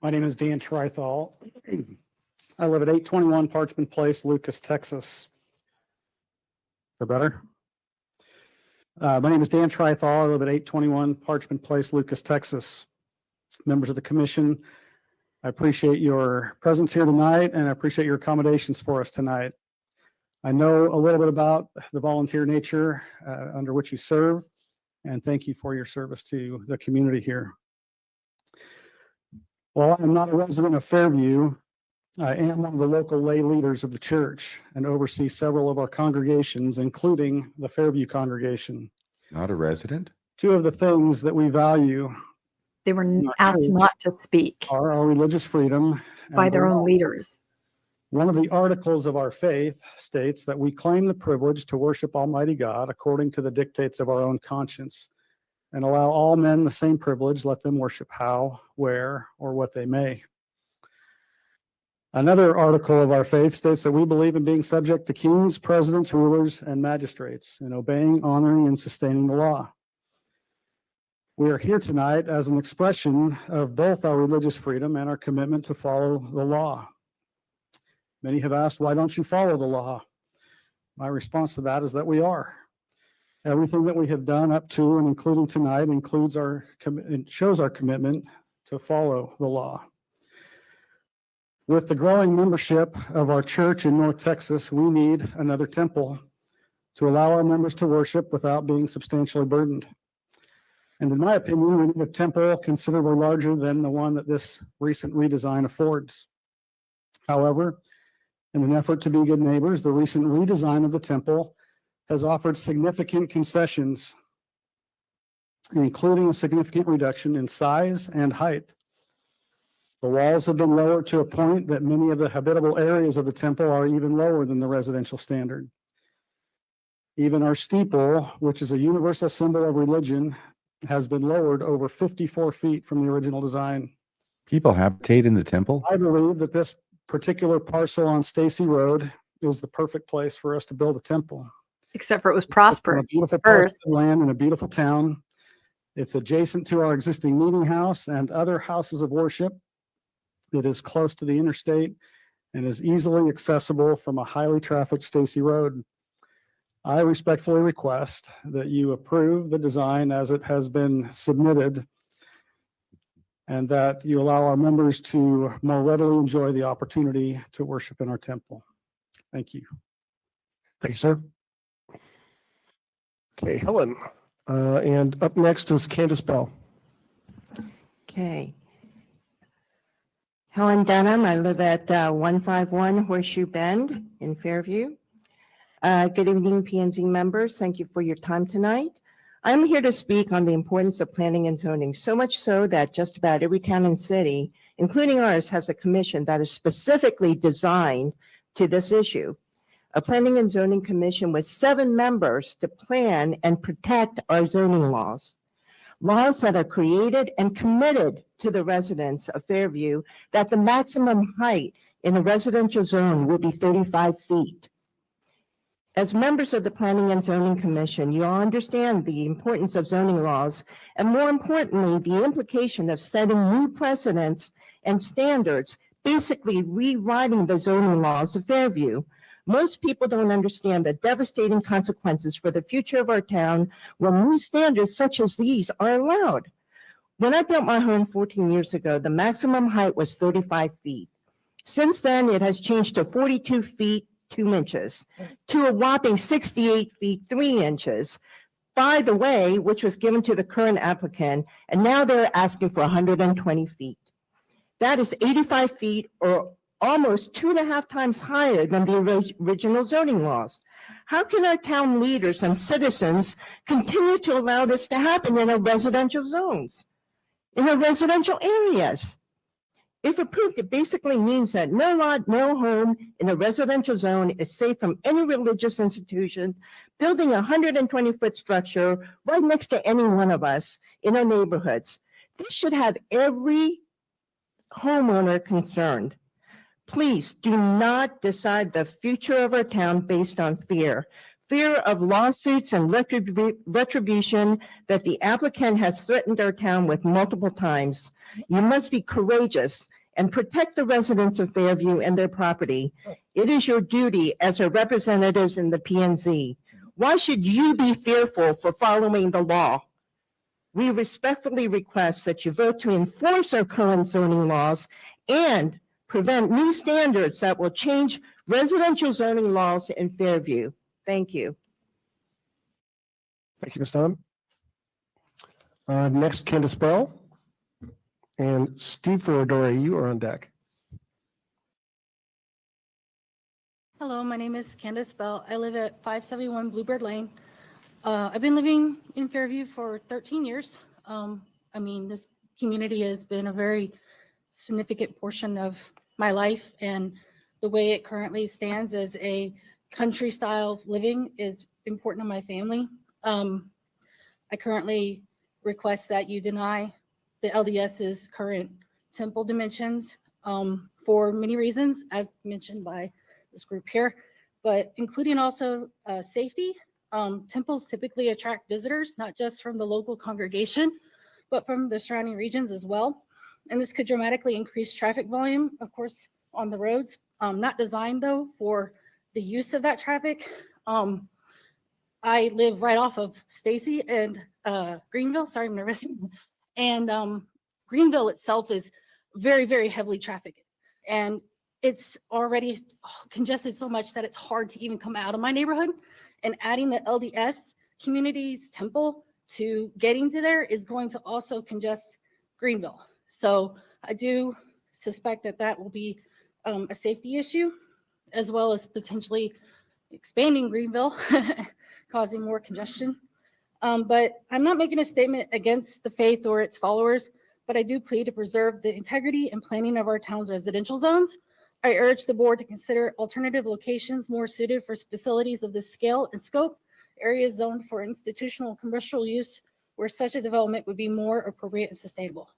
My name is Dan Trithall. I live at 821 Parchment Place, Lucas, Texas. For better? My name is Dan Trithall. I live at 821 Parchment Place, Lucas, Texas. Members of the commission, I appreciate your presence here tonight and I appreciate your accommodations for us tonight. I know a little bit about the volunteer nature under which you serve, and thank you for your service to the community here. While I'm not a resident of Fairview, I am one of the local lay leaders of the church and oversee several of our congregations, including the Fairview congregation. Not a resident? Two of the things that we value They were asked not to speak are our religious freedom by and their the own law. leaders. One of the articles of our faith states that we claim the privilege to worship Almighty God according to the dictates of our own conscience and allow all men the same privilege, let them worship how, where, or what they may. Another article of our faith states that we believe in being subject to kings, presidents, rulers, and magistrates, and obeying, honoring, and sustaining the law. We are here tonight as an expression of both our religious freedom and our commitment to follow the law. Many have asked, why don't you follow the law? My response to that is that we are. Everything that we have done up to and including tonight includes it shows our commitment to follow the law. With the growing membership of our church in North Texas, we need another temple to allow our members to worship without being substantially burdened. And in my opinion, we need a temple considerably larger than the one that this recent redesign affords. However, in an effort to be good neighbors, the recent redesign of the temple has offered significant concessions. including a significant reduction in size and height. The walls have been lowered to a point that many of the habitable areas of the temple are even lower than the residential standard. Even our steeple, which is a universal symbol of religion, has been lowered over 54 feet from the original design. People habitate in the temple? I believe that this particular parcel on Stacy Road is the perfect place for us to build a temple. Except for it was It's on prosperous a beautiful first. parcel of land in a beautiful town. It's adjacent to our existing meeting house and other houses of worship. It is close to the interstate and is easily accessible from a highly trafficked Stacy Road. I respectfully request that you approve the design as it has been submitted and that you allow our members to more readily enjoy the opportunity to worship in our temple. Thank you. Thank you, sir. Okay, Helen. And up next is Candace Bell. Okay. Helen Dunham, I live at 151 Horseshoe Bend in Fairview. Good evening, P&Z members. Thank you for your time tonight. I'm here to speak on the importance of planning and zoning, so much so that just about every town and city, including ours, has a commission that is specifically designed to this issue. A planning and zoning commission with 7 members to plan and protect our zoning laws. Laws that are created and committed to the residents of Fairview that the maximum height in a residential zone will be 35 feet. As members of the Planning and Zoning Commission, you all understand the importance of zoning laws and, more importantly, the implication of setting new precedents and standards, basically rewriting the zoning laws of Fairview. Most people don't understand the devastating consequences for the future of our town when new standards such as these are allowed. When I built my home 14 years ago, the maximum height was 35 feet. Since then, it has changed to 42 feet, 2 inches, to a whopping 68 feet, 3 inches. By the way, which was given to the current applicant, and now they're asking for 120 feet. That is 85 feet or almost 2.5 times higher than the original zoning laws. How can our town leaders and citizens continue to allow this to happen in our residential zones, in our residential areas? If approved, it basically means that no lot, no home in a residential zone is safe from any religious institution building a 120-foot structure right next to any one of us in our neighborhoods. This should have every homeowner concerned. Please do not decide the future of our town based on fear. Fear of lawsuits and retribution that the applicant has threatened our town with multiple times. You must be courageous and protect the residents of Fairview and their property. It is your duty as our representatives in the P&Z. Why should you be fearful for following the law? We respectfully request that you vote to enforce our current zoning laws and prevent new standards that will change residential zoning laws in Fairview. Thank you. Thank you, Ms. Dunham. Next, Candace Bell. And Steve Ferradori, you are on deck. Hello, my name is Candace Bell. I live at 571 Bluebird Lane. I've been living in Fairview for 13 years. I mean, this community has been a very significant portion of my life, and the way it currently stands as a country style living is important to my family. I currently request that you deny the LDS's current temple dimensions for many reasons, as mentioned by this group here, but including also safety. Temples typically attract visitors, not just from the local congregation, but from the surrounding regions as well. And this could dramatically increase traffic volume, of course, on the roads. Not designed, though, for the use of that traffic. I live right off of Stacy and Greenville. Sorry, I'm nervous. And Greenville itself is very, very heavily trafficked. And it's already congested so much that it's hard to even come out of my neighborhood. And adding the LDS community's temple to getting to there is going to also congest Greenville. So I do suspect that that will be a safety issue, as well as potentially expanding Greenville, causing more congestion. But I'm not making a statement against the faith or its followers, but I do plead to preserve the integrity and planning of our town's residential zones. I urge the board to consider alternative locations more suited for facilities of this scale and scope, areas zoned for institutional and commercial use where such a development would be more appropriate and sustainable.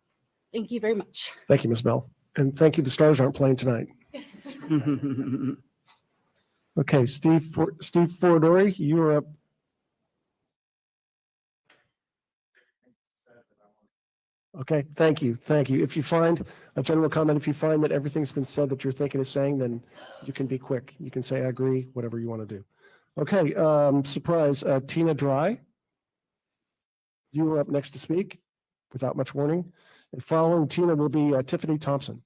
Thank you very much. Thank you, Ms. Bell. And thank you. The Stars aren't playing tonight. Yes. Okay, Steve Fordori, you are up. Okay, thank you. Thank you. If you find a general comment, if you find that everything's been said that you're thinking of saying, then you can be quick. You can say, I agree, whatever you want to do. Okay, surprise, Tina Dry. You are up next to speak without much warning. And following Tina will be Tiffany Thompson.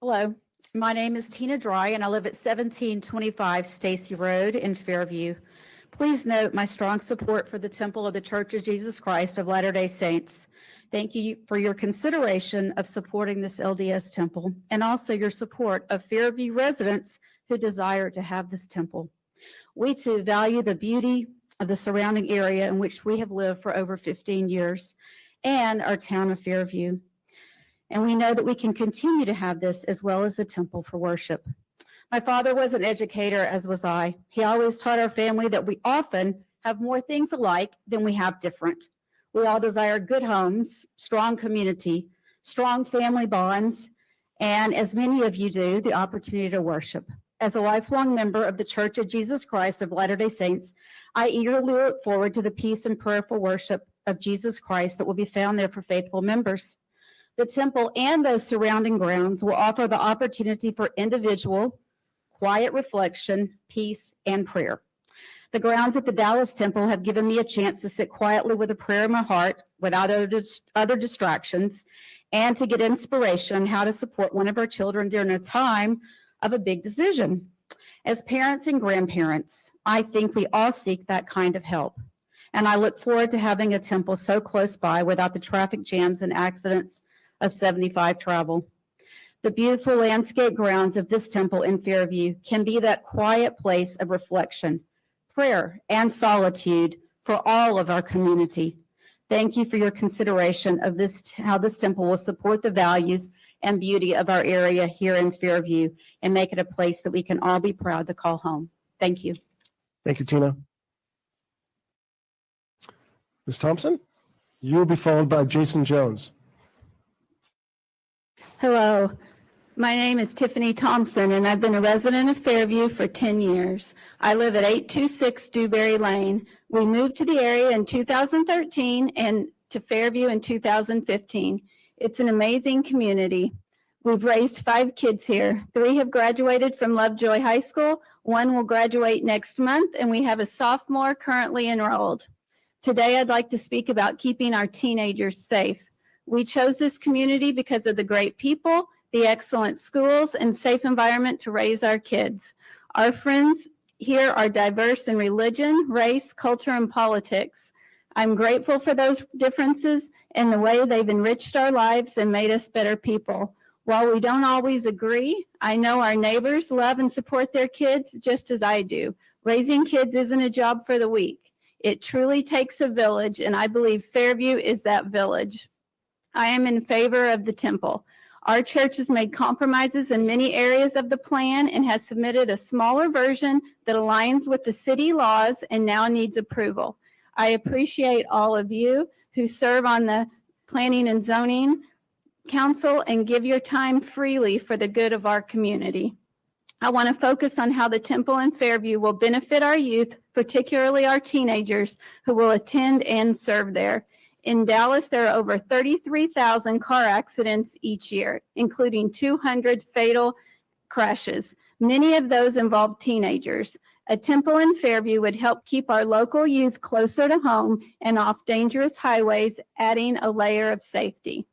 Hello, my name is Tina Dry and I live at 1725 Stacy Road in Fairview. Please note my strong support for the Temple of the Church of Jesus Christ of Latter-day Saints. Thank you for your consideration of supporting this LDS temple and also your support of Fairview residents who desire to have this temple. We too value the beauty of the surrounding area in which we have lived for over 15 years and our town of Fairview. And we know that we can continue to have this as well as the temple for worship. My father was an educator, as was I. He always taught our family that we often have more things alike than we have different. We all desire good homes, strong community, strong family bonds, and as many of you do, the opportunity to worship. As a lifelong member of the Church of Jesus Christ of Latter-day Saints, I eagerly look forward to the peace and prayerful worship of Jesus Christ that will be found there for faithful members. The temple and those surrounding grounds will offer the opportunity for individual, quiet reflection, peace, and prayer. The grounds at the Dallas Temple have given me a chance to sit quietly with a prayer in my heart without other distractions and to get inspiration on how to support one of our children during a time of a big decision. As parents and grandparents, I think we all seek that kind of help. And I look forward to having a temple so close by without the traffic jams and accidents of 75 travel. The beautiful landscape grounds of this temple in Fairview can be that quiet place of reflection, prayer, and solitude for all of our community. Thank you for your consideration of this, how this temple will support the values and beauty of our area here in Fairview and make it a place that we can all be proud to call home. Thank you. Thank you, Tina. Ms. Thompson, you will be followed by Jason Jones. Hello, my name is Tiffany Thompson and I've been a resident of Fairview for 10 years. I live at 826 Dewberry Lane. We moved to the area in 2013 and to Fairview in 2015. It's an amazing community. We've raised 5 kids here. 3 have graduated from Lovejoy High School. 1 will graduate next month and we have a sophomore currently enrolled. Today, I'd like to speak about keeping our teenagers safe. We chose this community because of the great people, the excellent schools, and safe environment to raise our kids. Our friends here are diverse in religion, race, culture, and politics. I'm grateful for those differences and the way they've enriched our lives and made us better people. While we don't always agree, I know our neighbors love and support their kids just as I do. Raising kids isn't a job for the weak. It truly takes a village, and I believe Fairview is that village. I am in favor of the temple. Our church has made compromises in many areas of the plan and has submitted a smaller version that aligns with the city laws and now needs approval. I appreciate all of you who serve on the Planning and Zoning Council and give your time freely for the good of our community. I want to focus on how the temple in Fairview will benefit our youth, particularly our teenagers who will attend and serve there. In Dallas, there are over 33,000 car accidents each year, including 200 fatal crashes. Many of those involve teenagers. A temple in Fairview would help keep our local youth closer to home and off dangerous highways, adding a layer of safety.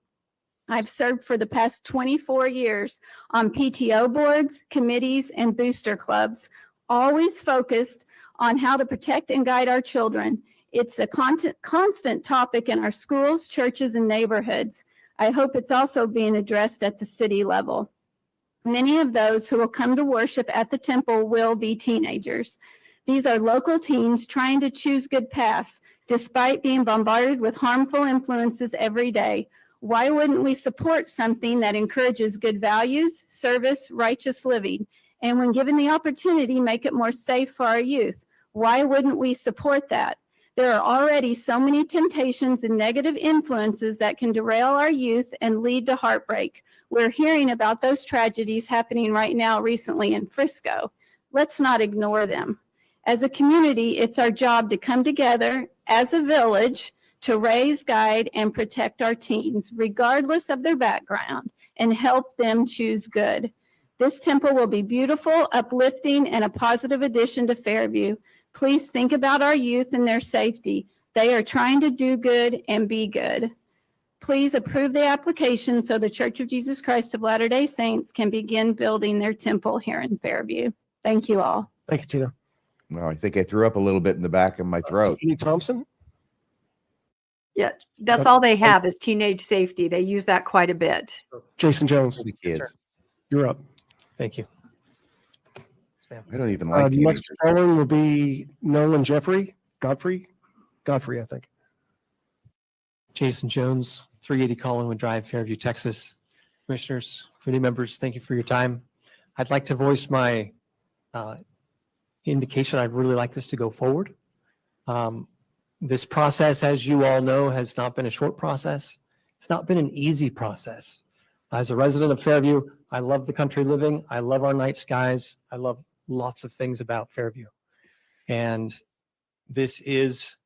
I've served for the past 24 years on PTO boards, committees, and booster clubs, always focused on how to protect and guide our children. It's a constant topic in our schools, churches, and neighborhoods. I hope it's also being addressed at the city level. Many of those who will come to worship at the temple will be teenagers. These are local teens trying to choose good paths despite being bombarded with harmful influences every day. Why wouldn't we support something that encourages good values, service, righteous living, and when given the opportunity, make it more safe for our youth? Why wouldn't we support that? There are already so many temptations and negative influences that can derail our youth and lead to heartbreak. We're hearing about those tragedies happening right now recently in Frisco. Let's not ignore them. As a community, it's our job to come together as a village to raise, guide, and protect our teens, regardless of their background, and help them choose good. This temple will be beautiful, uplifting, and a positive addition to Fairview. Please think about our youth and their safety. They are trying to do good and be good. Please approve the application so the Church of Jesus Christ of Latter-day Saints can begin building their temple here in Fairview. Thank you all. Thank you, Tina. Well, I think I threw up a little bit in the back of my throat. Tiffany Thompson? Yeah, that's all they have is teenage safety. They use that quite a bit. Jason Jones. The kids. You're up. Thank you. I don't even like Next teenagers. calling will be Nolan Godfrey, I think. Jason Jones, 380 Collinwood Drive, Fairview, Texas. Commissioners, committee members, thank you for your time. I'd like to voice my indication I'd really like this to go forward. This process, as you all know, has not been a short process. It's not been an easy process. As a resident of Fairview, I love the country living. I love our night skies. I love lots of things about Fairview. And this is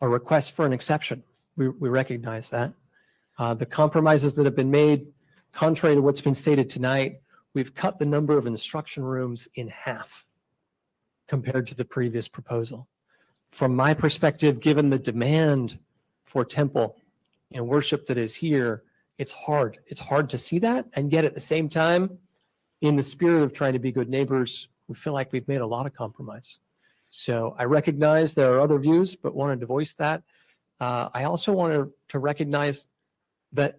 a request for an exception. We recognize that. The compromises that have been made, contrary to what's been stated tonight, we've cut the number of instruction rooms in half compared to the previous proposal. From my perspective, given the demand for temple and worship that is here, it's hard. It's hard to see that. And yet at the same time, in the spirit of trying to be good neighbors, we feel like we've made a lot of compromise. So I recognize there are other views, but wanted to voice that. I also wanted to recognize that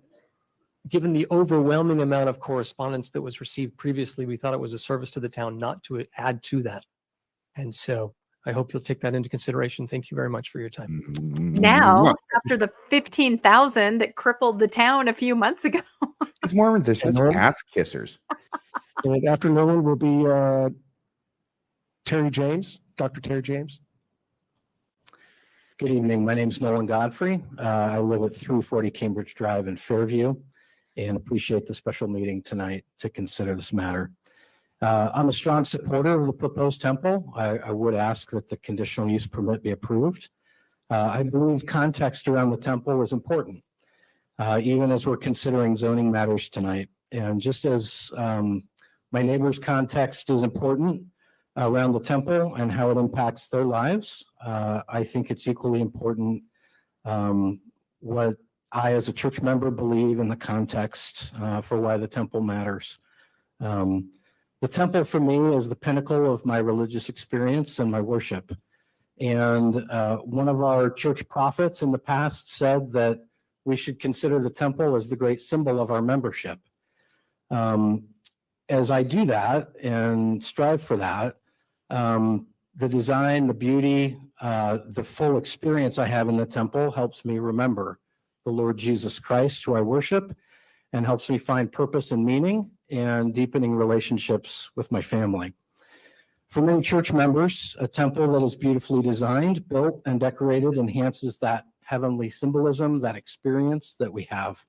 given the overwhelming amount of correspondence that was received previously, we thought it was a service to the town not to add to that. And so I hope you'll take that into consideration. Thank you very much for your time. Now, after the 15,000 that crippled the town a few months ago. These Mormons are such ass kissers. And after Nolan will be Terry James, Dr. Terry James. Good evening. My name is Nolan Godfrey. I live at 340 Cambridge Drive in Fairview and appreciate the special meeting tonight to consider this matter. I'm a strong supporter of the proposed temple. I would ask that the conditional use permit be approved. I believe context around the temple is important, even as we're considering zoning matters tonight. And just as my neighbor's context is important around the temple and how it impacts their lives, I think it's equally important what I, as a church member, believe in the context for why the temple matters. The temple for me is the pinnacle of my religious experience and my worship. And one of our church prophets in the past said that we should consider the temple as the great symbol of our membership. As I do that and strive for that, the design, the beauty, the full experience I have in the temple helps me remember the Lord Jesus Christ, who I worship, and helps me find purpose and meaning and deepening relationships with my family. For many church members, a temple that is beautifully designed, built, and decorated enhances that heavenly symbolism, that experience that we have.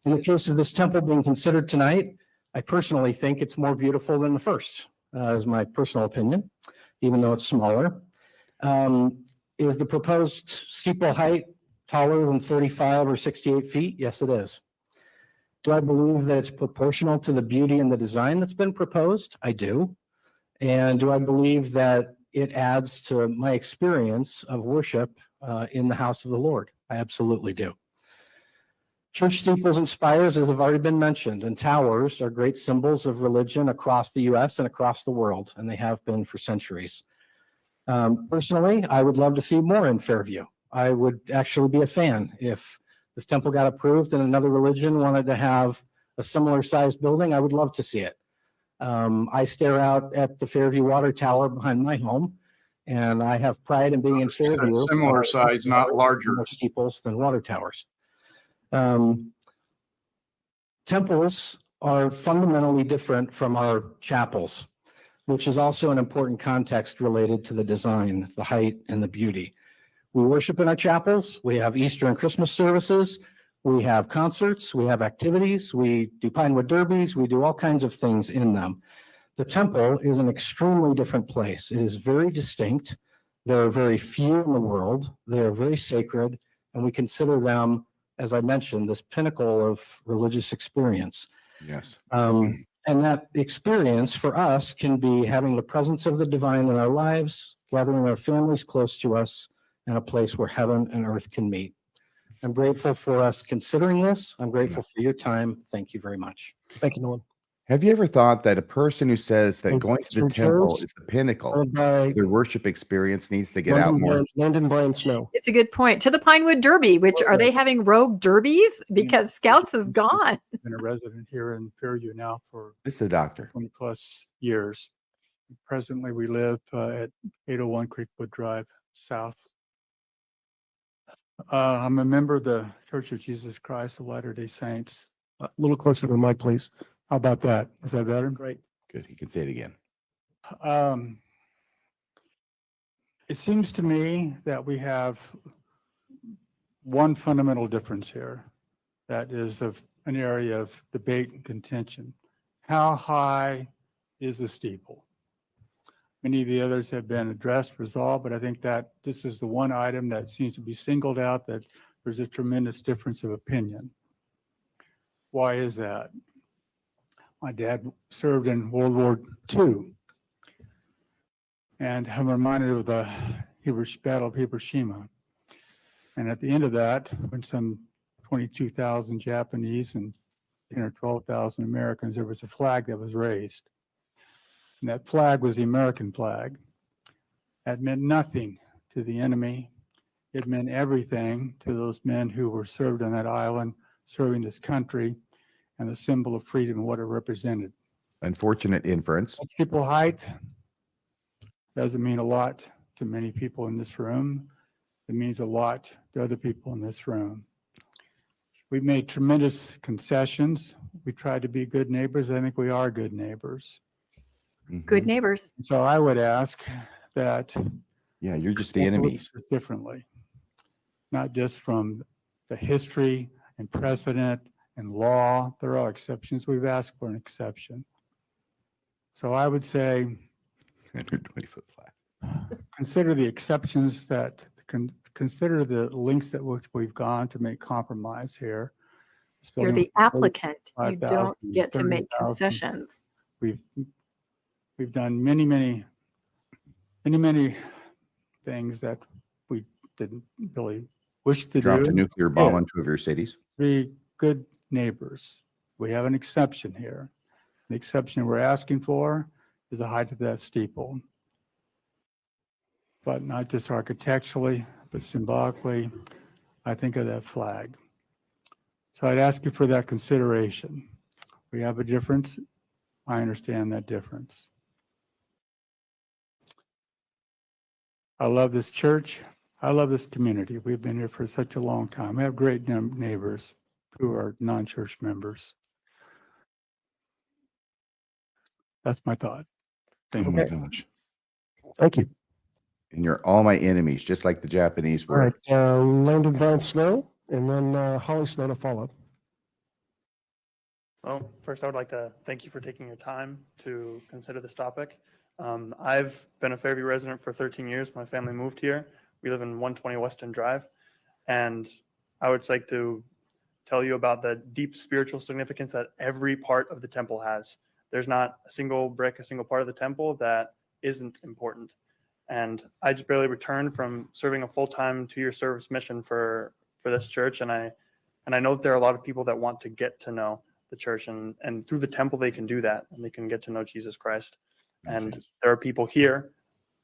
In the case of this temple being considered tonight, I personally think it's more beautiful than the first, is my personal opinion, even though it's smaller. Is the proposed steeple height taller than 35 or 68 feet? Yes, it is. Do I believe that it's proportional to the beauty and the design that's been proposed? I do. And do I believe that it adds to my experience of worship in the house of the Lord? I absolutely do. Church steeples and spires, as have already been mentioned, and towers are great symbols of religion across the U.S. and across the world, and they have been for centuries. Personally, I would love to see more in Fairview. I would actually be a fan if this temple got approved and another religion wanted to have a similar sized building. I would love to see it. I stare out at the Fairview Water Tower behind my home, And I have pride in being in Fairview. Similar size, not larger. More steeples than water towers. Temples are fundamentally different from our chapels, which is also an important context related to the design, the height, and the beauty. We worship in our chapels. We have Easter and Christmas services. We have concerts. We have activities. We do Pinewood Derbies. We do all kinds of things in them. The temple is an extremely different place. It is very distinct. There are very few in the world. They are very sacred, and we consider them, as I mentioned, this pinnacle of religious experience. Yes. And that experience for us can be having the presence of the divine in our lives, gathering our families close to us, and a place where heaven and earth can meet. I'm grateful for us considering this. I'm grateful for your time. Thank you very much. Thank you, Nolan. Have you ever thought that a person who says that going to the temple Chairs, is the pinnacle of their worship experience needs to get out more? Landon Brian Snow. It's a good point. To the Pinewood Derby, which are they having rogue derbies? Because Scouts is gone. Been a resident here in Fairview now for This is a doctor. 20 plus years. Presently, we live at 801 Creekwood Drive South. I'm a member of the Church of Jesus Christ of Latter-day Saints. A little closer to the mic, please. How about that? Is that better? Great. Good. He can say it again. It seems to me that we have one fundamental difference here that is of an area of debate and contention. How high is the steeple? Many of the others have been addressed, resolved, but I think that this is the one item that seems to be singled out, that there's a tremendous difference of opinion. Why is that? My dad served in World War II, and I'm reminded of the Battle of Hiroshima. And at the end of that, when some 22,000 Japanese and 10 or 12,000 Americans, there was a flag that was raised. And that flag was the American flag. That meant nothing to the enemy. It meant everything to those men who were served on that island, serving this country, and the symbol of freedom and what it represented. Unfortunate inference. That steeple height doesn't mean a lot to many people in this room. It means a lot to other people in this room. We've made tremendous concessions. We tried to be good neighbors. I think we are good neighbors. Good neighbors. So I would ask that. Yeah, you're just the enemies. Differently, not just from the history and precedent and law. There are exceptions. We've asked for an exception. So I would say 120-foot flag. Consider the exceptions that consider the lengths at which we've gone to make compromise here. You're the applicant. You don't get to make concessions. We've done many things that we didn't really wish to Dropped do. a nuclear bomb on 2 of your cities. Be good neighbors. We have an exception here. The exception we're asking for is the height of that steeple. But not just architecturally, but symbolically, I think of that flag. So I'd ask you for that consideration. We have a difference. I understand that difference. I love this church. I love this community. We've been here for such a long time. We have great neighbors who are non-church members. That's my thought. Thank Oh you. my gosh. Thank you. And you're all my enemies, just like the Japanese All were. right, Landon Brian Snow, and then Holly Snow to follow. Well, first I would like to thank you for taking your time to consider this topic. I've been a Fairview resident for 13 years. My family moved here. We live in 120 Weston Drive. And I would like to tell you about the deep spiritual significance that every part of the temple has. There's not a single brick, a single part of the temple that isn't important. And I just barely returned from serving a full-time 2-year service mission for this church. And I know that there are a lot of people that want to get to know the church, and through the temple, they can do that, and they can get to know Jesus Christ. And there are people here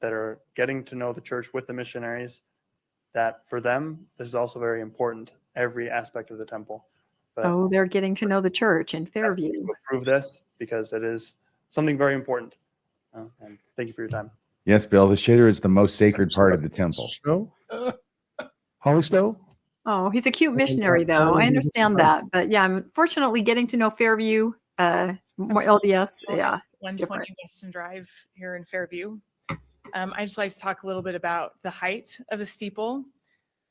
that are getting to know the church with the missionaries, that for them, this is also very important, every aspect of the temple. But Oh, they're getting to know the church in Fairview. prove this because it is something very important. And thank you for your time. Yes, Bill, the shitter is the most sacred part of the temple. Snow? Holly Snow? Oh, he's a cute missionary, though. I understand that. But yeah, unfortunately, getting to know Fairview, more LDS, yeah, it's 120 different. Weston Drive here in Fairview. I just like to talk a little bit about the height of the steeple.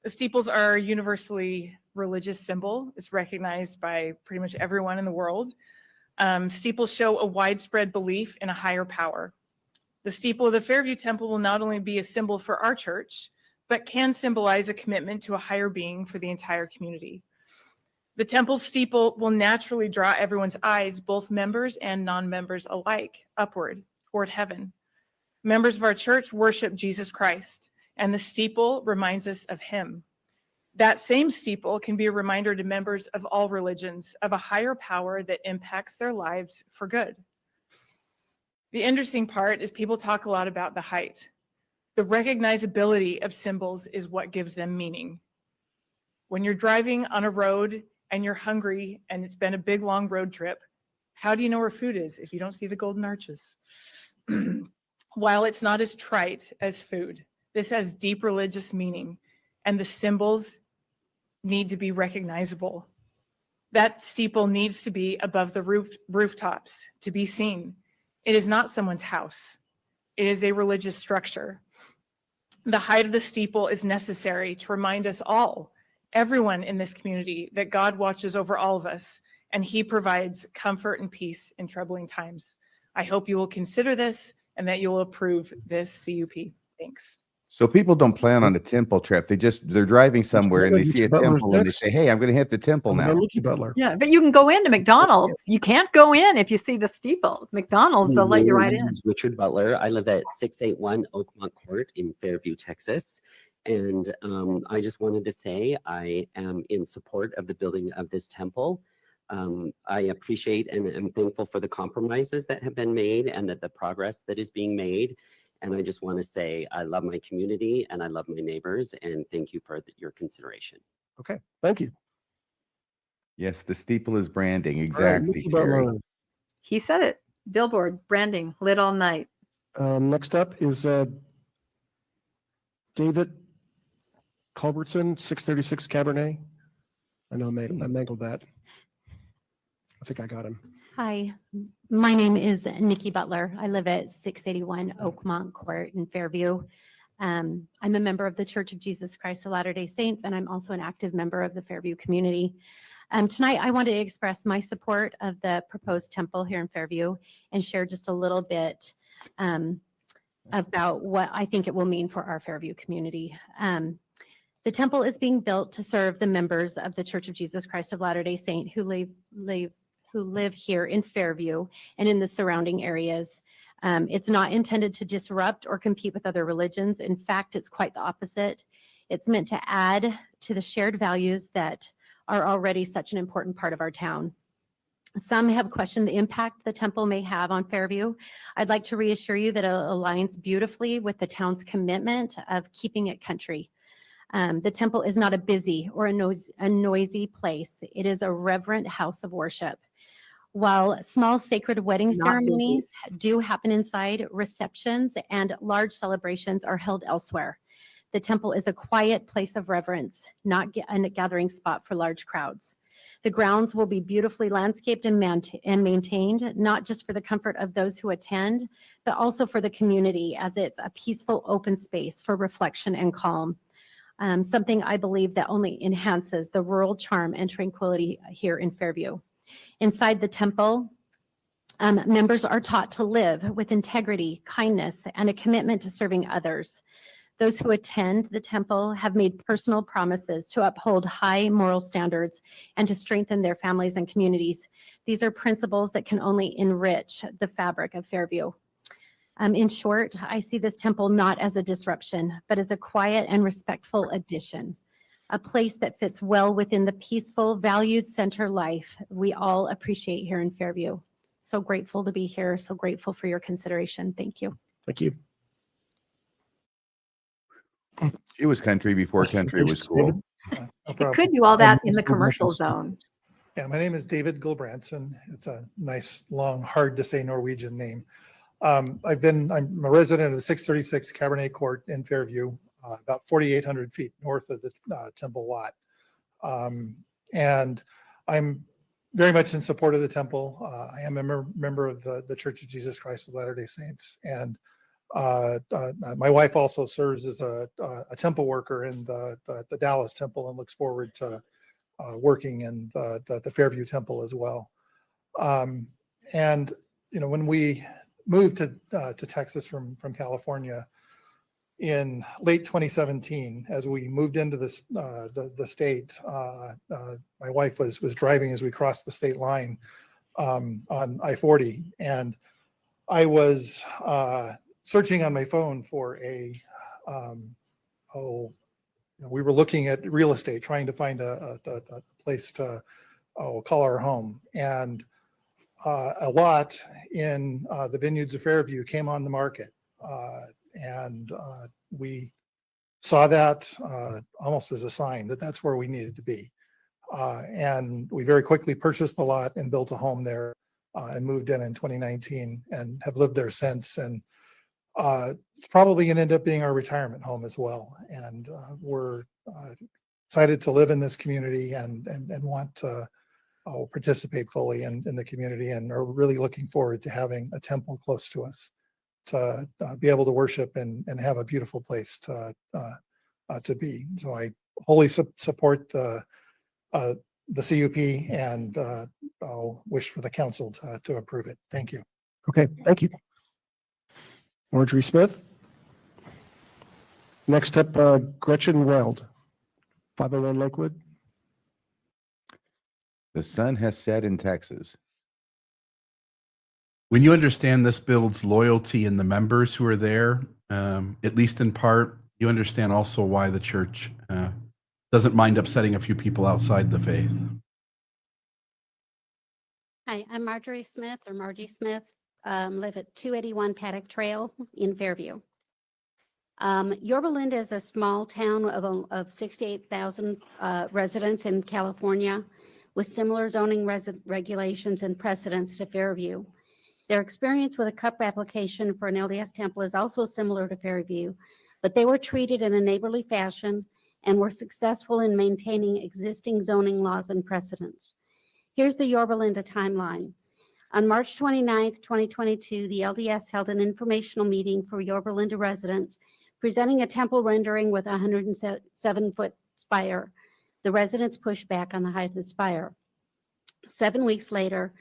The steeples are a universally religious symbol. It's recognized by pretty much everyone in the world. Steeples show a widespread belief in a higher power. The steeple of the Fairview Temple will not only be a symbol for our church, but can symbolize a commitment to a higher being for the entire community. The temple steeple will naturally draw everyone's eyes, both members and non-members alike, upward toward heaven. Members of our church worship Jesus Christ, and the steeple reminds us of him. That same steeple can be a reminder to members of all religions of a higher power that impacts their lives for good. The interesting part is people talk a lot about the height. The recognizability of symbols is what gives them meaning. When you're driving on a road and you're hungry and it's been a big, long road trip, how do you know where food is if you don't see the golden arches? While it's not as trite as food, this has deep religious meaning, and the symbols need to be recognizable. That steeple needs to be above the rooftops to be seen. It is not someone's house. It is a religious structure. The height of the steeple is necessary to remind us all, everyone in this community, that God watches over all of us and he provides comfort and peace in troubling times. I hope you will consider this and that you will approve this CUP. Thanks. So people don't plan on a temple trip. They're driving somewhere and they see a temple and they say, hey, I'm going to hit the temple now. Lucky Butler. Yeah, but you can go into McDonald's. You can't go in if you see the steeple. McDonald's, they'll let you right in. Richard Butler. I live at 681 Oakmont Court in Fairview, Texas. And I just wanted to say I am in support of the building of this temple. I appreciate and am thankful for the compromises that have been made and that the progress that is being made. And I just want to say I love my community and I love my neighbors, and thank you for your consideration. Okay, thank you. Yes, the steeple is branding. Exactly. All right, Terry. He said it. Billboard, branding, lit all night. Next up is David Culbertson, 636 Cabernet. I know I mangled that. I think I got him. Hi, my name is Nikki Butler. I live at 681 Oakmont Court in Fairview. I'm a member of the Church of Jesus Christ of Latter-day Saints, and I'm also an active member of the Fairview community. Tonight, I wanted to express my support of the proposed temple here in Fairview and share just a little bit about what I think it will mean for our Fairview community. The temple is being built to serve the members of the Church of Jesus Christ of Latter-day Saints who live here in Fairview and in the surrounding areas. It's not intended to disrupt or compete with other religions. In fact, it's quite the opposite. It's meant to add to the shared values that are already such an important part of our town. Some have questioned the impact the temple may have on Fairview. I'd like to reassure you that it aligns beautifully with the town's commitment of keeping it country. The temple is not a busy or a noisy place. It is a reverent house of worship. While small sacred wedding ceremonies do happen inside, receptions and large celebrations are held elsewhere. The temple is a quiet place of reverence, not a gathering spot for large crowds. The grounds will be beautifully landscaped and maintained, not just for the comfort of those who attend, but also for the community, as it's a peaceful open space for reflection and calm. Something I believe that only enhances the rural charm and tranquility here in Fairview. Inside the temple, members are taught to live with integrity, kindness, and a commitment to serving others. Those who attend the temple have made personal promises to uphold high moral standards and to strengthen their families and communities. These are principles that can only enrich the fabric of Fairview. In short, I see this temple not as a disruption, but as a quiet and respectful addition, a place that fits well within the peaceful, values-centered life we all appreciate here in Fairview. So grateful to be here, so grateful for your consideration. Thank you. Thank you. It was country before country was cool. It could do all that in the commercial zone. Yeah, my name is David Gulbrandsen. It's a nice, long, hard to say Norwegian name. I'm a resident of the 636 Cabernet Court in Fairview, about 4,800 feet north of the temple lot. And I'm very much in support of the temple. I am a member of the Church of Jesus Christ of Latter-day Saints. And my wife also serves as a temple worker in the Dallas temple and looks forward to working in the Fairview temple as well. And, you know, when we moved to Texas from California in late 2017, as we moved into this the state, my wife was driving as we crossed the state line on I-40, and I was searching on my phone for we were looking at real estate, trying to find a place to call our home, and a lot in the vineyards of Fairview came on the market, and we saw that almost as a sign that that's where we needed to be, and we very quickly purchased the lot and built a home there, and moved in 2019 and have lived there since. And it's probably going to end up being our retirement home as well. And we're excited to live in this community and want to participate fully in the community, and are really looking forward to having a temple close to us to be able to worship and have a beautiful place to be. So I wholly support the CUP, and I'll wish for the council to approve it. Thank you. Okay, thank you. Marjorie Smith. Next up, Gretchen Weld, 501 Lakewood. The sun has set in Texas. When you understand this builds loyalty in the members who are there, at least in part, you understand also why the church doesn't mind upsetting a few people outside the faith. Hi, I'm Marjorie Smith, or Margie Smith. Live at 281 Paddock Trail in Fairview. Yorba Linda is a small town of 68,000 residents in California, with similar zoning regulations and precedents to Fairview. Their experience with a CUP application for an LDS temple is also similar to Fairview, but they were treated in a neighborly fashion and were successful in maintaining existing zoning laws and precedents. Here's the Yorba Linda timeline. On March 29th, 2022, the LDS held an informational meeting for Yorba Linda residents, presenting a temple rendering with a 107-foot spire. The residents pushed back on the height of the spire. 7 weeks later,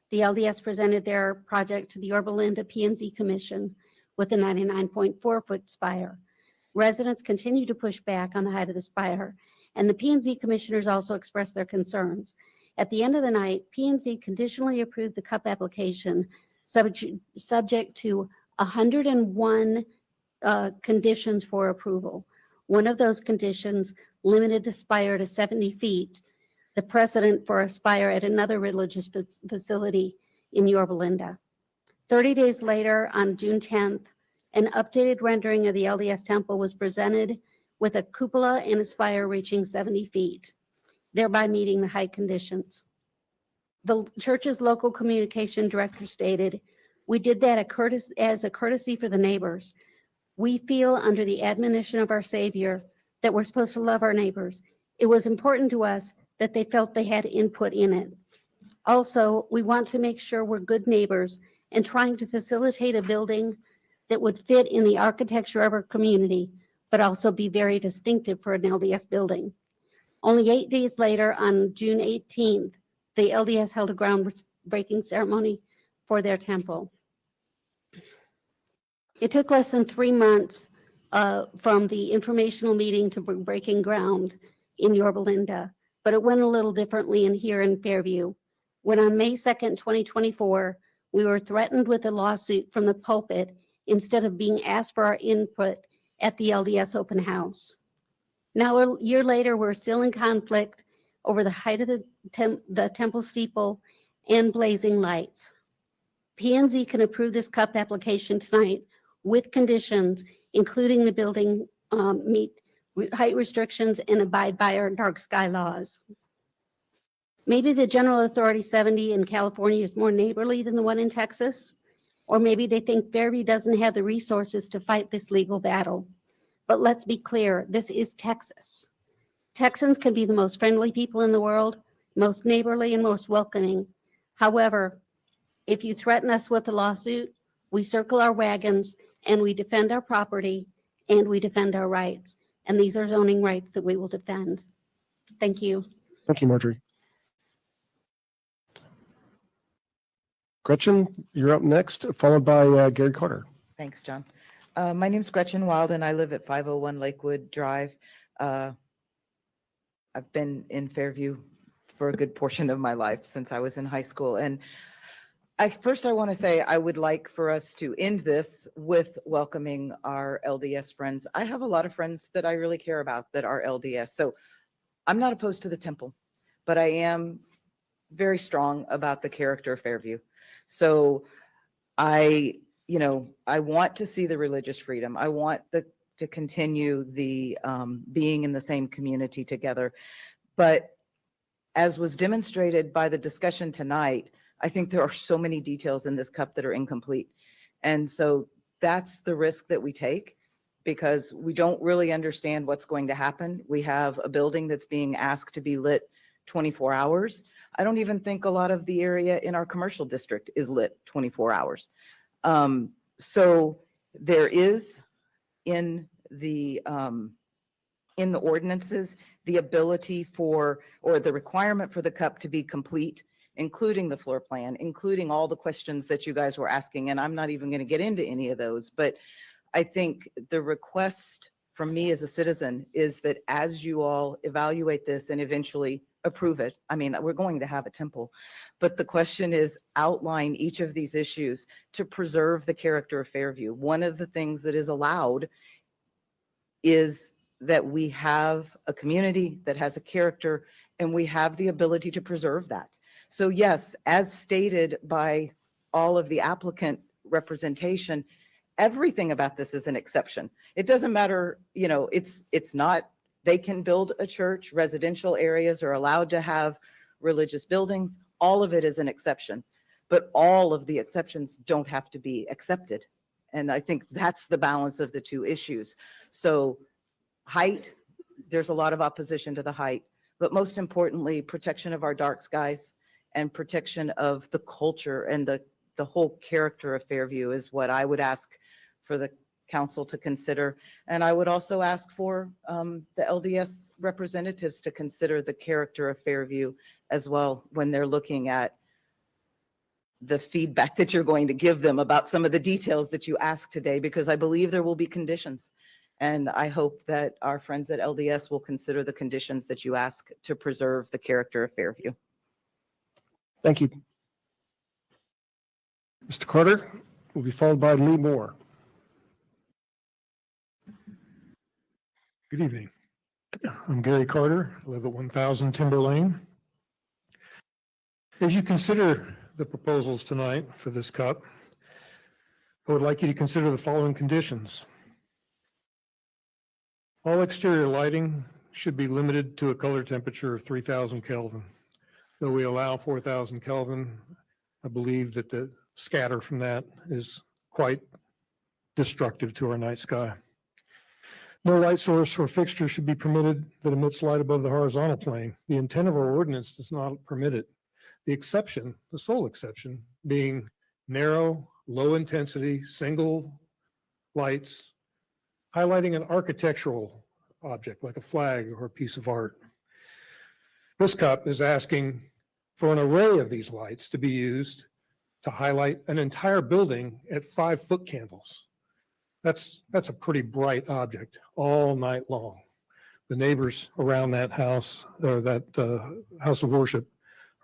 the LDS presented their project to the Yorba Linda P&Z Commission with a 99.4-foot spire. Residents continued to push back on the height of the spire, and the P&Z commissioners also expressed their concerns. At the end of the night, P&Z conditionally approved the CUP application subject to 101 conditions for approval. One of those conditions limited the spire to 70 feet, the precedent for a spire at another religious facility in Yorba Linda. 30 days later, on June 10th, an updated rendering of the LDS temple was presented with a cupola and a spire reaching 70 feet, thereby meeting the height conditions. The church's local communication director stated, "We did that as a courtesy for the neighbors. We feel under the admonition of our Savior that we're supposed to love our neighbors. It was important to us that they felt they had input in it. Also, we want to make sure we're good neighbors and trying to facilitate a building that would fit in the architecture of our community, but also be very distinctive for an LDS building." Only 8 days later, on June 18th, the LDS held a groundbreaking ceremony for their temple. It took less than 3 months from the informational meeting to breaking ground in Yorba Linda, but it went a little differently here in Fairview, when on May 2nd, 2024, we were threatened with a lawsuit from the pulpit instead of being asked for our input at the LDS open house. Now, a year later, we're still in conflict over the height of the temple steeple and blazing lights. P&Z can approve this CUP application tonight with conditions, including the building meet height restrictions and abide by our dark sky laws. Maybe the General Authority 70 in California is more neighborly than the one in Texas. Or maybe they think Fairview doesn't have the resources to fight this legal battle. But let's be clear, this is Texas. Texans can be the most friendly people in the world, most neighborly and most welcoming. However, if you threaten us with a lawsuit, we circle our wagons and we defend our property and we defend our rights. And these are zoning rights that we will defend. Thank you. Thank you, Marjorie. Gretchen, you're up next, followed by Gary Carter. Thanks, John. My name's Gretchen Wild, and I live at 501 Lakewood Drive. I've been in Fairview for a good portion of my life since I was in high school. And I want to say I would like for us to end this with welcoming our LDS friends. I have a lot of friends that I really care about that are LDS. So I'm not opposed to the temple, but I am very strong about the character of Fairview. So I want to see the religious freedom. I want to continue the being in the same community together. But as was demonstrated by the discussion tonight, I think there are so many details in this cup that are incomplete. And so that's the risk that we take, because we don't really understand what's going to happen. We have a building that's being asked to be lit 24 hours. I don't even think a lot of the area in our commercial district is lit 24 hours. So there is in the ordinances, the ability for, or the requirement for the cup to be complete, including the floor plan, including all the questions that you guys were asking. And I'm not even going to get into any of those, but I think the request from me as a citizen is that as you all evaluate this and eventually approve it, I mean, we're going to have a temple, but the question is outline each of these issues to preserve the character of Fairview. One of the things that is allowed is that we have a community that has a character and we have the ability to preserve that. So yes, as stated by all of the applicant representation, everything about this is an exception. It doesn't matter, it's not, they can build a church, residential areas are allowed to have religious buildings. All of it is an exception, but all of the exceptions don't have to be accepted. And I think that's the balance of the two issues. So height, there's a lot of opposition to the height, but most importantly, protection of our dark skies and protection of the culture and the whole character of Fairview is what I would ask for the council to consider. And I would also ask for the LDS representatives to consider the character of Fairview as well when they're looking at the feedback that you're going to give them about some of the details that you asked today, because I believe there will be conditions. And I hope that our friends at LDS will consider the conditions that you ask to preserve the character of Fairview. Thank you. Mr. Carter will be followed by Lee Moore. Good evening. I'm Gary Carter. I live at 1000 Timber Lane. As you consider the proposals tonight for this cup, I would like you to consider the following conditions. All exterior lighting should be limited to a color temperature of 3000 Kelvin. Though we allow 4000 Kelvin, I believe that the scatter from that is quite destructive to our night sky. No light source or fixture should be permitted that emits light above the horizontal plane. The intent of our ordinance does not permit it. The exception, the sole exception, being narrow, low intensity, single lights, highlighting an architectural object like a flag or a piece of art. This cup is asking for an array of these lights to be used to highlight an entire building at 5-foot candles. That's a pretty bright object all night long. The neighbors around that house, or that house of worship,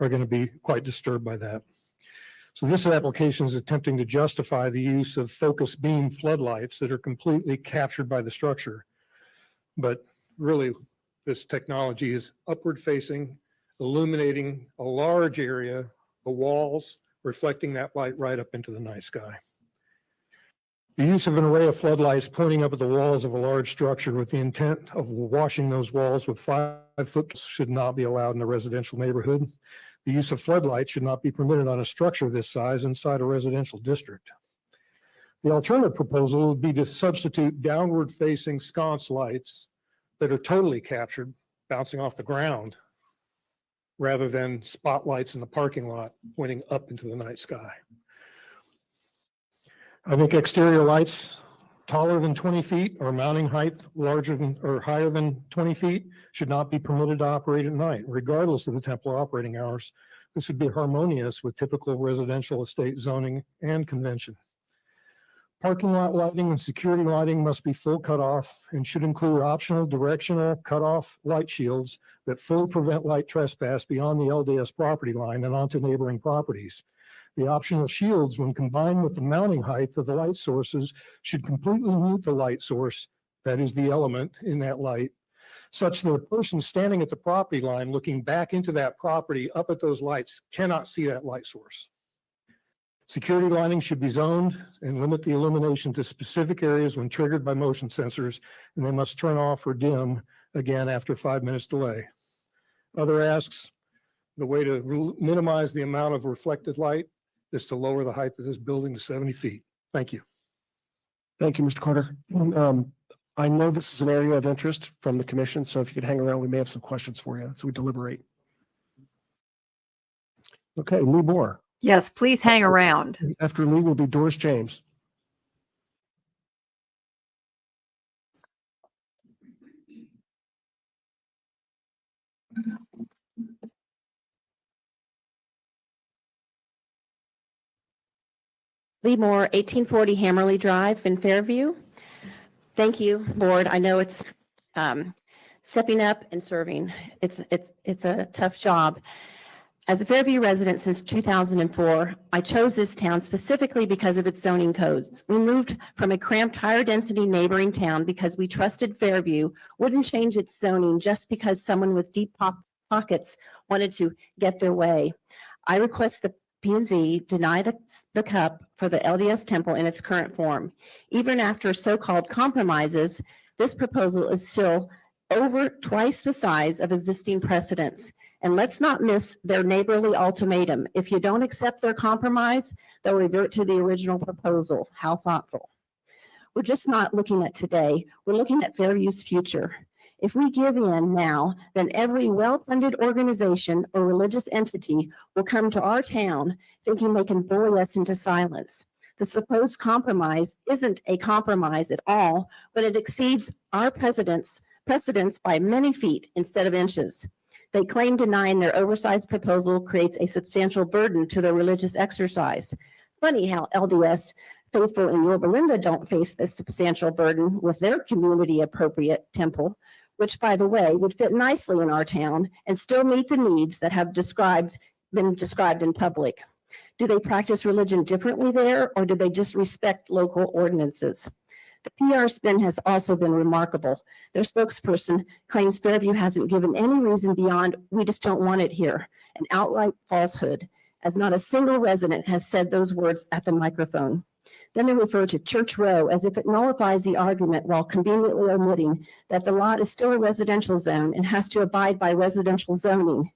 are going to be quite disturbed by that. So this application is attempting to justify the use of focus beam floodlights that are completely captured by the structure. But really, this technology is upward facing, illuminating a large area, the walls, reflecting that light right up into the night sky. The use of an array of floodlights pointing up at the walls of a large structure with the intent of washing those walls with 5-foot should not be allowed in a residential neighborhood. The use of floodlights should not be permitted on a structure this size inside a residential district. The alternative proposal would be to substitute downward facing sconce lights that are totally captured, bouncing off the ground, rather than spotlights in the parking lot pointing up into the night sky. I think exterior lights taller than 20 feet or mounting height larger than or higher than 20 feet should not be permitted to operate at night, regardless of the temple operating hours. This would be harmonious with typical residential estate zoning and convention. Parking lot lighting and security lighting must be full cutoff and should include optional directional cutoff light shields that fully prevent light trespass beyond the LDS property line and onto neighboring properties. The optional shields, when combined with the mounting height of the light sources, should completely mute the light source, that is the element in that light, such that a person standing at the property line looking back into that property up at those lights cannot see that light source. Security lighting should be zoned and limit the illumination to specific areas when triggered by motion sensors, and they must turn off or dim again after 5 minutes delay. Other asks, the way to minimize the amount of reflected light is to lower the height of this building to 70 feet. Thank you. Thank you, Mr. Carter. I know this is an area of interest from the commission, so if you could hang around, we may have some questions for you as we deliberate. Okay, Lee Moore. Yes, please hang around. After Lee will be Doris James. Lee Moore, 1840 Hammerly Drive in Fairview. Thank you, board. I know it's stepping up and serving. It's a tough job. As a Fairview resident since 2004, I chose this town specifically because of its zoning codes. We moved from a cramped, higher density neighboring town because we trusted Fairview wouldn't change its zoning just because someone with deep pockets wanted to get their way. I request the P&Z deny the cup for the LDS temple in its current form. Even after so-called compromises, this proposal is still over twice the size of existing precedents. And let's not miss their neighborly ultimatum. If you don't accept their compromise, they'll revert to the original proposal. How thoughtful. We're just not looking at today. We're looking at Fairview's future. If we give in now, then every well-funded organization or religious entity will come to our town thinking they can bully us into silence. The supposed compromise isn't a compromise at all, but it exceeds our precedents by many feet instead of inches. They claim denying their oversized proposal creates a substantial burden to their religious exercise. Funny how LDS faithful in Yorba Linda don't face this substantial burden with their community appropriate temple, which by the way would fit nicely in our town and still meet the needs that have been described in public. Do they practice religion differently there, or do they just respect local ordinances? The PR spin has also been remarkable. Their spokesperson claims Fairview hasn't given any reason beyond "we just don't want it here," an outright falsehood, as not a single resident has said those words at the microphone. Then they refer to Church Row as if it nullifies the argument while conveniently omitting that the lot is still a residential zone and has to abide by residential zoning.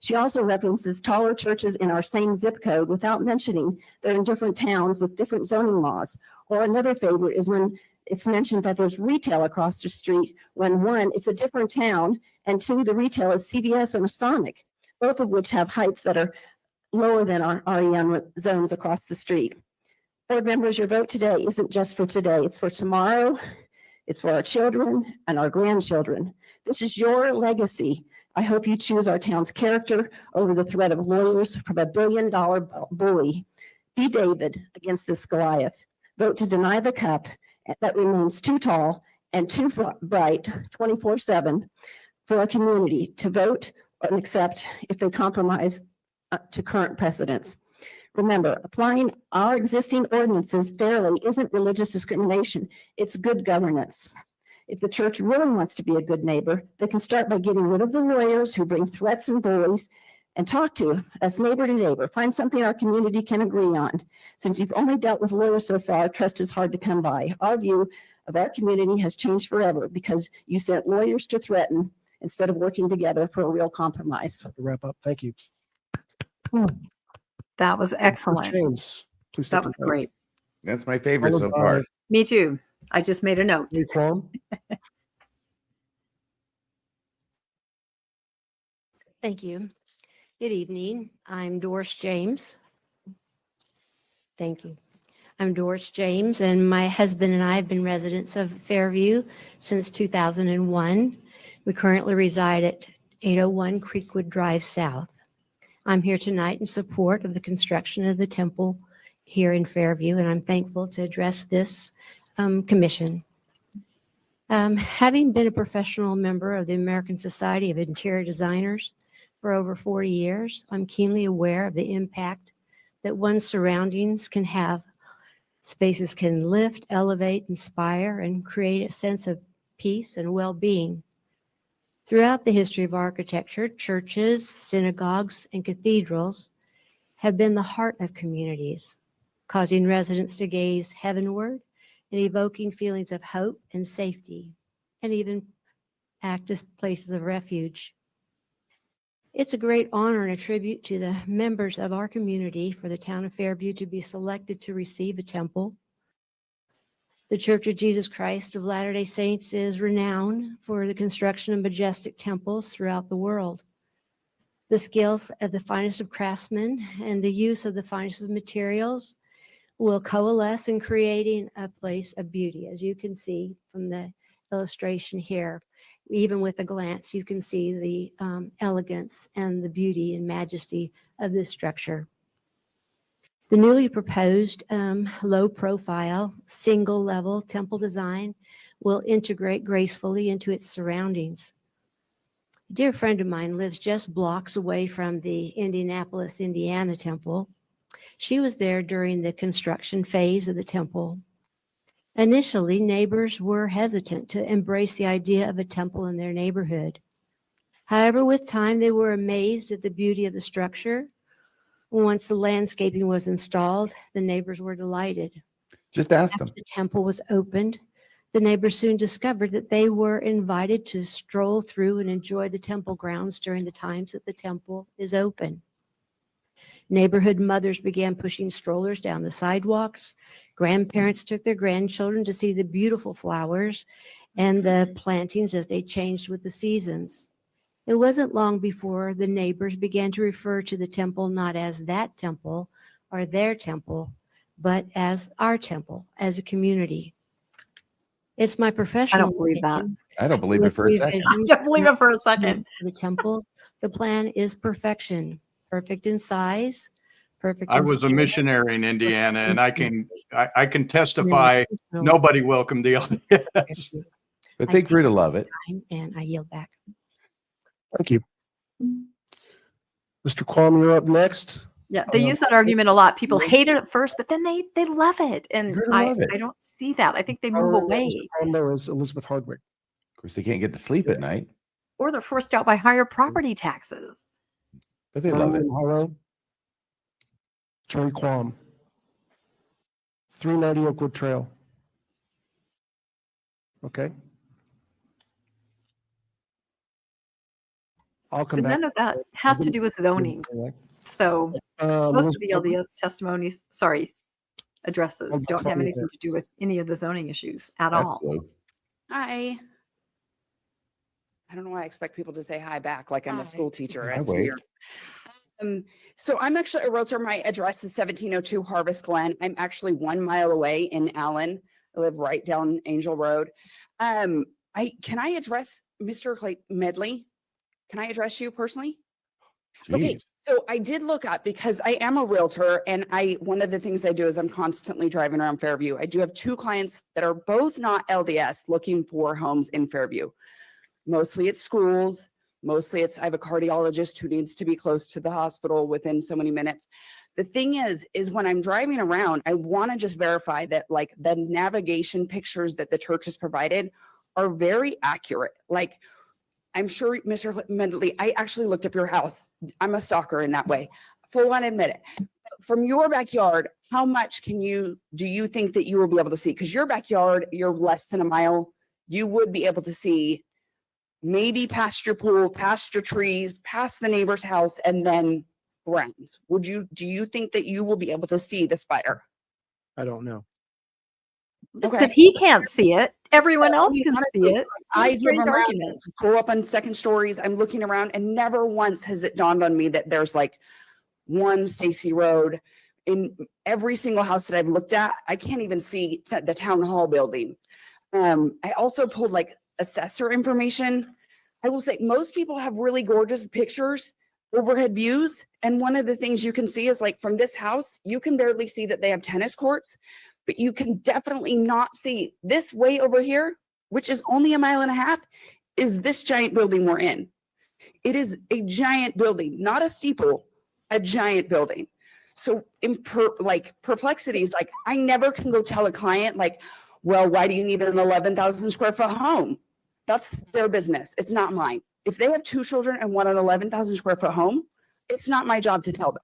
She also references taller churches in our same zip code without mentioning they're in different towns with different zoning laws. Or another favorite is when it's mentioned that there's retail across the street when one, it's a different town, and two, the retail is CVS and Sonic, both of which have heights that are lower than our REM zones across the street. Board members, your vote today isn't just for today, it's for tomorrow, it's for our children and our grandchildren. This is your legacy. I hope you choose our town's character over the threat of lawyers from a billion-dollar bully. Be David against this Goliath. Vote to deny the cup that remains too tall and too bright 24/7 for our community to vote and accept if they compromise to current precedents. Remember, applying our existing ordinances fairly isn't religious discrimination, it's good governance. If the church really wants to be a good neighbor, they can start by getting rid of the lawyers who bring threats and bullies and talk to us neighbor to neighbor. Find something our community can agree on. Since you've only dealt with lawyers so far, trust is hard to come by. Our view of our community has changed forever because you sent lawyers to threaten instead of working together for a real compromise. To wrap up, thank you. That was excellent. James, please. That was great. That's my favorite so Followed by far. Me too. I just made a note. Ray Quam. Thank you. Good evening. I'm Doris James. Thank you. I'm Doris James, and my husband and I have been residents of Fairview since 2001. We currently reside at 801 Creekwood Drive South. I'm here tonight in support of the construction of the temple here in Fairview, and I'm thankful to address this commission. Having been a professional member of the American Society of Interior Designers for over 40 years, I'm keenly aware of the impact that one's surroundings can have. Spaces can lift, elevate, inspire, and create a sense of peace and well-being. Throughout the history of architecture, churches, synagogues, and cathedrals have been the heart of communities, causing residents to gaze heavenward and evoking feelings of hope and safety, and even act as places of refuge. It's a great honor and a tribute to the members of our community for the town of Fairview to be selected to receive a temple. The Church of Jesus Christ of Latter-day Saints is renowned for the construction of majestic temples throughout the world. The skills of the finest of craftsmen and the use of the finest of materials will coalesce in creating a place of beauty. As you can see from the illustration here, even with a glance, you can see the elegance and the beauty and majesty of this structure. The newly proposed low-profile, single-level temple design will integrate gracefully into its surroundings. A dear friend of mine lives just blocks away from the Indianapolis, Indiana temple. She was there during the construction phase of the temple. Initially, neighbors were hesitant to embrace the idea of a temple in their neighborhood. However, with time, they were amazed at the beauty of the structure. Once the landscaping was installed, the neighbors were delighted. Just ask them. After the temple was opened, the neighbors soon discovered that they were invited to stroll through and enjoy the temple grounds during the times that the temple is open. Neighborhood mothers began pushing strollers down the sidewalks. Grandparents took their grandchildren to see the beautiful flowers and the plantings as they changed with the seasons. It wasn't long before the neighbors began to refer to the temple not as that temple or their temple, but as our temple, as a community. It's my professional I don't believe that. opinion. I don't believe it for a second. I don't believe it for a second. The temple, the plan is perfection, perfect in size, perfect. I in was a scale, missionary in Indiana, and I perfect can testify nobody welcomed the LDS. But they grew to love it. And I yield back. Thank you. Mr. Quam, you're up next. Yeah, they use that argument a lot. People hate it at first, but then they love it. And I don't see that. I think they move away. There is Elizabeth Hardwick. Of course, they can't get to sleep at night, Or they're forced out by higher property taxes. but they love it. Cherry Quam. 390 Oakwood Trail. Okay. I'll come But back. none of that has to do with zoning. So most of the LDS testimonies, addresses don't have anything to do with any of the zoning issues at all. Hi. I don't know why I expect people to say hi back like I'm a school teacher. It's wait. weird. So I'm actually a realtor. My address is 1702 Harvest Glen. I'm actually 1 mile away in Allen. I live right down Angel Road. Can I address Mr. Medley? Can I address you personally? Okay, Jeez. so I did look up because I am a realtor, and one of the things I do is I'm constantly driving around Fairview. I do have 2 clients that are both not LDS looking for homes in Fairview. Mostly it's schools, mostly I have a cardiologist who needs to be close to the hospital within so many minutes. The thing is when I'm driving around, I want to just verify that like the navigation pictures that the church has provided are very accurate. Like, I'm sure, Mr. Medley, I actually looked up your house. I'm a stalker in that way. Full on admit it. From your backyard, how much do you think that you will be able to see? Because your backyard, you're less than a mile. You would be able to see maybe past your pool, past your trees, past the neighbor's house, and then grounds. Do you think that you will be able to see the spider? I don't know. Just because he can't see it, everyone else can see Honestly, it. What a I drive strange around, argument. go up on second stories. I'm looking around, and never once has it dawned on me that there's like one Stacy Road in every single house that I've looked at. I can't even see the town hall building. I also pulled like assessor information. I will say most people have really gorgeous pictures, overhead views. And one of the things you can see is like from this house, you can barely see that they have tennis courts, but you can definitely not see this way over here, which is only 1.5 miles, is this giant building we're in. It is a giant building, not a steeple, a giant building. So in perplexities, like I never can go tell a client like, well, why do you need an 11,000 square foot home? That's their business. It's not mine. If they have 2 children and want an 11,000 square foot home, it's not my job to tell them.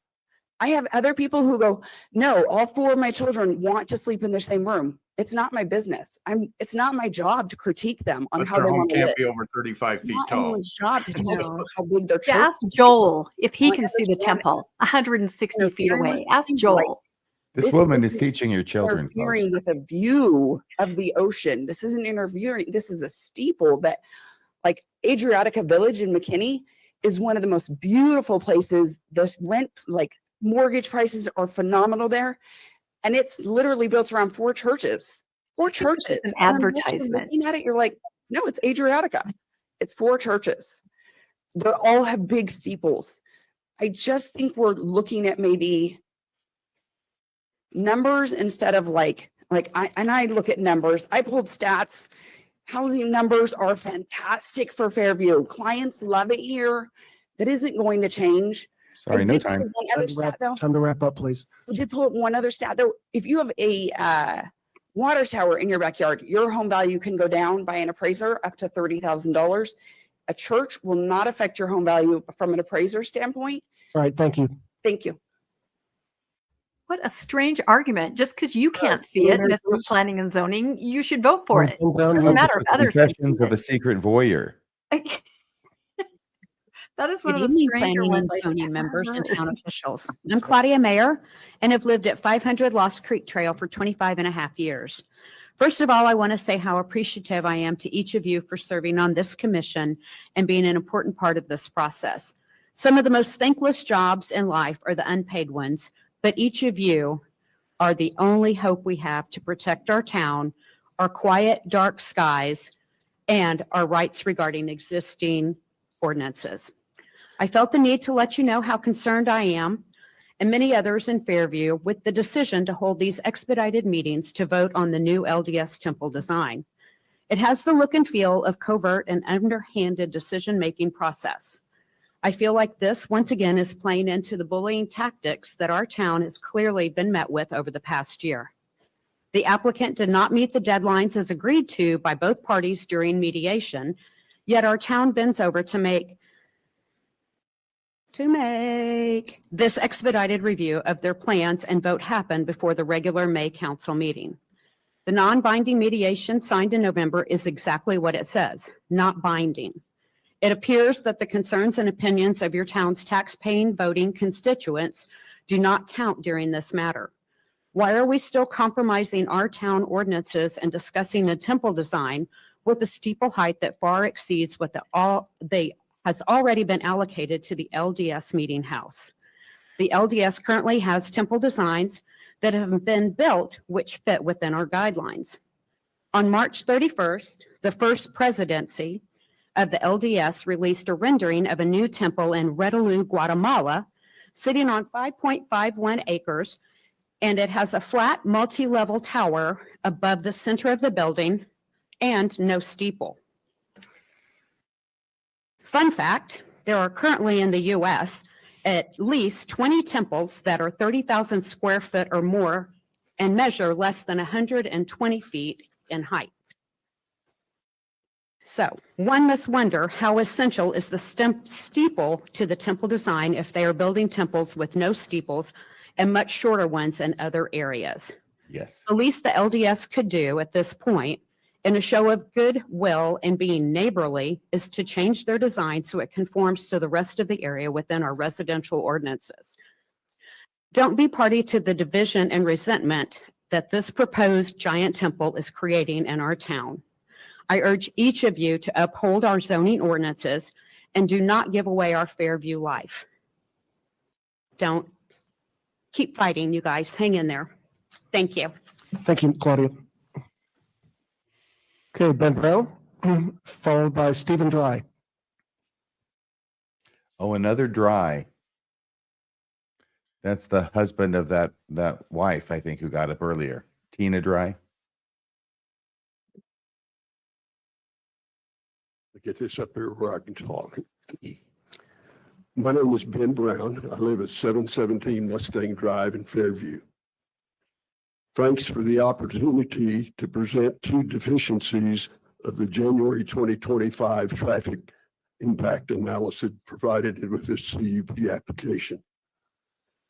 I have other people who go, no, all 4 of my children want to sleep in the same room. It's not my business. It's not my job to critique them on But how their they home want to can't live. be over 35 It's feet not tall. anyone's job to tell them how big their Yeah, church ask Joel if he My can other see the children temple 160 feet interfering with away. Ask things Joel. This woman is teaching your children, folks. interfering with a view of the ocean. This isn't interfering. This is a steeple that, like Adriatica Village in McKinney, is one of the most beautiful places. The rent, like mortgage prices, are phenomenal there, and it's literally built around 4 churches. 4 churches. It's an And unless you're advertisement. looking at it, you're like, no, it's Adriatica. It's 4 churches. They all have big steeples. I just think we're looking at maybe numbers instead of like I look at numbers. I pulled stats. Housing numbers are fantastic for Fairview. Clients love it here. That isn't going to change. Sorry, I no did pull time. one other stat though. Time to wrap up, please. I did pull one other stat though. If you have a water tower in your backyard, your home value can go down by an appraiser up to $30,000. A church will not affect your home value from an appraiser standpoint. All right, thank you. Thank you. What a strange argument. Just because you can't see it, Mr. Planning and Zoning, you should vote for it. Doesn't matter if others can see Confessions of a secret voyeur. it. That is one Good of the evening, stranger planning and ones I've zoning ever members and heard. town officials. I'm Claudia Mayer and have lived at 500 Lost Creek Trail for 25.5 years. First of all, I want to say how appreciative I am to each of you for serving on this commission and being an important part of this process. Some of the most thankless jobs in life are the unpaid ones, but each of you are the only hope we have to protect our town, our quiet, dark skies, and our rights regarding existing ordinances. I felt the need to let you know how concerned I am, and many others in Fairview, with the decision to hold these expedited meetings to vote on the new LDS temple design. It has the look and feel of covert and underhanded decision-making process. I feel like this, once again, is playing into the bullying tactics that our town has clearly been met with over the past year. The applicant did not meet the deadlines as agreed to by both parties during mediation, yet our town bends over to make this expedited review of their plans and vote happen before the regular May council meeting. The non-binding mediation signed in November is exactly what it says, not binding. It appears that the concerns and opinions of your town's tax-paying voting constituents do not count during this matter. Why are we still compromising our town ordinances and discussing a temple design with a steeple height that far exceeds what has already been allocated to the LDS meeting house? The LDS currently has temple designs that have been built which fit within our guidelines. On March 31st, the first presidency of the LDS released a rendering of a new temple in Redalú, Guatemala, sitting on 5.51 acres, and it has a flat multi-level tower above the center of the building and no steeple. Fun fact, there are currently in the US at least 20 temples that are 30,000 square foot or more and measure less than 120 feet in height. So one must wonder how essential is the steeple to the temple design if they are building temples with no steeples and much shorter ones in other areas. Yes. The least the LDS could do at this point, in a show of goodwill and being neighborly, is to change their design so it conforms to the rest of the area within our residential ordinances. Don't be party to the division and resentment that this proposed giant temple is creating in our town. I urge each of you to uphold our zoning ordinances and do not give away our Fairview life. Don't. Keep fighting, you guys. Hang in there. Thank you. Thank you, Claudia. Okay, Ben Brown, followed by Stephen Dry. Oh, another Dry. That's the husband of that wife, I think, who got up earlier. Tina Dry. Get this up here where I can talk. My name is Ben Brown. I live at 717 Mustang Drive in Fairview. Thanks for the opportunity to present two deficiencies of the January 2025 traffic impact analysis provided with this CUP application.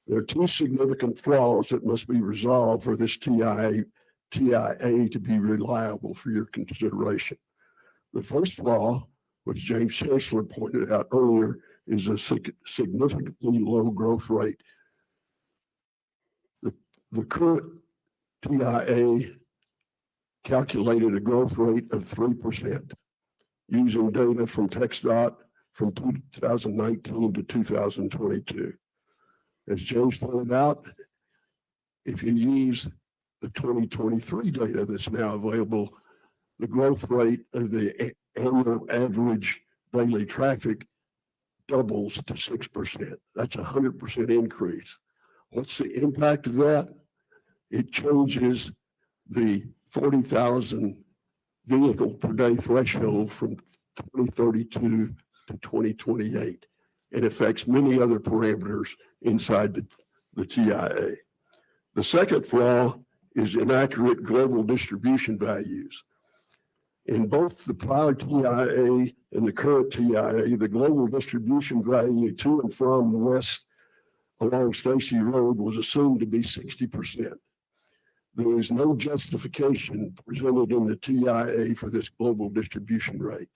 There are two significant flaws that must be resolved for this TIA to be reliable for your consideration. The first flaw, which James Chancellor pointed out earlier, is a significantly low growth rate. The current TIA calculated a growth rate of 3% using data from TxDOT from 2019 to 2022. As James pointed out, if you use the 2023 data that's now available, the growth rate of the annual average daily traffic doubles to 6%. That's 100% increase. What's the impact of that? It changes the 40,000 vehicle per day threshold from 2032 to 2028. It affects many other parameters inside the TIA. The second flaw is inaccurate global distribution values. In both the prior TIA and the current TIA, the global distribution value to and from the west along Stacy Road was assumed to be 60%. There is no justification presented in the TIA for this global distribution rate.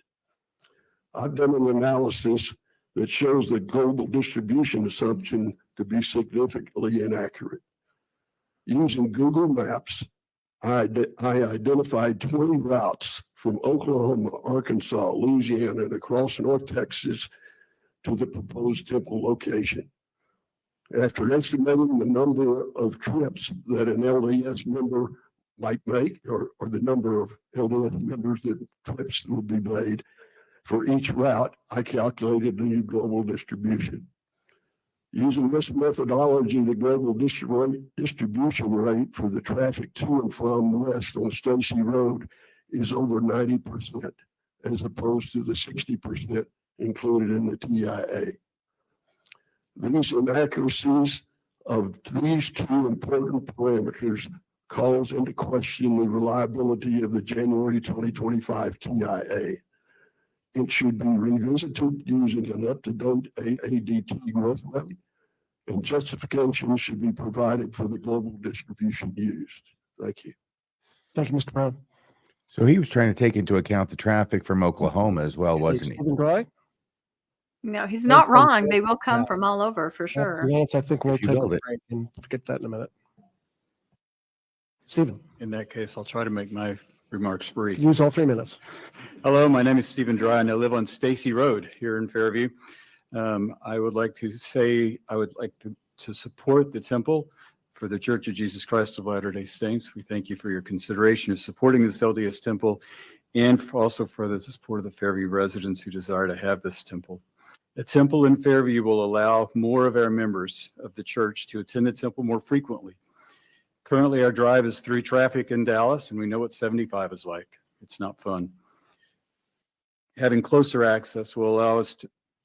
I've done an analysis that shows the global distribution assumption to be significantly inaccurate. Using Google Maps, I identified 20 routes from Oklahoma, Arkansas, Louisiana, and across North Texas to the proposed temple location. After estimating the number of trips that an LDS member might make, or the number of LDS members that trips will be made for each route, I calculated the new global distribution. Using this methodology, the global distribution rate for the traffic to and from west on Stacy Road is over 90%, as opposed to the 60% included in the TIA. These inaccuracies of these two important parameters calls into question the reliability of the January 2025 TIA. It should be revisited using an up-to-date ADT growth rate, and justification should be provided for the global distribution used. Thank you. Thank you, Mr. Brown. So he was trying to take into account the traffic from Oklahoma as well, wasn't he? Stephen Dry? No, he's not wrong. They will come from all over for sure. Lance, I think we'll If you take a build it. break and get that in a minute. Stephen, In that case, I'll try to make my remarks brief. use all 3 minutes. Hello, my name is Stephen Dry, and I live on Stacy Road here in Fairview. I would like to say I would like to support the temple for the Church of Jesus Christ of Latter-day Saints. We thank you for your consideration of supporting this LDS temple, and also for the support of the Fairview residents who desire to have this temple. The temple in Fairview will allow more of our members of the church to attend the temple more frequently. Currently, our drive is through traffic in Dallas, and we know what 75 is like. It's not fun. Having closer access will allow us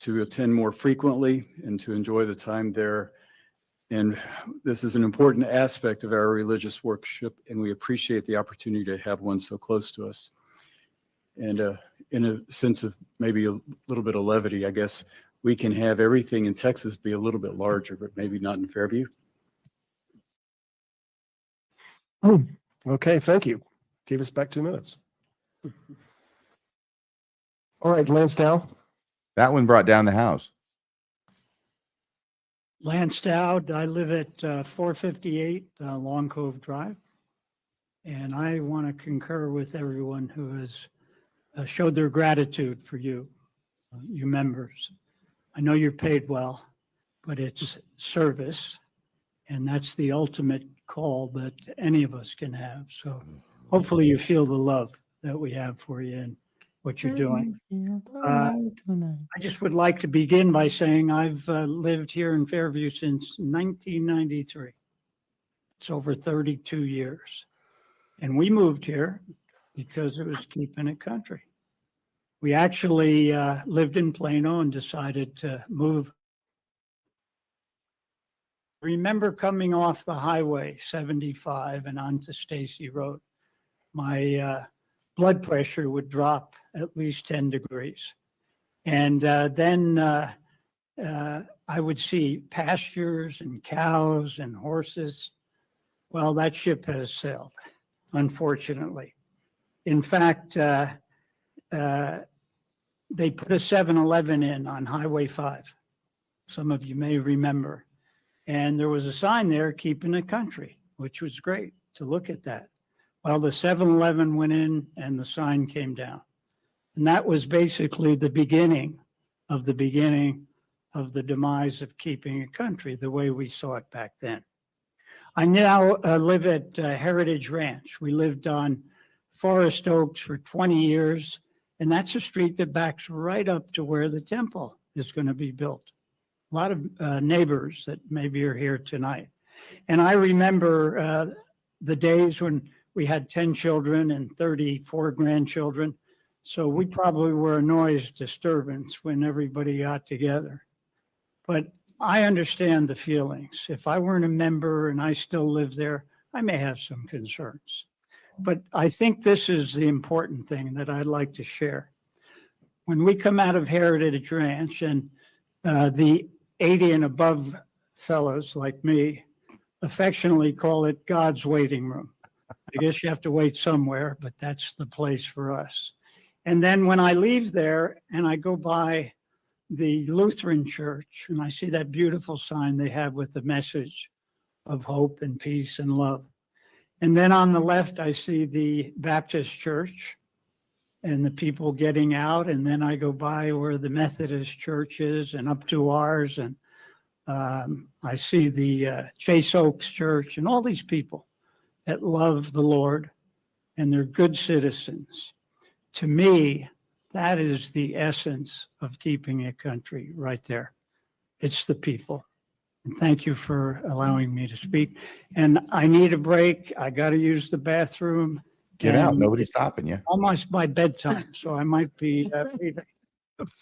to attend more frequently and to enjoy the time there. And this is an important aspect of our religious worship, and we appreciate the opportunity to have one so close to us. And in a sense of maybe a little bit of levity, I guess we can have everything in Texas be a little bit larger, but maybe not in Fairview. Okay, thank you. Gave us back 2 minutes. All right, Lance Dow. That one brought down the house. Lance Dowd, I live at 458 Long Cove Drive. And I want to concur with everyone who has showed their gratitude for you, you members. I know you're paid well, but it's service, and that's the ultimate call that any of us can have. So hopefully you feel the love that we have for you and what you're doing. I just would like to begin by saying I've lived here in Fairview since 1993. It's over 32 years. And we moved here because it was keeping it country. We actually lived in Plano and decided to move. Remember coming off the highway 75 and onto Stacy Road, my blood pressure would drop at least 10 degrees. And then I would see pastures and cows and horses. Well, that ship has sailed, unfortunately. In fact, they put a 7-Eleven in on Highway 5. Some of you may remember. And there was a sign there, keeping it country, which was great to look at that. Well, the 7-Eleven went in and the sign came down. And that was basically the beginning of the demise of keeping it country, the way we saw it back then. I now live at Heritage Ranch. We lived on Forest Oaks for 20 years, and that's a street that backs right up to where the temple is going to be built. A lot of neighbors that maybe are here tonight. And I remember the days when we had 10 children and 34 grandchildren. So we probably were a noise disturbance when everybody got together. But I understand the feelings. If I weren't a member and I still live there, I may have some concerns. But I think this is the important thing that I'd like to share. When we come out of Heritage Ranch and the 80 and above fellows like me affectionately call it God's waiting room. I guess you have to wait somewhere, but that's the place for us. And then when I leave there and I go by the Lutheran church and I see that beautiful sign they have with the message of hope and peace and love. And then on the left, I see the Baptist church and the people getting out. And then I go by where the Methodist church is and up to ours. And I see the Chase Oaks church and all these people that love the Lord and they're good citizens. To me, that is the essence of keeping it country right there. It's the people. And thank you for allowing me to speak. And I need a break. I got to use the bathroom. Get out. Nobody's stopping you. Almost my bedtime, so I might be leaving.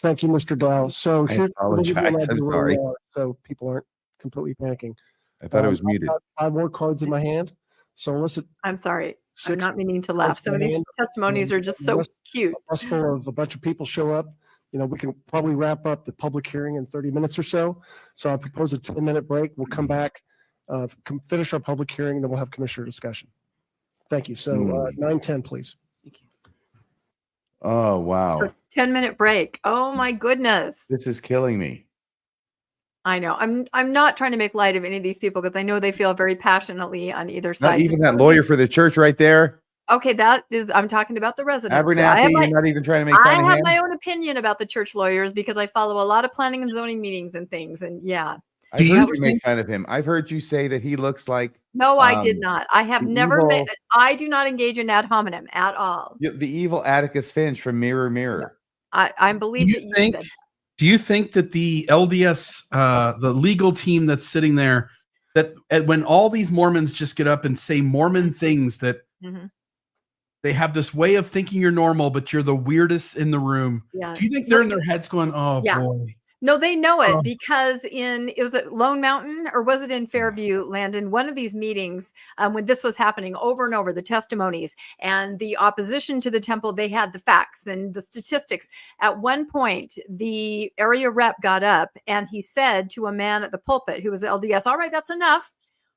Thank you, Mr. Dow. So I here's apologize. I'm sorry. so people aren't completely panicking. I thought it was muted. I've got 5 more cards in my hand. So unless it, I'm sorry. I'm 6 not meaning to laugh. Some of these testimonies are just so cute. bus full of a bunch of people show up, we can probably wrap up the public hearing in 30 minutes or so. So I propose a 10-minute break. We'll come back, finish our public hearing, and then we'll have commissioner discussion. Thank you. So 9:10, please. Oh, wow. So 10-minute break. Oh my goodness. This is killing me. I know. I'm not trying to make light of any of these people because I know they feel very passionately on either side. Not even that lawyer for the church right there. Okay, I'm talking about the residents. Abernathy, you're not even trying to make fun of him? I have my own opinion about the church lawyers because I follow a lot of planning and zoning meetings and things. And yeah. I've heard you make fun of him. I've heard you say that he looks like. No, I did not. I have never met. I do not engage in ad hominem at all. The evil Atticus Finch from Mirror Mirror. I believe that you said that. Do you think that the LDS, the legal team that's sitting there, that when all these Mormons just get up and say Mormon things, that they have this way of thinking you're normal, but you're the weirdest in the room? Yeah. Do you think they're in their heads going, oh boy? No, they know it because it was at Lone Mountain, or was it in Fairview, Landon? One of these meetings when this was happening over and over, the testimonies and the opposition to the temple, they had the facts and the statistics. At one point, the area rep got up and he said to a man at the pulpit who was the LDS, all right, that's enough.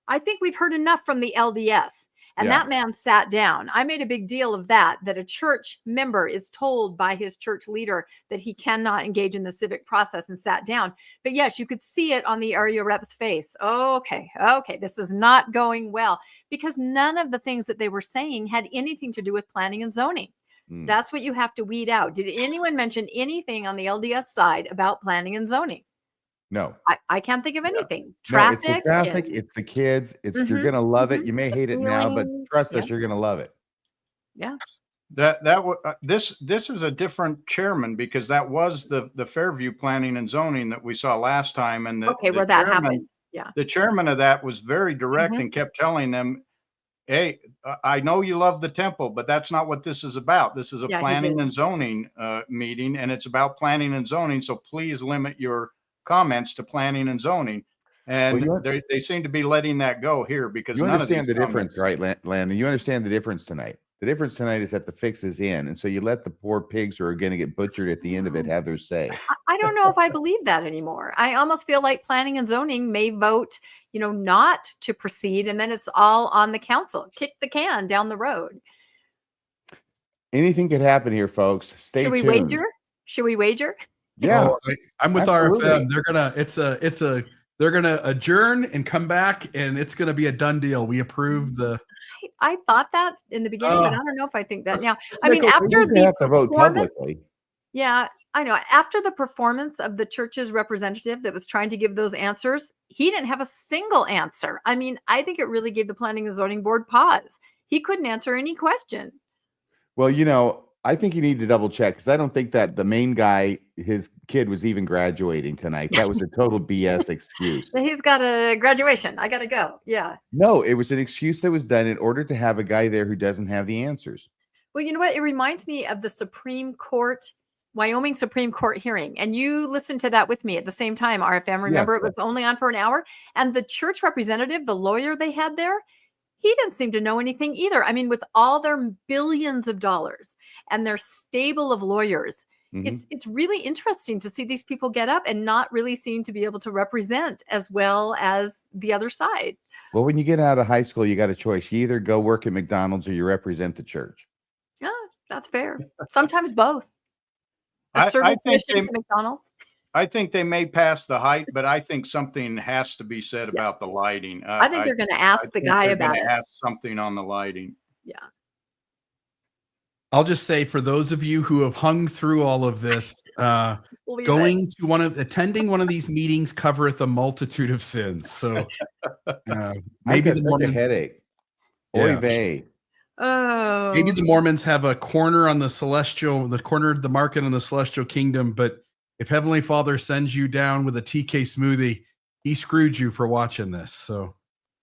I think we've heard enough from the LDS. And that man sat down. I made a big deal of that a church member is told by his church leader that he cannot engage in the civic process, and sat down. But yes, you could see it on the area rep's face. Okay, this is not going well, because none of the things that they were saying had anything to do with planning and zoning. That's what you have to weed out. Did anyone mention anything on the LDS side about planning and zoning? No. I can't think of anything. No, Traffic. it's the traffic, it's the kids. You're gonna love it. You may hate it now, but trust us, you're gonna love it. Yeah. This is a different chairman, because that was the Fairview Planning and Zoning that we saw last time, and where that happened. Yeah. The chairman of that was very direct and kept telling them, hey, I know you love the temple, but that's not what this is about. This is a planning and zoning meeting, and it's about planning and zoning. So please limit your comments to planning and zoning. And they seem to be letting that go here, because you none understand of the these difference, right, Landon? You understand the difference tonight. The difference tonight is that the fix is in, and so you let the poor pigs who are going to get butchered at the end of it have their say. I don't know if I believe that anymore. I almost feel like planning and zoning may vote, not to proceed, and then it's all on the council. Kick the can down the road. Anything could happen here, folks. Stay tuned. Should we wager? Yeah, I'm with absolutely. RFM. They're gonna adjourn and come back, and it's gonna be a done deal. We approve the. I thought that in the beginning, but I don't know if I think that now. I mean, we after the have to vote publicly. Yeah, I know. After the performance of the church's representative that was trying to give those answers, he didn't have a single answer. I mean, I think it really gave the Planning and Zoning Board pause. He couldn't answer any question. Well, I think you need to double check, because I don't think that the main guy, his kid, was even graduating tonight. That was a total BS excuse. He's got a graduation. I got to go. Yeah. No, it was an excuse that was done in order to have a guy there who doesn't have the answers. Well, you know what? It reminds me of the Wyoming Supreme Court hearing. And you listened to that with me at the same time, RFM. Remember, it was only on for an hour. And the church representative, the lawyer they had there, he didn't seem to know anything either. I mean, with all their billions of dollars and their stable of lawyers, it's really interesting to see these people get up and not really seem to be able to represent as well as the other side. Well, when you get out of high school, you got a choice. You either go work at McDonald's or you represent the church. Yeah, that's fair. Sometimes both. A service mission to McDonald's. I think they may pass the height, but I think something has to be said about the lighting. I think they're going to ask the guy about it. Ask something on the lighting. Yeah. I'll just say, for those of you who have hung through all of this, attending one of these meetings covereth a multitude of sins. So maybe the Mormons, headache. Oy vey. Oh. Maybe the Mormons have a corner on the corner of the market in the celestial kingdom, but if Heavenly Father sends you down with a TK smoothie, he screwed you for watching this. So,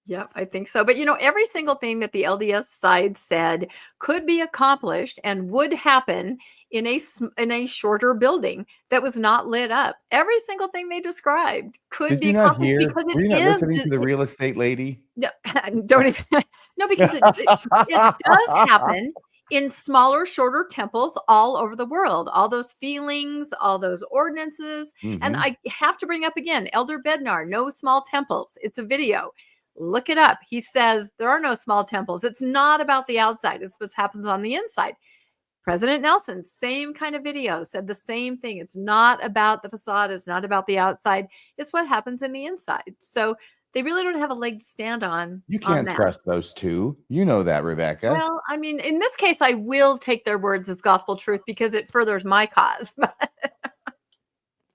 yeah, I think so. But every single thing that the LDS side said could be accomplished and would happen in a shorter building that was not lit up. Every single thing they described could be accomplished because it Were you not is. listening to the real estate lady? No, don't even. No, because it does happen in smaller, shorter temples all over the world. All those feelings, all those ordinances. And I have to bring up again, Elder Bednar, no small temples. It's a video. Look it up. He says there are no small temples. It's not about the outside. It's what happens on the inside. President Nelson, same kind of video, said the same thing. It's not about the facade. It's not about the outside. It's what happens in the inside. So they really don't have a leg to stand on. You can't trust those two. You know that, Rebecca. Well, I mean, in this case, I will take their words as gospel truth because it furthers my cause.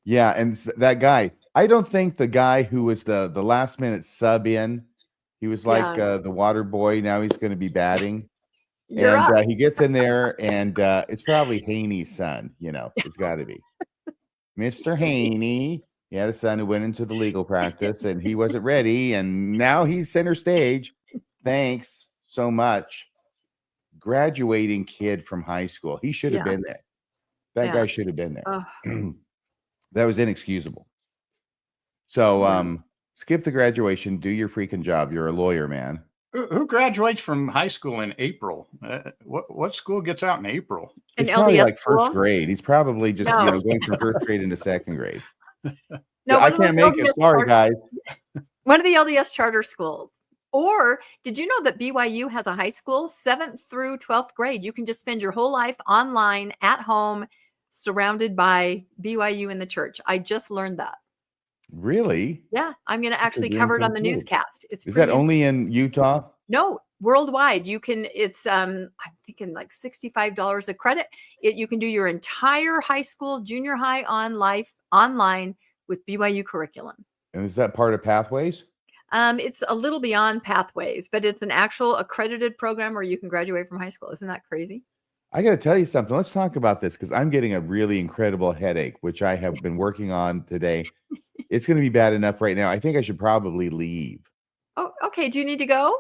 Yeah, and that guy, I don't think the guy who was the last minute sub in, he was like the water boy. Now he's going to be batting. He gets in there, and it's probably Haney's son. It's got to be Mr. Haney. He had a son who went into the legal practice, and he wasn't ready, and now he's center stage. Thanks so much. Graduating kid from high school. He should have been there. That guy should have been there. That was inexcusable. So skip the graduation. Do your freaking job. You're a lawyer, man. Who graduates from high school in April? What school gets out in April? It's probably like first grade. He's probably just going from first grade into second grade. No, I can't make it. Sorry, guys. One of the LDS charter schools, Or did you know that BYU has a high school, 7th through 12th grade? You can just spend your whole life online at home, surrounded by BYU in the church. I just learned that. Really? Yeah, I'm going to That's a actually dream cover it come on the true. newscast. It's Is that pretty only in Utah? No, worldwide. You can, it's I'm thinking like $65 a credit. You can do your entire high school, junior high online with BYU curriculum. And is that part of Pathways? It's a little beyond Pathways, but it's an actual accredited program where you can graduate from high school. Isn't that crazy? I got to tell you something. Let's talk about this because I'm getting a really incredible headache, which I have been working on today. It's going to be bad enough right now. I think I should probably leave. Oh, okay. Do you need to go?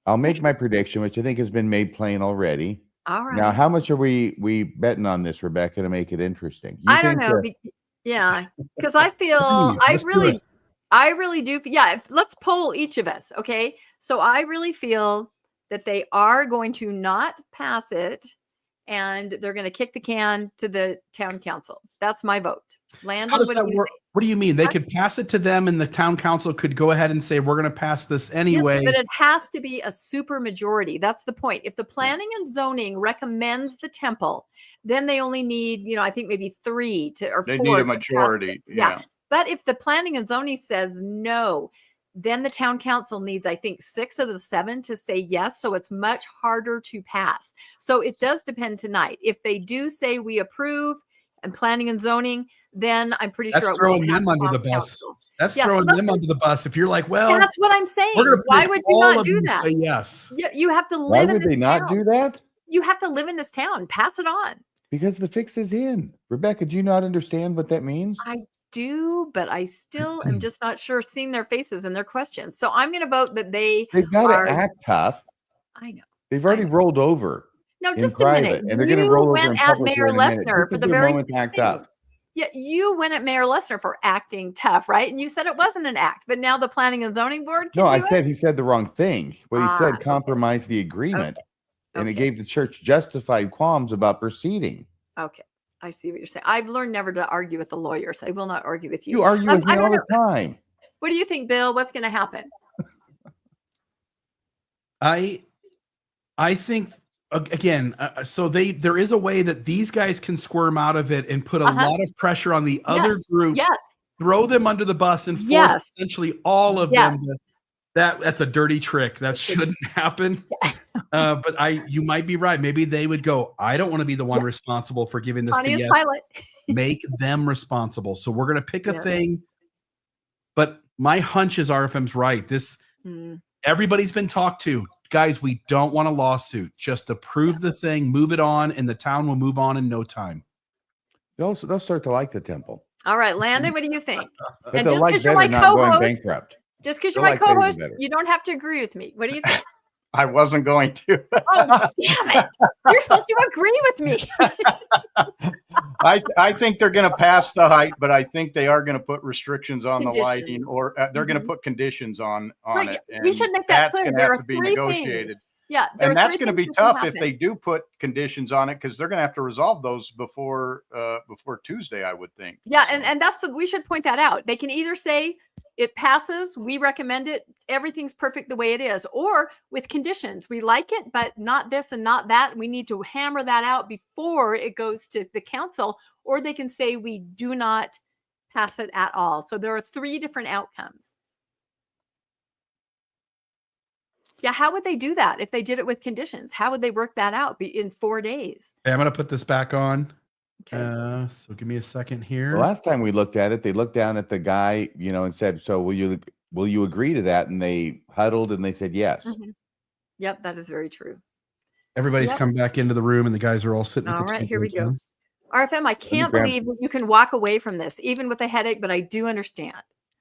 I'll make my prediction, which I think has been made plain already. All right. Now, how much are we betting on this, Rebecca, to make it interesting? You I don't think know. that- Yeah, because I feel Please, let's do I really do. Yeah, let's poll each of us. Okay, so I really feel that they are going to not pass it, and they're going to kick the can to the town council. That's my vote. Landon, How does what that do you work? think? What do you mean? They could pass it to them and the town council could go ahead and say, we're going to pass this anyway. Yes, but it has to be a super majority. That's the point. If the planning and zoning recommends the temple, then they only need, I think maybe 3 or 4. They need a to pass majority. it. Yeah. But if the planning and zoning says no, then the town council needs, I think, 6 of the 7 to say yes. So it's much harder to pass. So it does depend tonight. If they do say we approve and planning and zoning, then I'm pretty That's sure it throwing won't have them under the town bus. council. That's Yeah, throwing so them under the bus. If you're like, well, that's what I'm saying. we're gonna Why pick would you all not of do them to that? say yes. You have to Why live in would this they not town. do that? You have to live in this town. Pass it on. Because the fix is in. Rebecca, do you not understand what that means? I do, but I still am just not sure seeing their faces and their questions. So I'm going to vote that they've got to act tough. I know. They've already rolled over. No, in just a minute. private, and they're going to You roll over went in at public Mayor here in a minute. Lessner This for is the your very moment to act thing. up. Yeah, you went at Mayor Lessner for acting tough, right? And you said it wasn't an act, but now the planning and zoning board can No, I do it? said he said the wrong thing. What he said okay. compromised the agreement, and it Okay. gave the church justified qualms about proceeding. Okay. I see what you're saying. I've learned never to argue with the lawyers. I will not argue with you. You argue with me I all don't the know. time. What do you think, Bill? What's going to happen? I think again, so there is a way that these guys can squirm out of it and put a lot of pressure on the other group. Yes. Throw them under the bus and force essentially all of them. That's a dirty trick. That shouldn't happen. But you might be right. Maybe they would go, I don't want to be the one responsible for giving this thing. Yes. Make them responsible. So we're going to pick a thing. But my hunch is RFM's right. Everybody's been talked to. Guys, we don't want a lawsuit. Just approve the thing, move it on, and the town will move on in no time. They'll start to like the temple. All right, Landon, what do you think? But And they'll just like because you're better my not going co-host, bankrupt. just because you're They'll my like Betty co-host, better. you don't have to agree with me. What do you think? I wasn't going to. Oh, damn it. You're supposed to agree with me. I think they're going to pass the height, but I think they are going to put restrictions on the lighting, Conditions. or they're going to put conditions on Right, it. we should make that that's clear. going to There have are to be 3 negotiated. things. Yeah, there And are that's 3 going to be things that can tough if happen. they do put conditions on it, because they're going to have to resolve those before Tuesday, I would think. Yeah, and we should point that out. They can either say it passes, we recommend it, everything's perfect the way it is, or with conditions. We like it, but not this and not that. We need to hammer that out before it goes to the council, or they can say we do not pass it at all. So there are 3 different outcomes. Yeah, how would they do that if they did it with conditions? How would they work that out in 4 days? Okay, I'm going to put this back on. So give me a second here. The last time we looked at it, they looked down at the guy, and said, "So will you agree to that?" And they huddled and they said yes. Yep, that is very true. Everybody's come back into the room and the guys are all sitting at All the right, table here we go. again. RFM, I can't grab- believe you can walk away from this, even with a headache, but I do understand.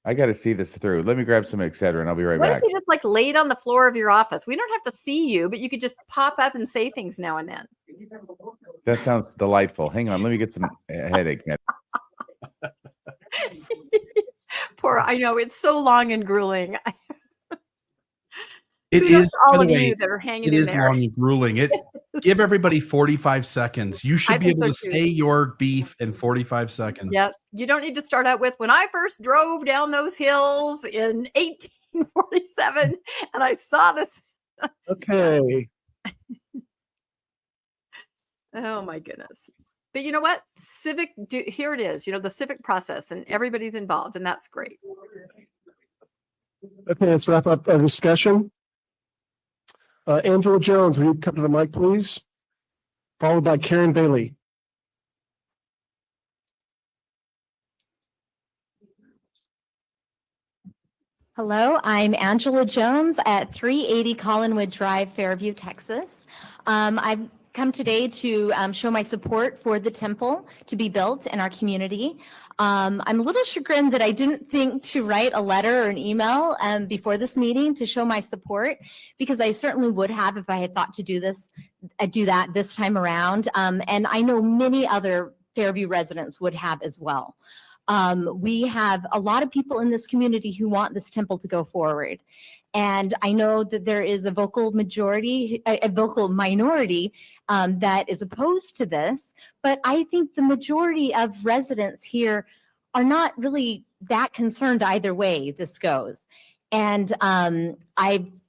I got to see this through. Let me grab some Excedrin. I'll be right What back. if you just laid on the floor of your office? We don't have to see you, but you could just pop up and say things now and then. That sounds delightful. Hang on, let me get some headache. Poor, I know it's so long and grueling. It Kudos is to all by of the way, you that are hanging it in is there. long and grueling. Give everybody 45 seconds. You I should be think able so to too. say your beef in 45 seconds. Yep. You don't need to start out with when I first drove down those hills in 1947, and I saw this. Okay. Oh my goodness. But you know what? Here it is, the civic process, and everybody's involved, and that's great. Okay, let's wrap up our discussion. Angela Jones, will you come to the mic, please? Followed by Karen Bailey. Hello, I'm Angela Jones at 380 Collinwood Drive, Fairview, Texas. I've come today to show my support for the temple to be built in our community. I'm a little chagrined that I didn't think to write a letter or an email before this meeting to show my support, because I certainly would have if I had thought to do that this time around. And I know many other Fairview residents would have as well. We have a lot of people in this community who want this temple to go forward. And I know that there is a vocal minority that is opposed to this, but I think the majority of residents here are not really that concerned either way this goes. And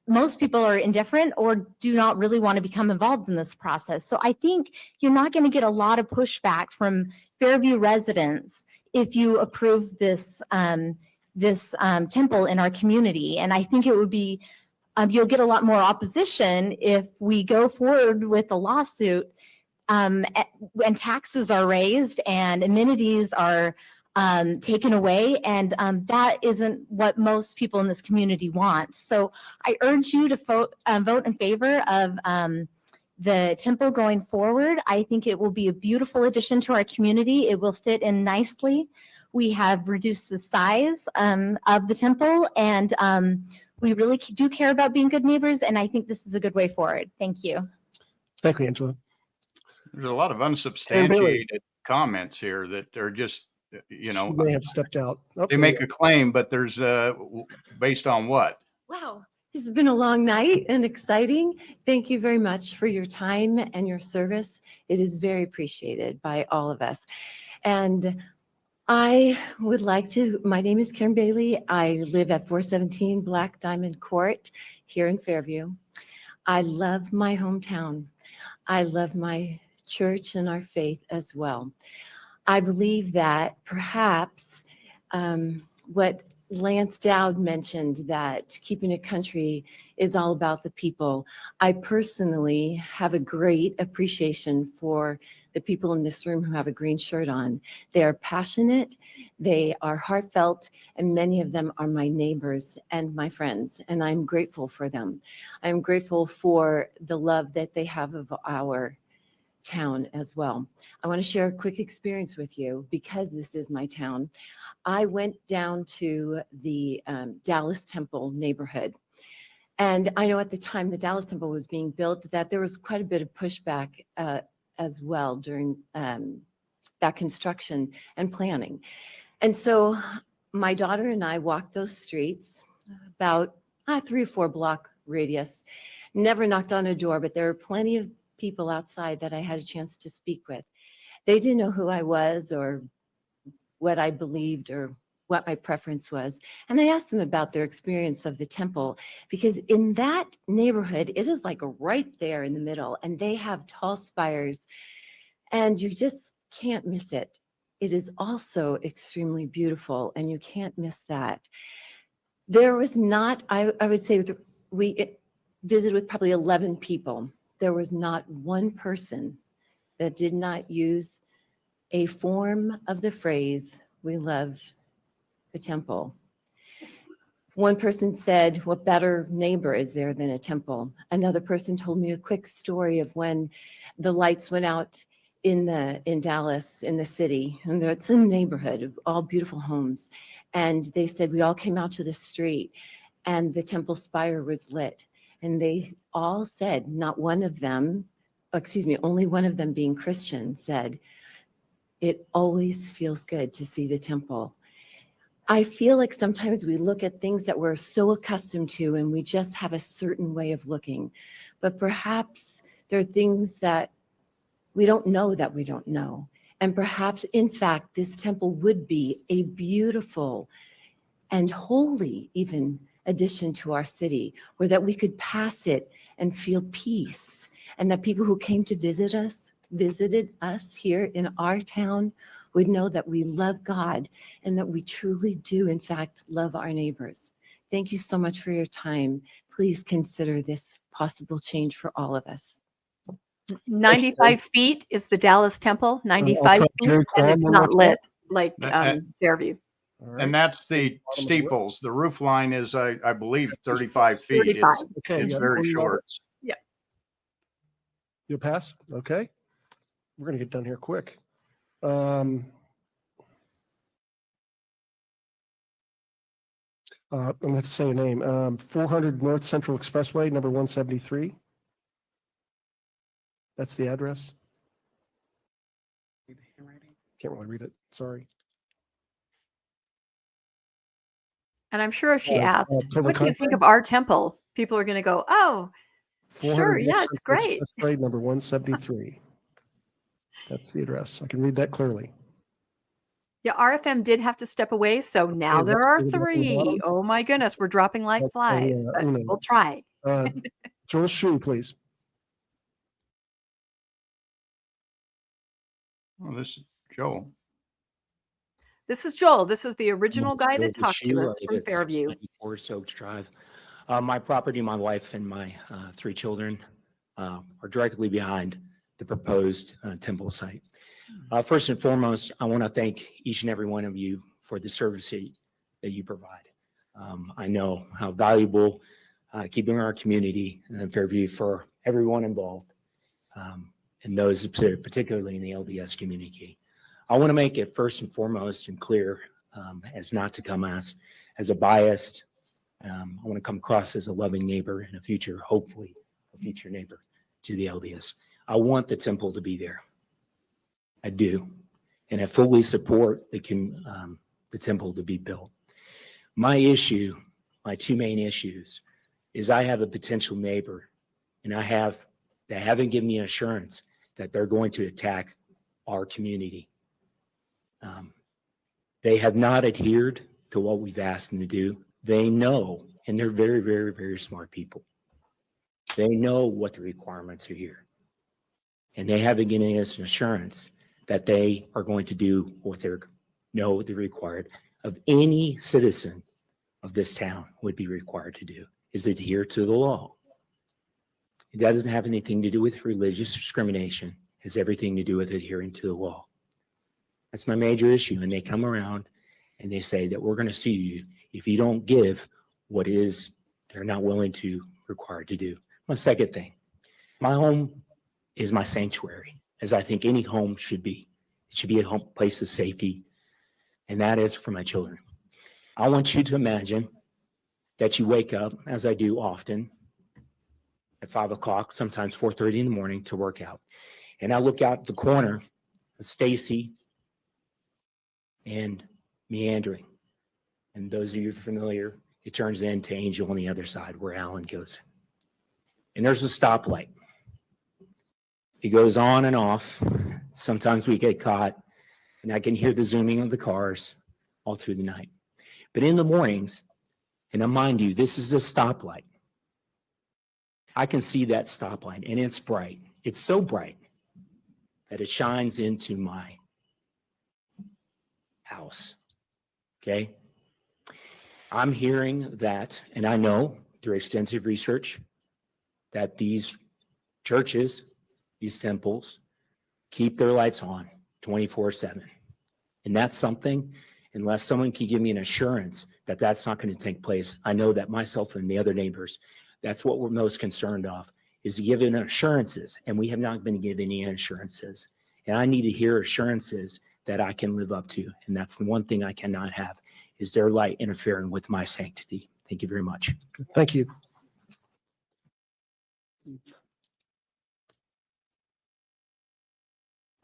most people are indifferent or do not really want to become involved in this process. So I think you're not going to get a lot of pushback from Fairview residents if you approve this temple in our community. And I think it would be, you'll get a lot more opposition if we go forward with a lawsuit and taxes are raised and amenities are taken away. And that isn't what most people in this community want. So I urge you to vote in favor of the temple going forward. I think it will be a beautiful addition to our community. It will fit in nicely. We have reduced the size of the temple, and we really do care about being good neighbors, and I think this is a good way forward. Thank you. Thank you, Angela. There's a lot of unsubstantiated comments here that are just, She may have stepped out. they make a claim, but there's based on what? Wow, this has been a long night and exciting. Thank you very much for your time and your service. It is very appreciated by all of us. And I would like to, my name is Karen Bailey. I live at 417 Black Diamond Court here in Fairview. I love my hometown. I love my church and our faith as well. I believe that perhaps what Lance Dowd mentioned, that keeping a country is all about the people. I personally have a great appreciation for the people in this room who have a green shirt on. They are passionate, they are heartfelt, and many of them are my neighbors and my friends, and I'm grateful for them. I'm grateful for the love that they have of our town as well. I want to share a quick experience with you because this is my town. I went down to the Dallas Temple neighborhood. And I know at the time the Dallas Temple was being built that there was quite a bit of pushback as well during that construction and planning. And so my daughter and I walked those streets about 3 or 4 block radius, never knocked on a door, but there were plenty of people outside that I had a chance to speak with. They didn't know who I was or what I believed or what my preference was. And I asked them about their experience of the temple, because in that neighborhood, it is like right there in the middle, and they have tall spires and you just can't miss it. It is also extremely beautiful and you can't miss that. There was not, I would say we visited with probably 11 people. There was not one person that did not use a form of the phrase, "We love the temple." One person said, "What better neighbor is there than a temple?" Another person told me a quick story of when the lights went out in Dallas, in the city, and it's a neighborhood of all beautiful homes. And they said, we all came out to the street and the temple spire was lit. And they all said, not one of them, only one of them being Christian, said, "It always feels good to see the temple." I feel like sometimes we look at things that we're so accustomed to and we just have a certain way of looking. But perhaps there are things that we don't know that we don't know. And perhaps, in fact, this temple would be a beautiful and holy, even addition to our city, or that we could pass it and feel peace, and that people who came to visited us here in our town would know that we love God and that we truly do, in fact, love our neighbors. Thank you so much for your time. Please consider this possible change for all of us. 95 feet is the Dallas Temple, 95 try feet, Jerry and Qualm it's one more not time. lit like And- Fairview. And that's the steeples. The roof line is, I believe, 35 feet. 35. Okay. It's yeah, very Mormon short. Roberts. Yeah. You'll pass? Okay. We're going to get done here quick. I'm going to have to say a name. 400 North Central Expressway, number 173. That's the address. Can't really read it. Sorry. And I'm sure if she Uh, asked, Cobra what do you think Conte? of our temple? People are going to go, oh, 400 sure. North Yeah, it's Central great. Expressway, number 173. That's the address. I can read that clearly. Yeah, RFM did have to step away. So now Okay, there let's are go to the three. bottom. Oh my goodness, we're dropping like That's flies, but Uno. we'll try. Joel Shu, please. Oh, this is Joel. This is Joel. This is the original guy that Joel talked to Shoe. I us live from at Fairview. 694 Soaks Drive. My property, my wife, and my 3 children are directly behind the proposed temple site. First and foremost, I want to thank each and every one of you for the service that you provide. I know how valuable keeping our community in Fairview for everyone involved, and those particularly in the LDS community. I want to make it first and foremost and clear as not to come as a biased. I want to come across as a loving neighbor and a future, hopefully, a future neighbor to the LDS. I want the temple to be there. I do. And I fully support the temple to be built. My issue, my 2 main issues, is I have a potential neighbor, and they haven't given me assurance that they're going to attack our community. They have not adhered to what we've asked them to do. They know, and they're very, very, very smart people. They know what the requirements are here. And they haven't given us an assurance that they are going to do what they're required of any citizen of this town would be required to do, is adhere to the law. It doesn't have anything to do with religious discrimination. It has everything to do with adhering to the law. That's my major issue. And they come around and they say that we're going to sue you if you don't give what is they're not willing to require to do. My second thing, my home is my sanctuary, as I think any home should be. It should be a home place of safety, and that is for my children. I want you to imagine that you wake up, as I do often, at 5 o'clock, sometimes 4:30 in the morning to work out. And I look out the corner of Stacy and Meandering. And those of you familiar, it turns into Angel on the other side where Alan goes. And there's a stoplight. It goes on and off. Sometimes we get caught, and I can hear the zooming of the cars all through the night. But in the mornings, and mind you, this is a stoplight. I can see that stoplight, and it's bright. It's so bright that it shines into my house. Okay? I'm hearing that, and I know through extensive research that these churches, these temples, keep their lights on 24/7. And that's something, unless someone can give me an assurance that that's not going to take place, I know that myself and the other neighbors, that's what we're most concerned of, is giving assurances. And we have not been given any assurances. And I need to hear assurances that I can live up to. And that's the one thing I cannot have, is their light interfering with my sanctity. Thank you very much. Thank you.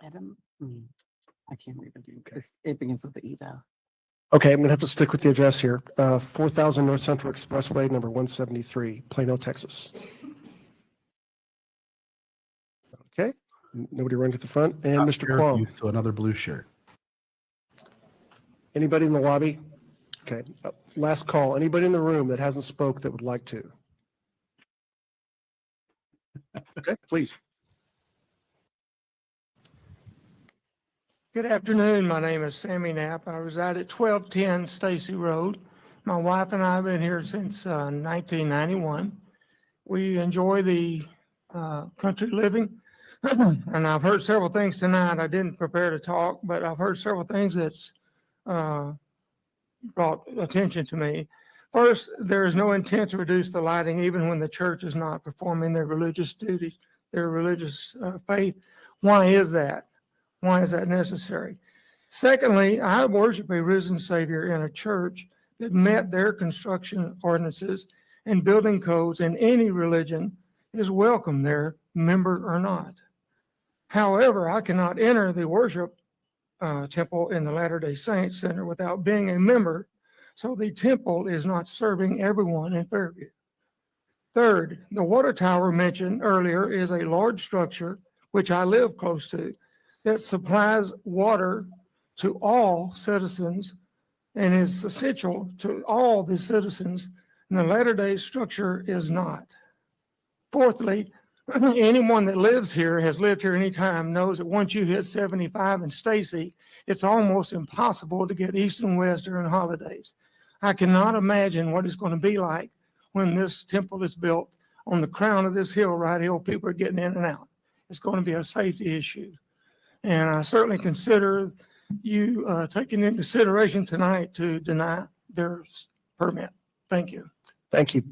Adam, I can't read it. It begins with the E though. Okay, I'm going to have to stick with the address here. 4000 North Central Expressway, number 173, Plano, Texas. Okay, nobody run to the front. And Mr. Qualm. So another blue shirt. Anybody in the lobby? Okay, last call. Anybody in the room that hasn't spoke that would like to? Okay, please. Good afternoon. My name is Sammy Knapp. I reside at 1210 Stacy Road. My wife and I have been here since 1991. We enjoy the country living. And I've heard several things tonight. I didn't prepare to talk, but I've heard several things that's brought attention to me. First, there is no intent to reduce the lighting even when the church is not performing their religious duties, their religious faith. Why is that? Why is that necessary? Secondly, I worship a risen Savior in a church that met their construction ordinances and building codes, and any religion is welcome there, member or not. However, I cannot enter the worship temple in the Latter-day Saints Center without being a member, so the temple is not serving everyone in Fairview. Third, the water tower mentioned earlier is a large structure, which I live close to, that supplies water to all citizens and is essential to all the citizens, and the Latter-day structure is not. Fourthly, anyone that lives here, has lived here any time, knows that once you hit 75 in Stacy, it's almost impossible to get east and west during holidays. I cannot imagine what it's going to be like when this temple is built on the crown of this hill right here. People are getting in and out. It's going to be a safety issue. And I certainly consider you taking into consideration tonight to deny their permit. Thank you. Thank you.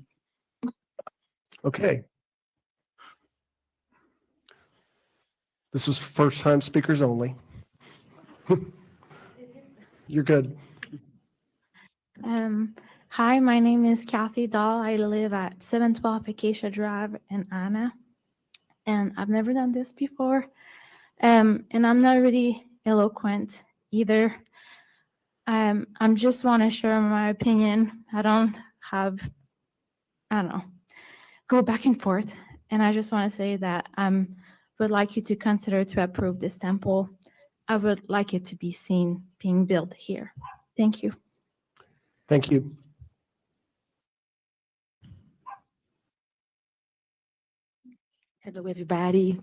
Okay. This is first time speakers only. You're good. Hi, my name is Kathy Dahl. I live at 712 Acacia Drive in Anna, and I've never done this before. And I'm not really eloquent either. I'm just want to share my opinion. I don't know, go back and forth. And I just want to say that I would like you to consider to approve this temple. I would like it to be seen being built here. Thank you. Thank you. Hello, everybody.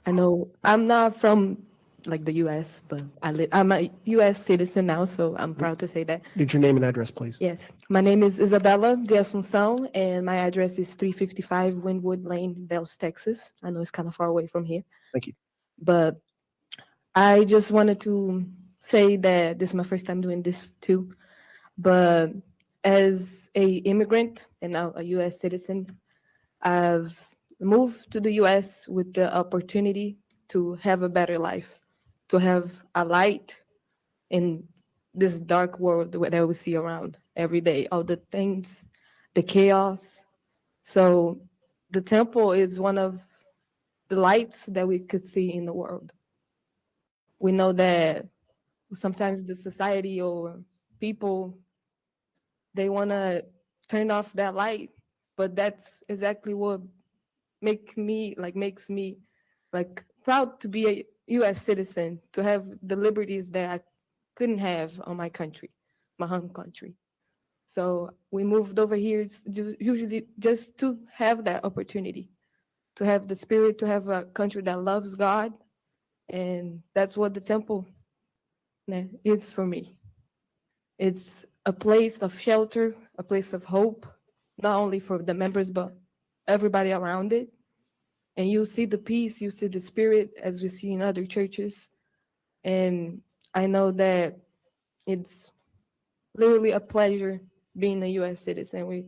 I know I'm not from like the US, but I'm a US citizen now, so I'm proud to say that. Need your name and address, please. Yes. My name is Isabella de Asunção, and my address is 355 Wynwood Lane, Bells, Texas. I know it's kind of far away from here. Thank you. But I just wanted to say that this is my first time doing this too. But as a immigrant and now a US citizen, I've moved to the US with the opportunity to have a better life, to have a light in this dark world that we see around every day, all the things, the chaos. So the temple is one of the lights that we could see in the world. We know that sometimes the society or people, they want to turn off that light, but that's exactly what makes me proud to be a US citizen, to have the liberties that I couldn't have on my country, my home country. So we moved over here usually just to have that opportunity, to have the spirit, to have a country that loves God. And that's what the temple is for me. It's a place of shelter, a place of hope, not only for the members, but everybody around it. And you see the peace, you see the spirit as we see in other churches. And I know that it's literally a pleasure being a US citizen. We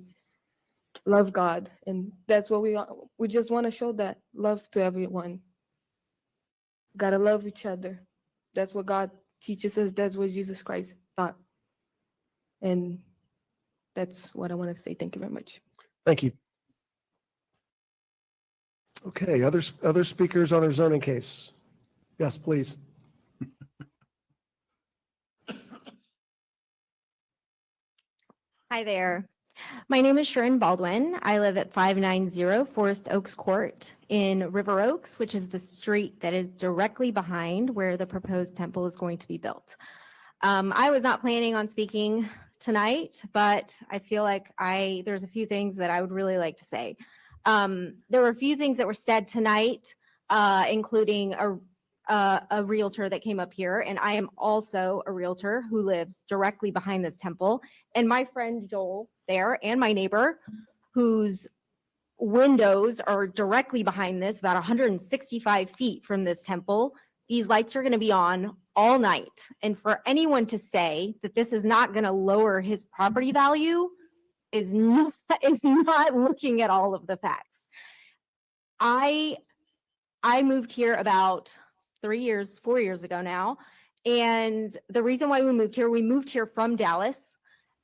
love God, and that's what we just want to show, that love to everyone. Gotta love each other. That's what God teaches us. That's what Jesus Christ taught. And that's what I want to say. Thank you very much. Thank you. Okay, other speakers on our zoning case? Yes, please. Hi there. My name is Sharon Baldwin. I live at 590 Forest Oaks Court in River Oaks, which is the street that is directly behind where the proposed temple is going to be built. I was not planning on speaking tonight, but I feel like there's a few things that I would really like to say. There were a few things that were said tonight, including a realtor that came up here, and I am also a realtor who lives directly behind this temple. And my friend Joel there, and my neighbor, whose windows are directly behind this, about 165 feet from this temple. These lights are going to be on all night. And for anyone to say that this is not going to lower his property value is not looking at all of the facts. I moved here about 4 years ago now. And the reason why we moved here from Dallas.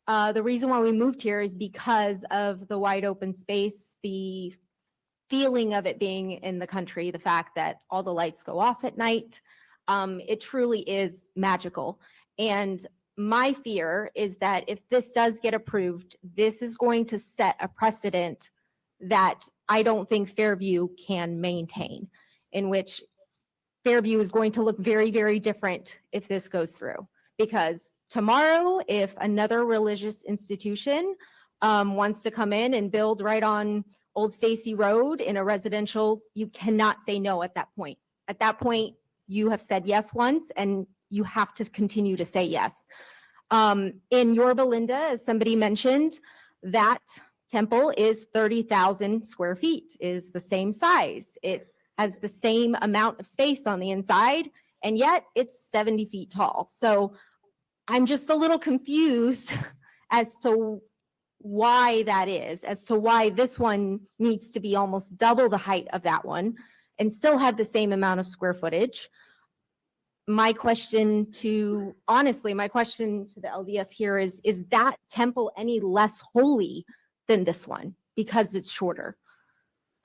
The reason why we moved here is because of the wide open space, the feeling of it being in the country, the fact that all the lights go off at night. It truly is magical. And my fear is that if this does get approved, this is going to set a precedent that I don't think Fairview can maintain, in which Fairview is going to look very, very different if this goes through. Because tomorrow, if another religious institution wants to come in and build right on Old Stacy Road in a residential, you cannot say no at that point. At that point, you have said yes once, and you have to continue to say yes. In Yorba Linda, as somebody mentioned, that temple is 30,000 square feet, is the same size. It has the same amount of space on the inside, and yet it's 70 feet tall. So I'm just a little confused as to why that is, as to why this one needs to be almost double the height of that one and still have the same amount of square footage. My question to the LDS here is that temple any less holy than this one because it's shorter?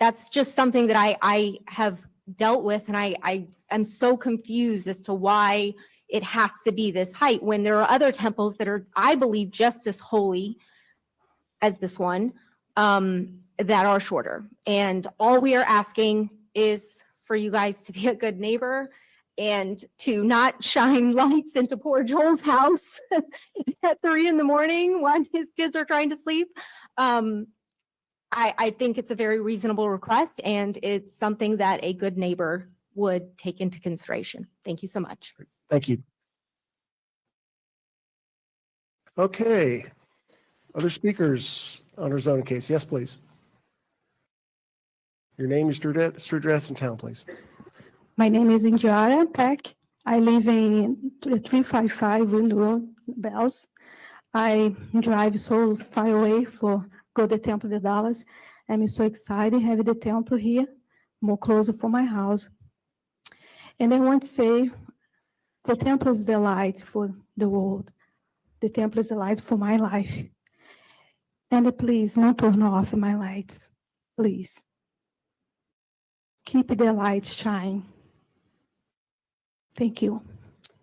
That's just something that I have dealt with, and I'm so confused as to why it has to be this height when there are other temples that are, I believe, just as holy as this one, that are shorter. And all we are asking is for you guys to be a good neighbor and to not shine lights into poor Joel's house at 3 a.m. when his kids are trying to sleep. I think it's a very reasonable request, and it's something that a good neighbor would take into consideration. Thank you so much. Thank you. Okay. Other speakers on our zoning case? Yes, please. Your name, your street address, and town, please. My name is Indiara Peck. I live in 355 Wind Road, Bells. I drive so far away for go to the Temple de Dallas. I'm so excited having the temple here, more closer for my house. And I want to say, the temple is the light for the world. The temple is the light for my life. And please, don't turn off my lights, please. Keep the light shine. Thank you.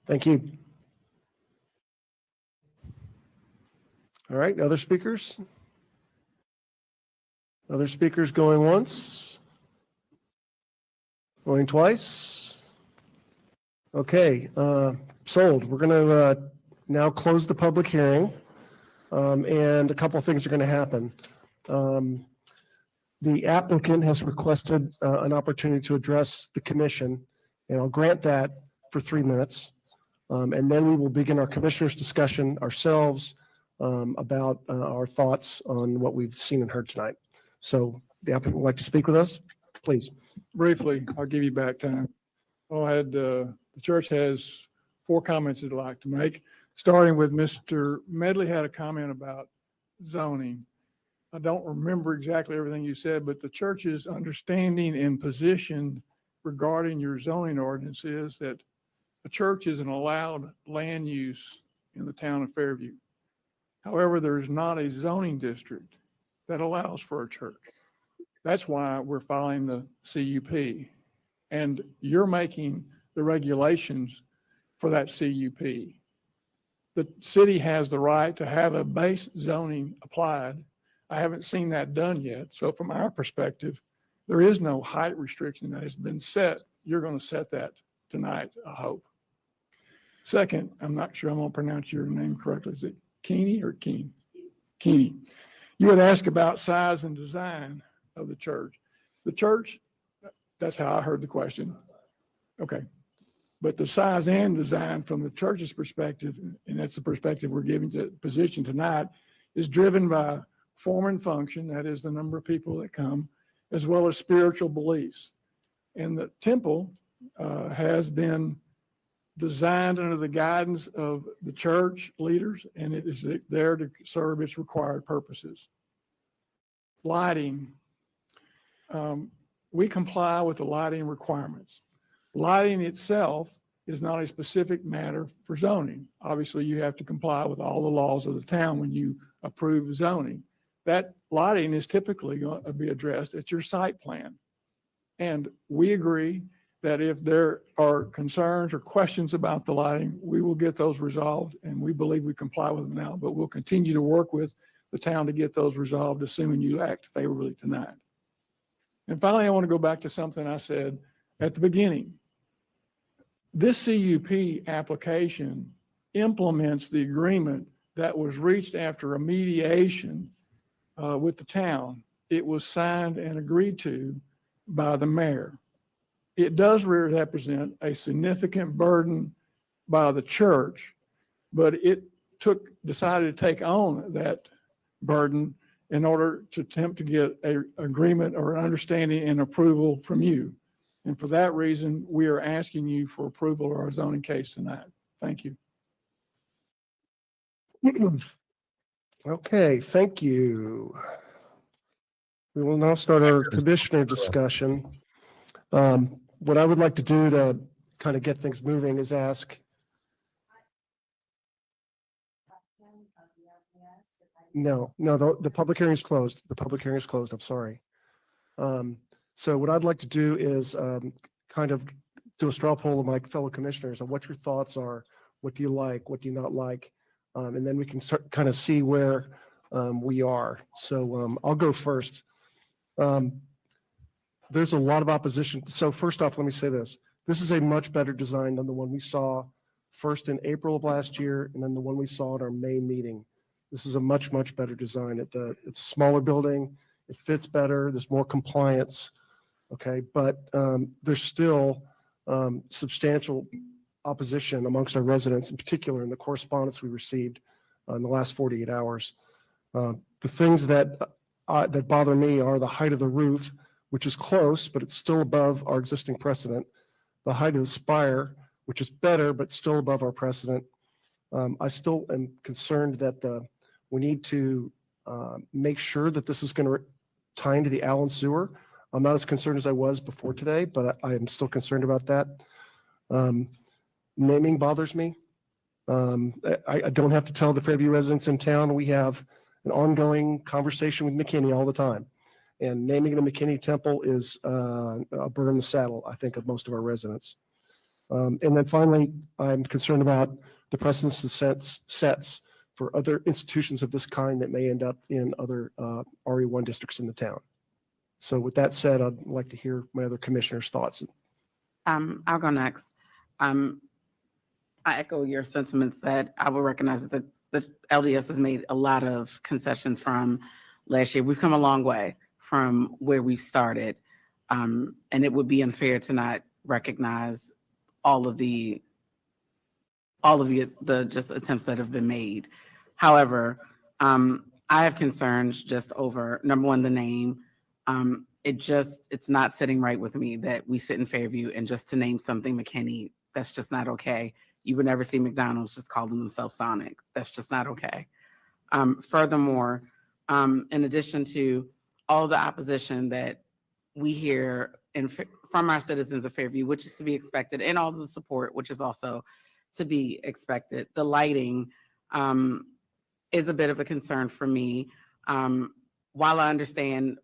Thank you. All right, other speakers? Other speakers going once? Going twice? Okay, sold. We're going to now close the public hearing, and a couple of things are going to happen. The applicant has requested an opportunity to address the commission, and I'll grant that for 3 minutes. And then we will begin our commissioners' discussion ourselves about our thoughts on what we've seen and heard tonight. So the applicant would like to speak with us, please. Briefly, I'll give you back time. The church has 4 comments they'd like to make, starting with Mr. Medley had a comment about zoning. I don't remember exactly everything you said, but the church's understanding and position regarding your zoning ordinance is that the church is an allowed land use in the town of Fairview. However, there's not a zoning district that allows for a church. That's why we're filing the CUP. And you're making the regulations for that CUP. The city has the right to have a base zoning applied. I haven't seen that done yet. So from our perspective, there is no height restriction that has been set. You're going to set that tonight, I hope. Second, I'm not sure I'm going to pronounce your name correctly. Is it Keeney or Keen? Keeney. You had asked about size and design of the church. The church, that's how I heard the question. Okay. But the size and design from the church's perspective, and that's the perspective we're giving to position tonight, is driven by form and function, that is the number of people that come, as well as spiritual beliefs. And the temple has been designed under the guidance of the church leaders, and it is there to serve its required purposes. Lighting. We comply with the lighting requirements. Lighting itself is not a specific matter for zoning. Obviously, you have to comply with all the laws of the town when you approve zoning. That lighting is typically going to be addressed at your site plan. And we agree that if there are concerns or questions about the lighting, we will get those resolved, and we believe we comply with them now, but we'll continue to work with the town to get those resolved, assuming you act favorably tonight. And finally, I want to go back to something I said at the beginning. This CUP application implements the agreement that was reached after a mediation with the town. It was signed and agreed to by the mayor. It does represent a significant burden by the church, but it decided to take on that burden in order to attempt to get an agreement or an understanding and approval from you. And for that reason, we are asking you for approval of our zoning case tonight. Thank you. Okay, thank you. We will now start our commissioner discussion. What I would like to do to kind of get things moving is ask. No, the public hearing is closed. The public hearing is closed. I'm sorry. So what I'd like to do is kind of do a straw poll of my fellow commissioners on what your thoughts are. What do you like? What do you not like? And then we can start kind of see where we are. So I'll go first. There's a lot of opposition. So first off, let me say this. This is a much better design than the one we saw first in April of last year, and then the one we saw at our May meeting. This is a much, much better design. It's a smaller building. It fits better. There's more compliance. Okay, but there's still substantial opposition amongst our residents, in particular in the correspondence we received in the last 48 hours. The things that bother me are the height of the roof, which is close, but it's still above our existing precedent. The height of the spire, which is better, but still above our precedent. I still am concerned that we need to make sure that this is going to tie into the Allen sewer. I'm not as concerned as I was before today, but I am still concerned about that. Naming bothers me. I don't have to tell the Fairview residents in town. We have an ongoing conversation with McKinney all the time. And naming the McKinney Temple is a burr in the saddle, I think, of most of our residents. And then finally, I'm concerned about the precedence the sets for other institutions of this kind that may end up in other RE1 districts in the town. So with that said, I'd like to hear my other commissioners' thoughts. I'll go next. I echo your sentiments that I will recognize that the LDS has made a lot of concessions from last year. We've come a long way from where we started, and it would be unfair to not recognize all of the just attempts that have been made. However, I have concerns just over, number one, the name. It's not sitting right with me that we sit in Fairview and just to name something McKinney, that's just not okay. You would never see McDonald's just calling themselves Sonic. That's just not okay. Furthermore, in addition to all the opposition that we hear from our citizens of Fairview, which is to be expected, and all the support, which is also to be expected, the lighting is a bit of a concern for me. While I understand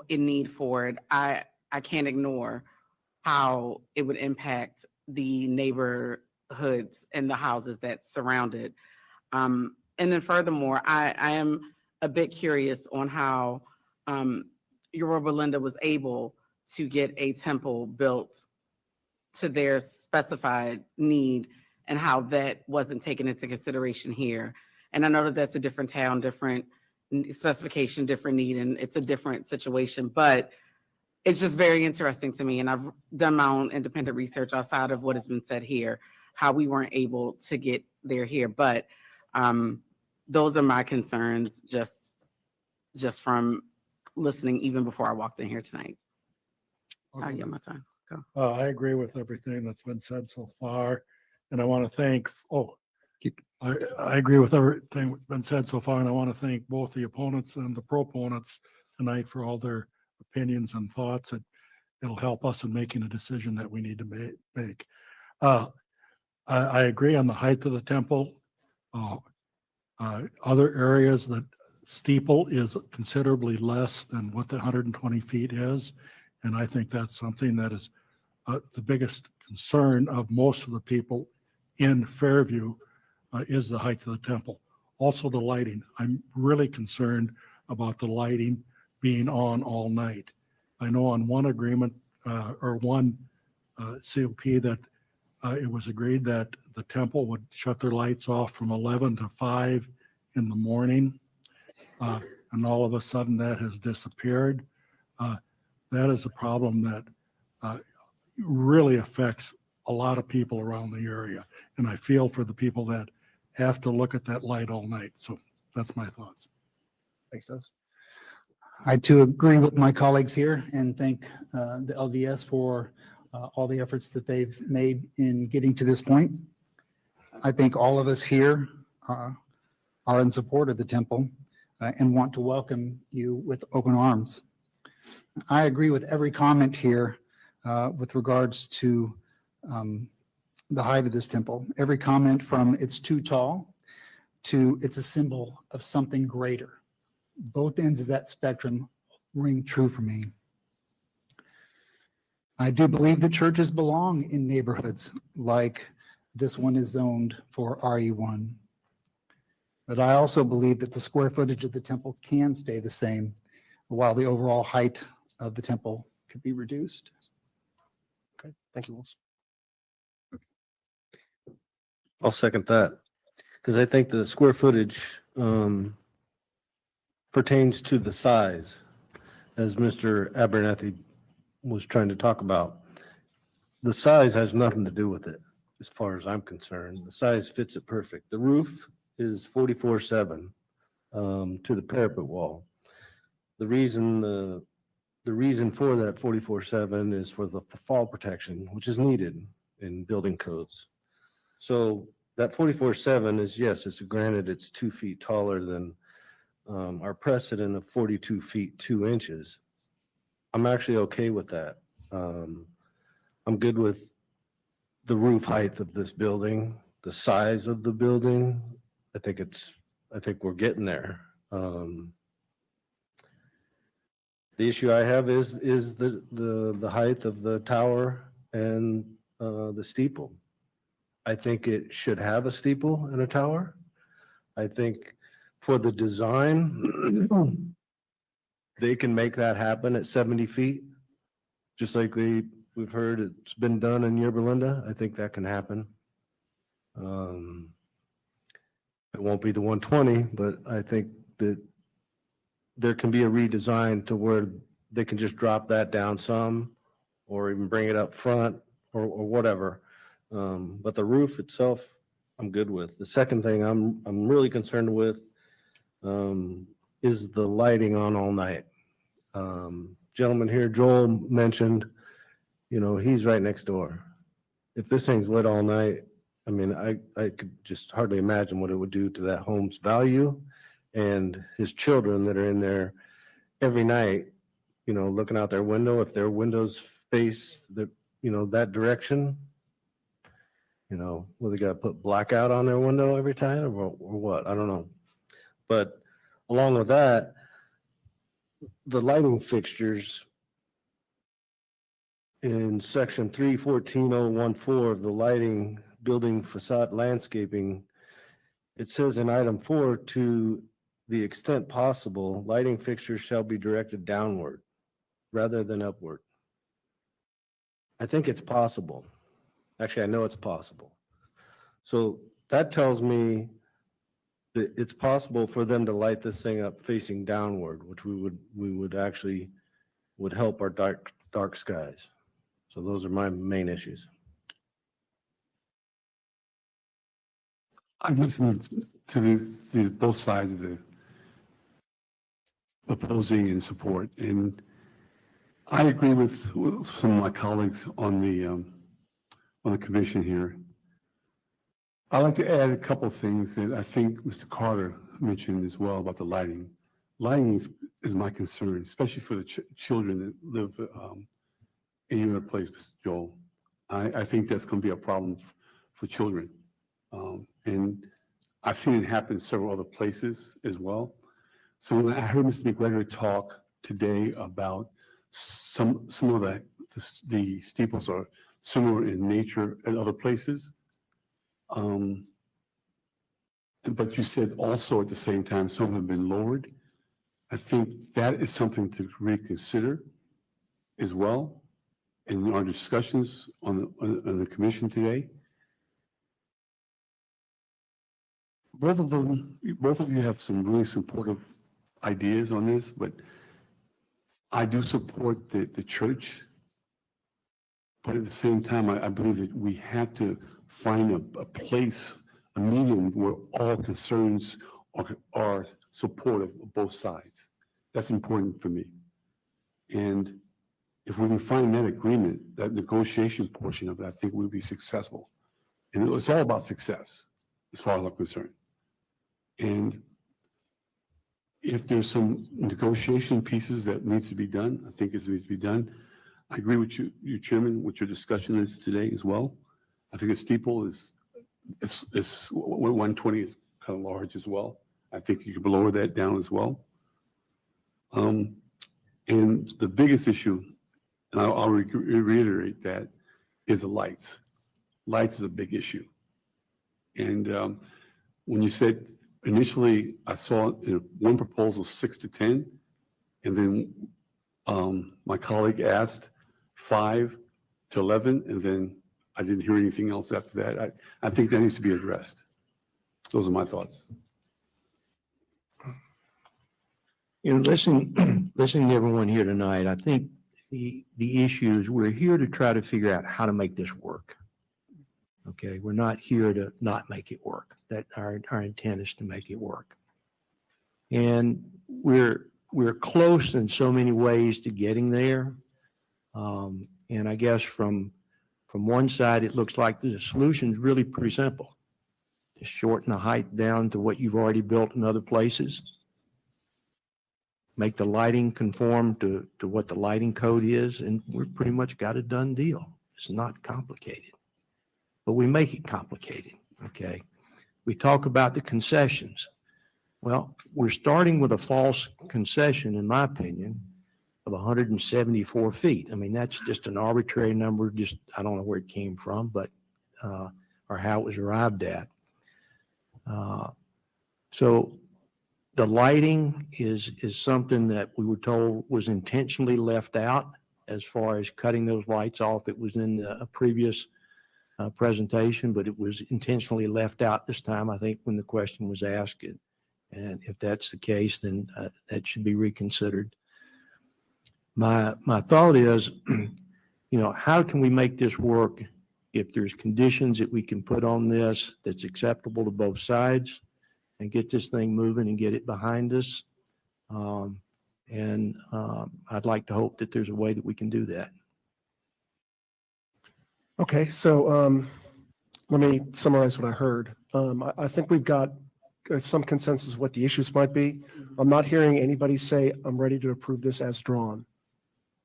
in need for it, I can't ignore how it would impact the neighborhoods and the houses that surround it. And then furthermore, I am a bit curious on how Yoruba Linda was able to get a temple built to their specified need and how that wasn't taken into consideration here. And I know that that's a different town, different specification, different need, and it's a different situation, but it's just very interesting to me. And I've done my own independent research outside of what has been said here, how we weren't able to get there here. But those are my concerns just from listening even before I walked in here tonight. I'll get my time. Go. I agree with everything that's been said so far, and I want to thank, I agree with everything that's been said so far, and I want to thank both the opponents and the proponents tonight for all their opinions and thoughts. It'll help us in making a decision that we need to make. I agree on the height of the temple. Other areas, that steeple is considerably less than what the 120 feet is. And I think that's something that is the biggest concern of most of the people in Fairview is the height of the temple. Also the lighting. I'm really concerned about the lighting being on all night. I know on one agreement or one COP that it was agreed that the temple would shut their lights off from 11 to 5 in the morning. And all of a sudden that has disappeared. That is a problem that really affects a lot of people around the area. And I feel for the people that have to look at that light all night. So that's my thoughts. Thanks, Des. I too agree with my colleagues here and thank the LDS for all the efforts that they've made in getting to this point. I think all of us here are in support of the temple and want to welcome you with open arms. I agree with every comment here with regards to the height of this temple. Every comment from it's too tall to it's a symbol of something greater. Both ends of that spectrum ring true for me. I do believe that churches belong in neighborhoods like this one is zoned for RE1. But I also believe that the square footage of the temple can stay the same while the overall height of the temple could be reduced. Okay, thank you, Wilson. I'll second that because I think the square footage pertains to the size, as Mr. Abernathy was trying to talk about. The size has nothing to do with it, as far as I'm concerned. The size fits it perfect. The roof is 44.7 to the parapet wall. The reason for that 44.7 is for the fall protection, which is needed in building codes. So that 44.7 is, yes, it's granted it's 2 feet taller than our precedent of 42 feet 2 inches. I'm actually okay with that. I'm good with the roof height of this building, the size of the building. I think we're getting there. The issue I have is the height of the tower and the steeple. I think it should have a steeple and a tower. I think for the design, they can make that happen at 70 feet, just like we've heard it's been done in Yerba Linda. I think that can happen. It won't be the 120, but I think that there can be a redesign to where they can just drop that down some or even bring it up front or whatever. But the roof itself, I'm good with. The second thing I'm really concerned with is the lighting on all night. Gentleman here, Joel, mentioned, he's right next door. If this thing's lit all night, I mean, I could just hardly imagine what it would do to that home's value and his children that are in there every night, looking out their window. If their windows face that direction, will they got to put blackout on their window every time or what? I don't know. But along with that, the lighting fixtures in section 314.014 of the lighting building facade landscaping, it says in item 4, to the extent possible, lighting fixtures shall be directed downward rather than upward. I think it's possible. Actually, I know it's possible. So that tells me that it's possible for them to light this thing up facing downward, which we would actually would help our dark skies. So those are my main issues. I've listened to these both sides of the opposing and support, and I agree with some of my colleagues on the commission here. I'd like to add a couple of things that I think Mr. Carter mentioned as well about the lighting. Lighting is my concern, especially for the children that live in your place, Mr. Joel. I think that's going to be a problem for children. And I've seen it happen in several other places as well. So when I heard Mr. McGregor talk today about some of the steeples are similar in nature at other places, but you said also at the same time some have been lowered. I think that is something to reconsider as well in our discussions on the commission today. Both of you have some really supportive ideas on this, but I do support the church. But at the same time, I believe that we have to find a place, a medium where all concerns are supportive of both sides. That's important for me. And if we can find that agreement, that negotiation portion of it, I think we'll be successful. And it's all about success, as far as I'm concerned. And if there's some negotiation pieces that needs to be done, I think it needs to be done. I agree with you, Chairman, what your discussion is today as well. I think the steeple is 120 is kind of large as well. I think you could lower that down as well. And the biggest issue, and I'll reiterate that, is the lights. Lights is a big issue. And when you said initially, I saw one proposal 6 to 10, and then my colleague asked 5 to 11, and then I didn't hear anything else after that. I think that needs to be addressed. Those are my thoughts. You know, listening to everyone here tonight, I think the issue is we're here to try to figure out how to make this work. Okay, we're not here to not make it work. That our intent is to make it work. And we're close in so many ways to getting there. And I guess from one side, it looks like the solution is really pretty simple. Just shorten the height down to what you've already built in other places. Make the lighting conform to what the lighting code is, and we've pretty much got a done deal. It's not complicated, but we make it complicated, okay? We talk about the concessions. Well, we're starting with a false concession, in my opinion, of 174 feet. I mean, that's just an arbitrary number, just, I don't know where it came from, but, or how it was arrived at. So the lighting is something that we were told was intentionally left out as far as cutting those lights off. It was in a previous presentation, but it was intentionally left out this time, I think, when the question was asked. And if that's the case, then that should be reconsidered. My thought is, you know, how can we make this work if there's conditions that we can put on this that's acceptable to both sides and get this thing moving and get it behind us? I'd like to hope that there's a way that we can do that. Okay, so let me summarize what I heard. I think we've got some consensus of what the issues might be. I'm not hearing anybody say, I'm ready to approve this as drawn.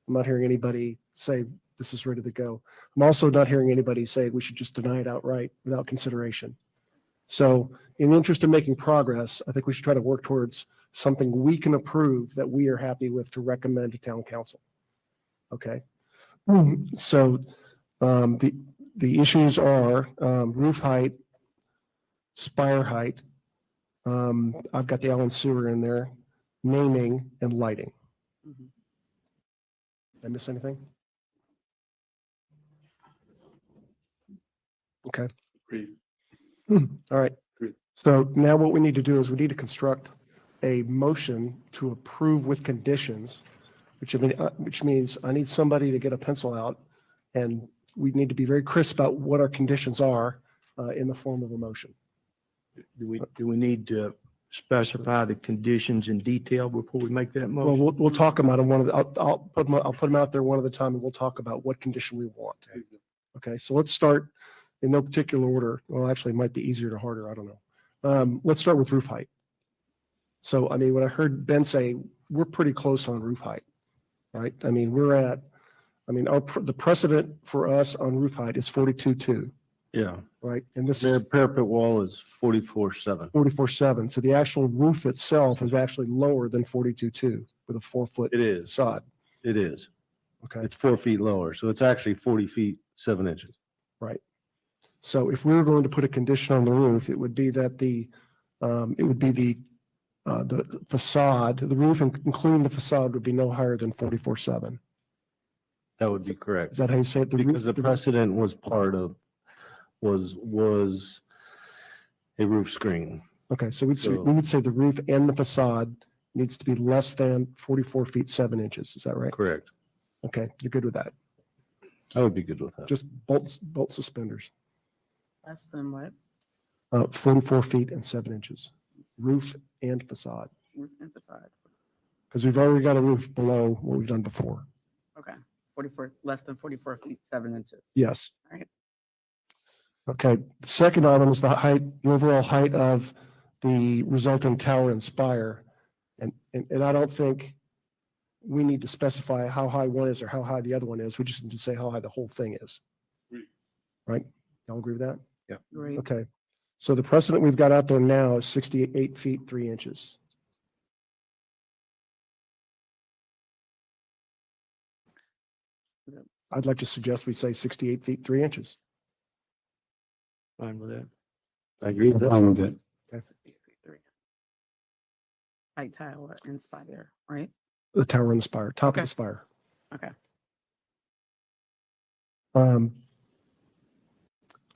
I'm not hearing anybody say, this is ready to go. I'm also not hearing anybody say we should just deny it outright without consideration. So in the interest of making progress, I think we should try to work towards something we can approve that we are happy with to recommend to town council. Okay. So the issues are roof height, spire height. I've got the Allen sewer in there, naming and lighting. Did I miss anything? Okay. Great. All right. So now what we need to do is we need to construct a motion to approve with conditions, which means I need somebody to get a pencil out, and we need to be very crisp about what our conditions are in the form of a motion. Do we need to specify the conditions in detail before we make that Well, motion? we'll talk about them one of the, I'll put them out there one at a time, and we'll talk about what condition we want. Okay, so let's start in no particular order. Well, actually, it might be easier to harder. I don't know. Let's start with roof height. So, I mean, what I heard Ben say, we're pretty close on roof height, right? I mean, the precedent for us on roof height is 42.2. Yeah. Right. And this Their parapet wall is 44.7. 44.7. So the actual roof itself is actually lower than 42.2 with a 4-foot facade. It is. Okay. It's 4 feet lower. So it's actually 40 feet, 7 inches. Right. So if we were going to put a condition on the roof, it would be that the facade, the roof, including the facade, would be no higher than 44.7. That would be correct. Is that how you say it? Because the precedent was was a roof screen. Okay, so we would say the roof and the facade needs to be less than 44 feet 7 inches. Is that right? Correct. Okay, you're good with that. I would be good with that. Just bolt suspenders. Less than what? 44 feet and 7 inches, roof and facade. Roof and facade. Because we've already got a roof below what we've done before. Okay, 44, less than 44 feet, 7 inches. Yes. All right. Okay, the second item is the overall height of the resulting tower and spire. And I don't think we need to specify how high one is or how high the other one is. We just need to say how high the whole thing is. Right? Y'all agree with that? Yeah. Great. Okay. So the precedent we've got out there now is 68 feet, 3 inches. I'd like to suggest we say 68 feet, 3 inches. Fine with that. I agree with it. Okay. Height, tower, and spire, right? The tower and the spire, top of the spire. Okay.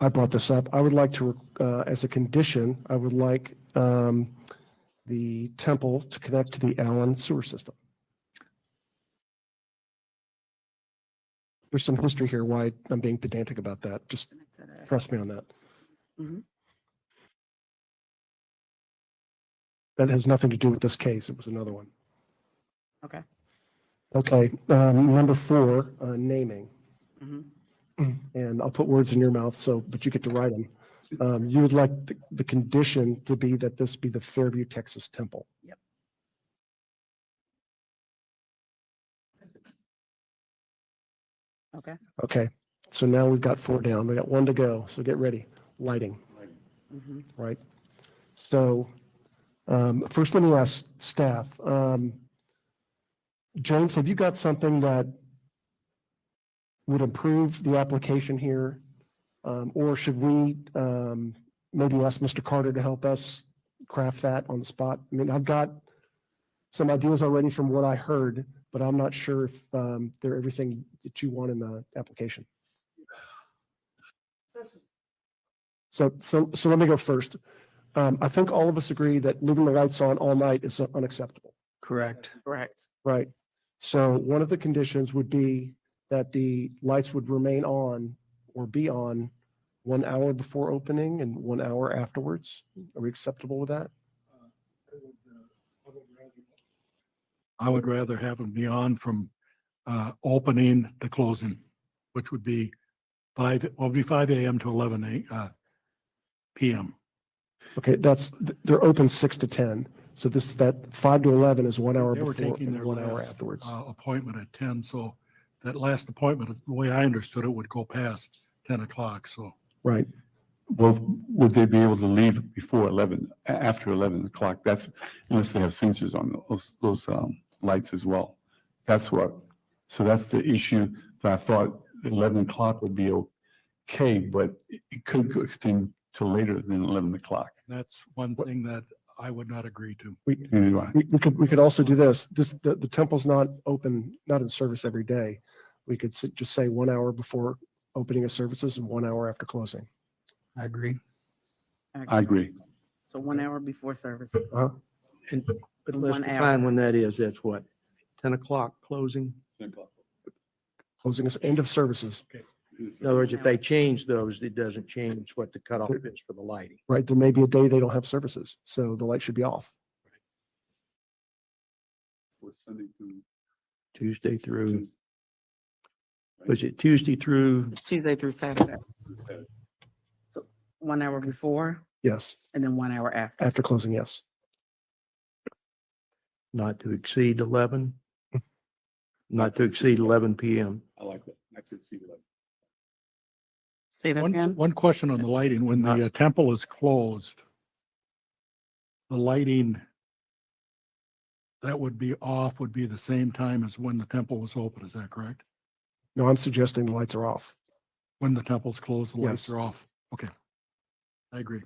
I brought this up. I would like to, as a condition, I would like the temple to connect to the Allen sewer system. There's some history here why I'm being pedantic about that. Just trust me on that. Mm-hmm. That has nothing to do with this case. It was another one. Okay. Okay, number 4, naming. Mm-hmm. And I'll put words in your mouth, but you get to write them. You would like the condition to be that this be the Fairview, Texas Temple. Yep. Okay. Okay, so now we've got 4 down. We got 1 to go, so get ready. Lighting. Mm-hmm. Right? So first, let me ask staff. James, have you got something that would improve the application here? Or should we maybe ask Mr. Carter to help us craft that on the spot? I mean, I've got some ideas already from what I heard, but I'm not sure if they're everything that you want in the application. So let me go first. I think all of us agree that leaving the lights on all night is unacceptable. Correct. Correct. Right. So one of the conditions would be that the lights would remain on or be on 1 hour before opening and 1 hour afterwards. Are we acceptable with that? I would rather have them be on from opening to closing, which would be 5 a.m. to 11 p.m. Okay, they're open 6 to 10. So that 5 to 11 is 1 hour They were before taking and their 1 hour last, afterwards. appointment at 10, so that last appointment, the way I understood it, would go past 10 o'clock, so. Right. Well, would they be able to leave before 11, after 11 o'clock? That's unless they have sensors on those lights as well. So that's the issue that I thought 11 o'clock would be okay, but it could go extend to later than 11 o'clock. That's one thing that I would not agree to. We could also do this. The temple's not open, not in service every day. We could just say 1 hour before opening of services and 1 hour after closing. I agree. I agree. So 1 hour before service. And, but let's 1 hour. define when that is. That's what, 10 o'clock closing? Closing is end of services. In other words, if they change those, it doesn't change what the cutoff is for the lighting. Right, there may be a day they don't have services, so the light should be off. Tuesday through, was it Tuesday through? It's Tuesday through Saturday. So 1 hour before Yes, and then 1 hour after. after closing, yes. Not to exceed 11? Not to exceed 11 PM. I like that. Not to exceed 11. Say that One, again. one question on the lighting. When the temple is closed, the lighting that would be off would be the same time as when the temple was open. Is that correct? No, I'm suggesting the lights are off. When the temple's closed, the lights Yes. are off. Okay. I agree.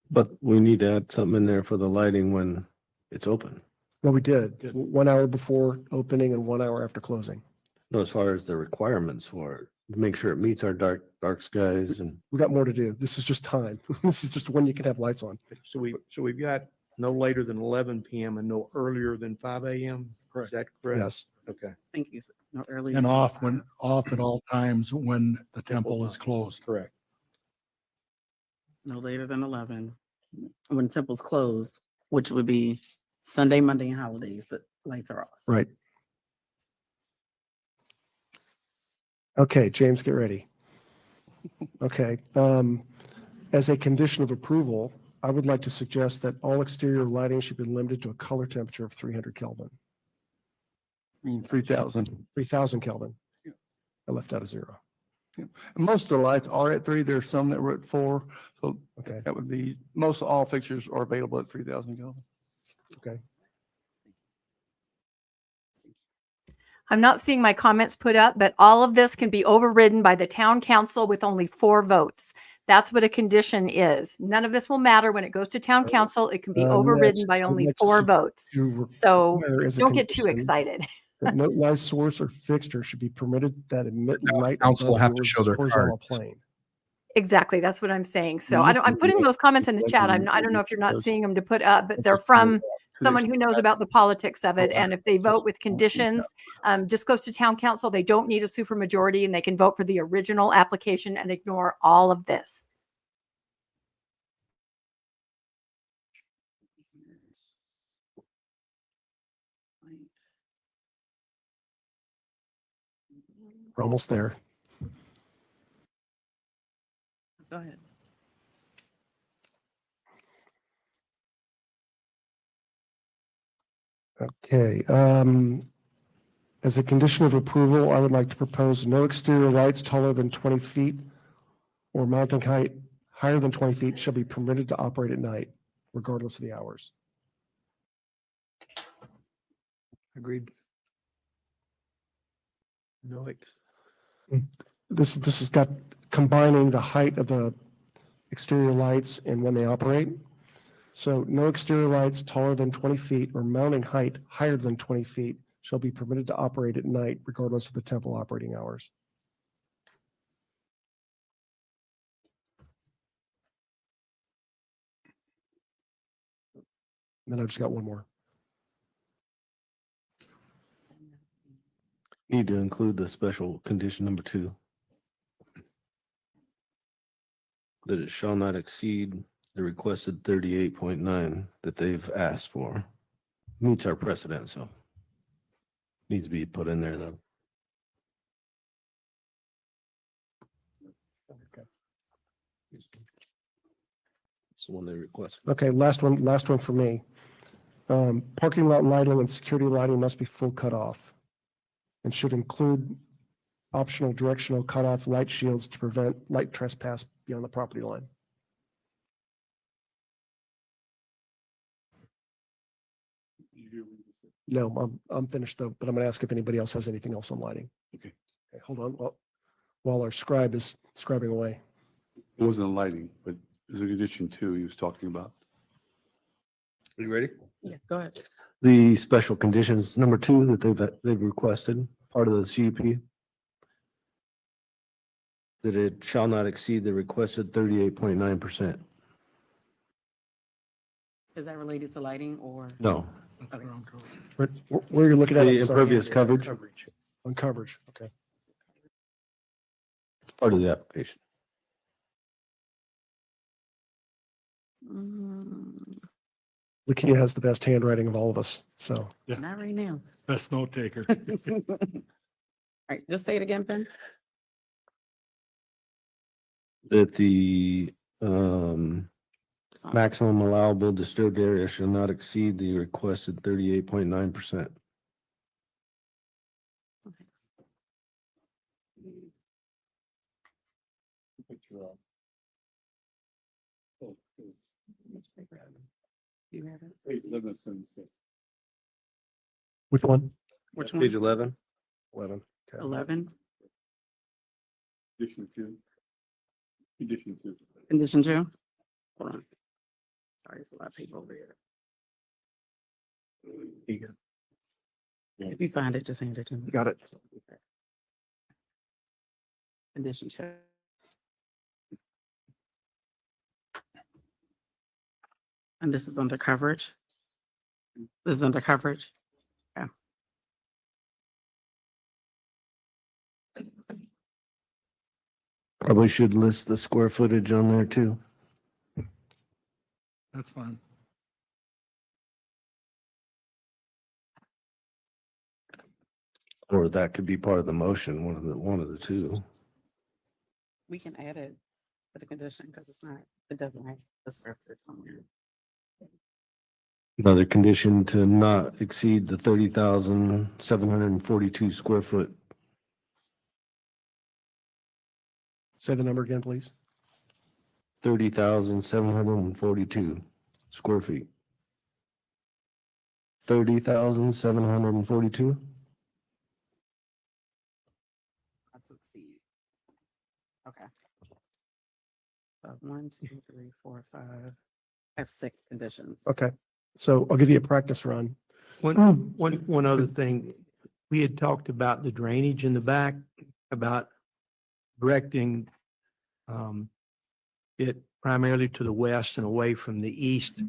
But we need to add something in there for the lighting when it's open. No, we did. 1 hour before opening and 1 hour after closing. No, as far as the requirements for it, to make sure it meets our dark skies and. We got more to do. This is just time. This is just when you can have lights on. So we've got no later than 11 PM and no earlier than 5 AM? Correct. Is that correct? Yes. Okay. Thank you. No earlier. And than off 5. off at all times when the temple is closed. Correct. No later than 11. When the temple's closed, which would be Sunday, Monday, and holidays, the lights are off. Right. Okay, James, get ready. Okay, as a condition of approval, I would like to suggest that all exterior lighting should be limited to a color temperature of 300 Kelvin. 3,000. 3,000 Kelvin. I left out a zero. Most of the lights are at 3. There's some that were at 4. So Okay, that would be, most all fixtures are available at 3,000 Kelvin. okay. I'm not seeing my comments put up, but all of this can be overridden by the town council with only 4 votes. That's what a condition is. None of this will matter when it goes to town council. It can be overridden Next, by I would only like to 4 see votes. you So require as a don't get too condition excited. that no light source or fixture should be permitted that emit light council will above have the to show their horizontal cards. plane. Exactly. That's what I'm saying. So I'm putting those comments in the chat. I don't know if you're not seeing them to put up, but they're from someone who knows about the politics of it. And if they vote with conditions, just goes to town council. They don't need a supermajority and they can vote for the original application and ignore all of this. We're almost there. Go ahead. Okay, as a condition of approval, I would like to propose no exterior lights taller than 20 feet or mounting height higher than 20 feet shall be permitted to operate at night, regardless of the hours. Agreed. No, This has got combining the height of the exterior lights and when they operate. So no exterior lights taller than 20 feet or mounting height higher than 20 feet shall be permitted to operate at night regardless of the temple operating hours. And then I've just got one more. Need to include the special condition number 2. That it shall not exceed the requested 38.9 that they've asked for. Meets our precedent, so needs to be put in there though. It's the one they requested. Okay, last one for me. Parking lot lighting and security lighting must be full cutoff and should include optional directional cutoff light shields to prevent light trespass beyond the property line. No, I'm finished though, but I'm gonna ask if anybody else has anything else on lighting. Okay. Okay, hold on, while our scribe is scribing away. It wasn't a lighting, but there's a condition 2 he was talking about. Are you ready? Yeah, go ahead. The special conditions number 2 that they've requested, part of the CUP. that it shall not exceed the requested 38.9%. Is that related to lighting or? No. Okay. Where you're looking at? The I'm sorry. impervious coverage, On coverage, okay. part of the application. Lakia has the best handwriting of all of us, so. Not right now. Best note taker. All right, just say it again, Ben. That the maximum allowable disturbed area shall not exceed the requested 38.9%. You have it? Page 1176. Which one? Which one? Page 11. 11. Okay. 11, Condition 2. Condition 2. condition 2. Hold on. Sorry, there's a lot of people over here. If you find it, just hand it to me. Got it. Condition 2. And this is under coverage. This is under coverage. Yeah. Probably should list the square footage on there too. That's fine. Or that could be part of the motion, one of the two. We can add it to the condition because it doesn't have the square footage on there. Another condition to not exceed the 30,742 square foot. Say the number again, please. 30,742 square feet. 30,742? Not to exceed. Okay. 1, 2, 3, 4, 5. I have 6 conditions. Okay, so I'll give you a practice run. One other thing, we had talked about the drainage in the back, about directing it primarily to the west and away from the east,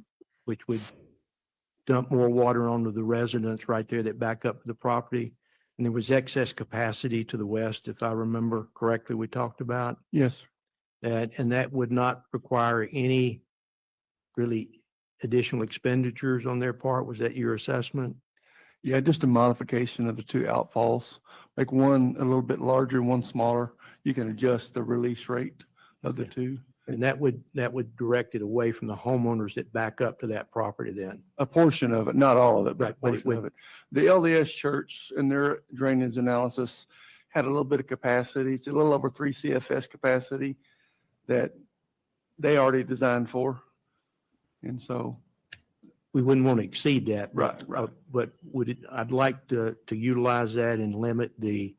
which would dump more water onto the residents right there that back up to the property. And there was excess capacity to the west, if I remember correctly, we talked about Yes. that, and that would not require any really additional expenditures on their part. Was that your assessment? Yeah, just a modification of the two outfalls, like one a little bit larger, one smaller. You can adjust the release rate of the two. And that would direct it away from the homeowners that back up to that property then? A portion of it, not all of it, but a Right, but it portion of would- it. The LDS church in their drainage analysis had a little bit of capacity. It's a little over 3 CFS capacity that they already designed for. And so. We wouldn't want to exceed that. but- Right. But would it, I'd like to utilize that and limit the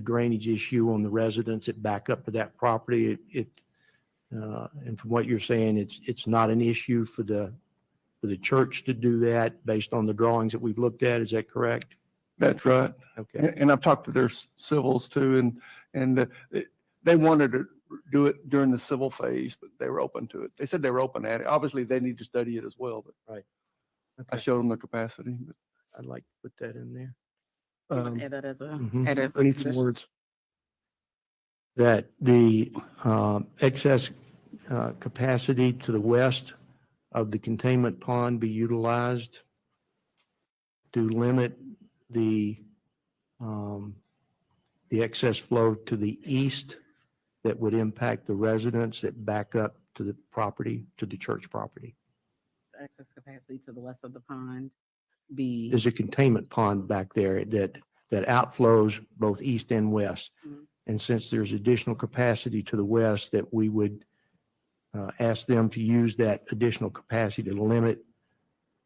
drainage issue on the residents that back up to that property. And from what you're saying, it's not an issue for the church to do that based on the drawings that we've looked at. Is that correct? That's right. Okay. And I've talked to their civils too, and they wanted to do it during the civil phase, but they were open to it. They said they were open at it. Obviously, they need to study it as well, but Right. I showed them the capacity. But I'd like to put that in there. Add that as a, Mhm. add as a I need some condition. words. That the excess capacity to the west of the containment pond be utilized to limit the excess flow to the east that would impact the residents that back up to the property, to the church property. Access capacity to the west of the pond be. There's a containment pond back there that outflows both east and west. Mhm. And since there's additional capacity to the west, that we would ask them to use that additional capacity to limit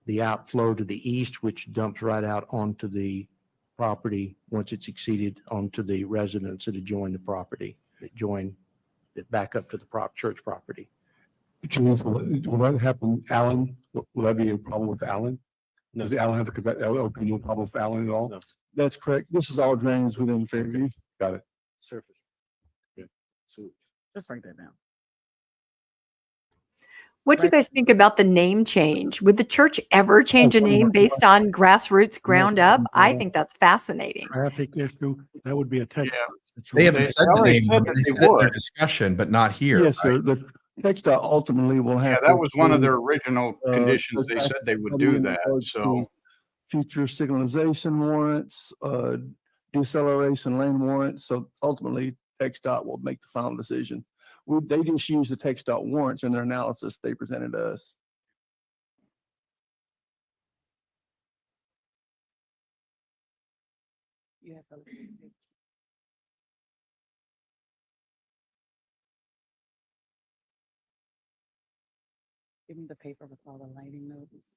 the outflow to the east, which dumps right out onto the property once it's exceeded onto the residents that adjoin the property, that back up to the church property. Which means, will that happen, Alan? Will that be a problem with Alan? Does Alan have no problem with Alan at all? that's correct. This is all drainage within Fairview. Got it. Surface. Just write that down. What do you guys think about the name change? Would the church ever change a name based on grassroots ground up? I think that's fascinating. Traffic issue, that would be a text. They haven't situation. said the already name, said but that they they said it in their would. discussion, but not here. Yes, sir. The TxDOT ultimately will have. Yeah, to that was one of their approve, original conditions. They said they would do in that. regards So to future signalization warrants, deceleration lane warrants. So ultimately, TxDOT will make the final decision. They just use the TxDOT warrants in their analysis they presented to us. You have to. Give me the paper with all the lighting notes.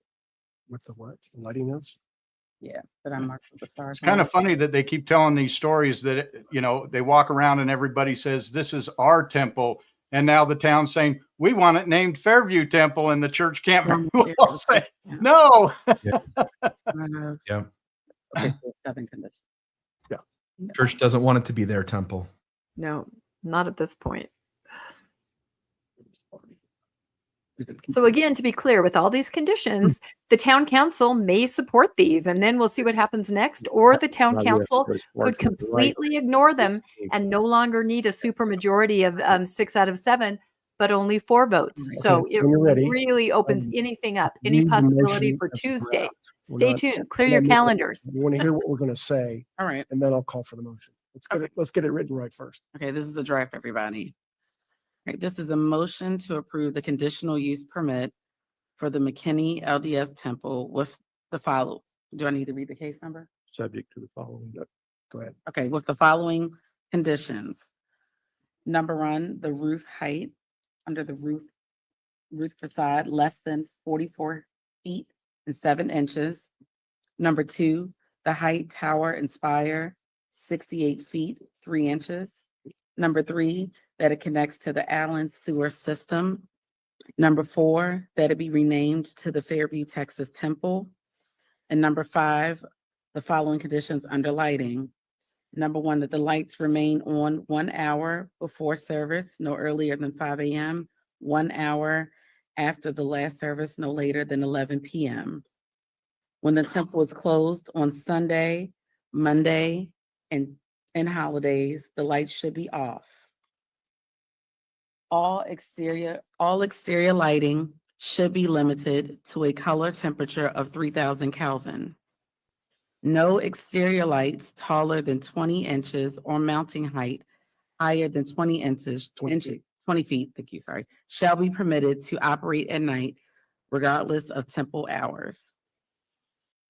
With the what? Lighting notes? Yeah, that I marked with the stars. it's kind of funny that they keep telling these stories that, they walk around and everybody says, this is our temple. And now the town's saying, we want it named Fairview Temple, and the church can't very well say, no. Yeah. Okay, so 7 conditions. Yeah. Church doesn't want it to be their temple. No, not at this point. So again, to be clear, with all these conditions, the town council may support these, and then we'll see what happens next. Or the town council could completely ignore them and no longer need a supermajority of 6 out of 7, but only 4 votes. So Okay, it so when you're ready, really opens anything up, any need the possibility motion for as a Tuesday. draft. We're Stay not- tuned. Clear we're your not moving it. calendars. We want to hear what we're going to say, All right. and then I'll call for the motion. Let's get it written right first. Okay, this is the draft, everybody. All right, this is a motion to approve the conditional use permit for the McKinney LDS Temple with the follow. Do I need to read the case number? Subject to the following. Go ahead. Okay, with the following conditions. Number 1, the roof height under the roof facade less than 44 feet and 7 inches. Number 2, the height tower and spire 68 feet 3 inches. Number 3, that it connects to the Allen sewer system. Number 4, that it be renamed to the Fairview, Texas Temple. And number 5, the following conditions under lighting. Number 1, that the lights remain on 1 hour before service, no earlier than 5 a.m., 1 hour after the last service, no later than 11 p.m. When the temple is closed on Sunday, Monday, and holidays, the lights should be off. All exterior lighting should be limited to a color temperature of 3000 Kelvin. No exterior lights taller than 20 inches or mounting height higher than 20 feet, thank you, sorry, shall be permitted to operate at night regardless of temple hours.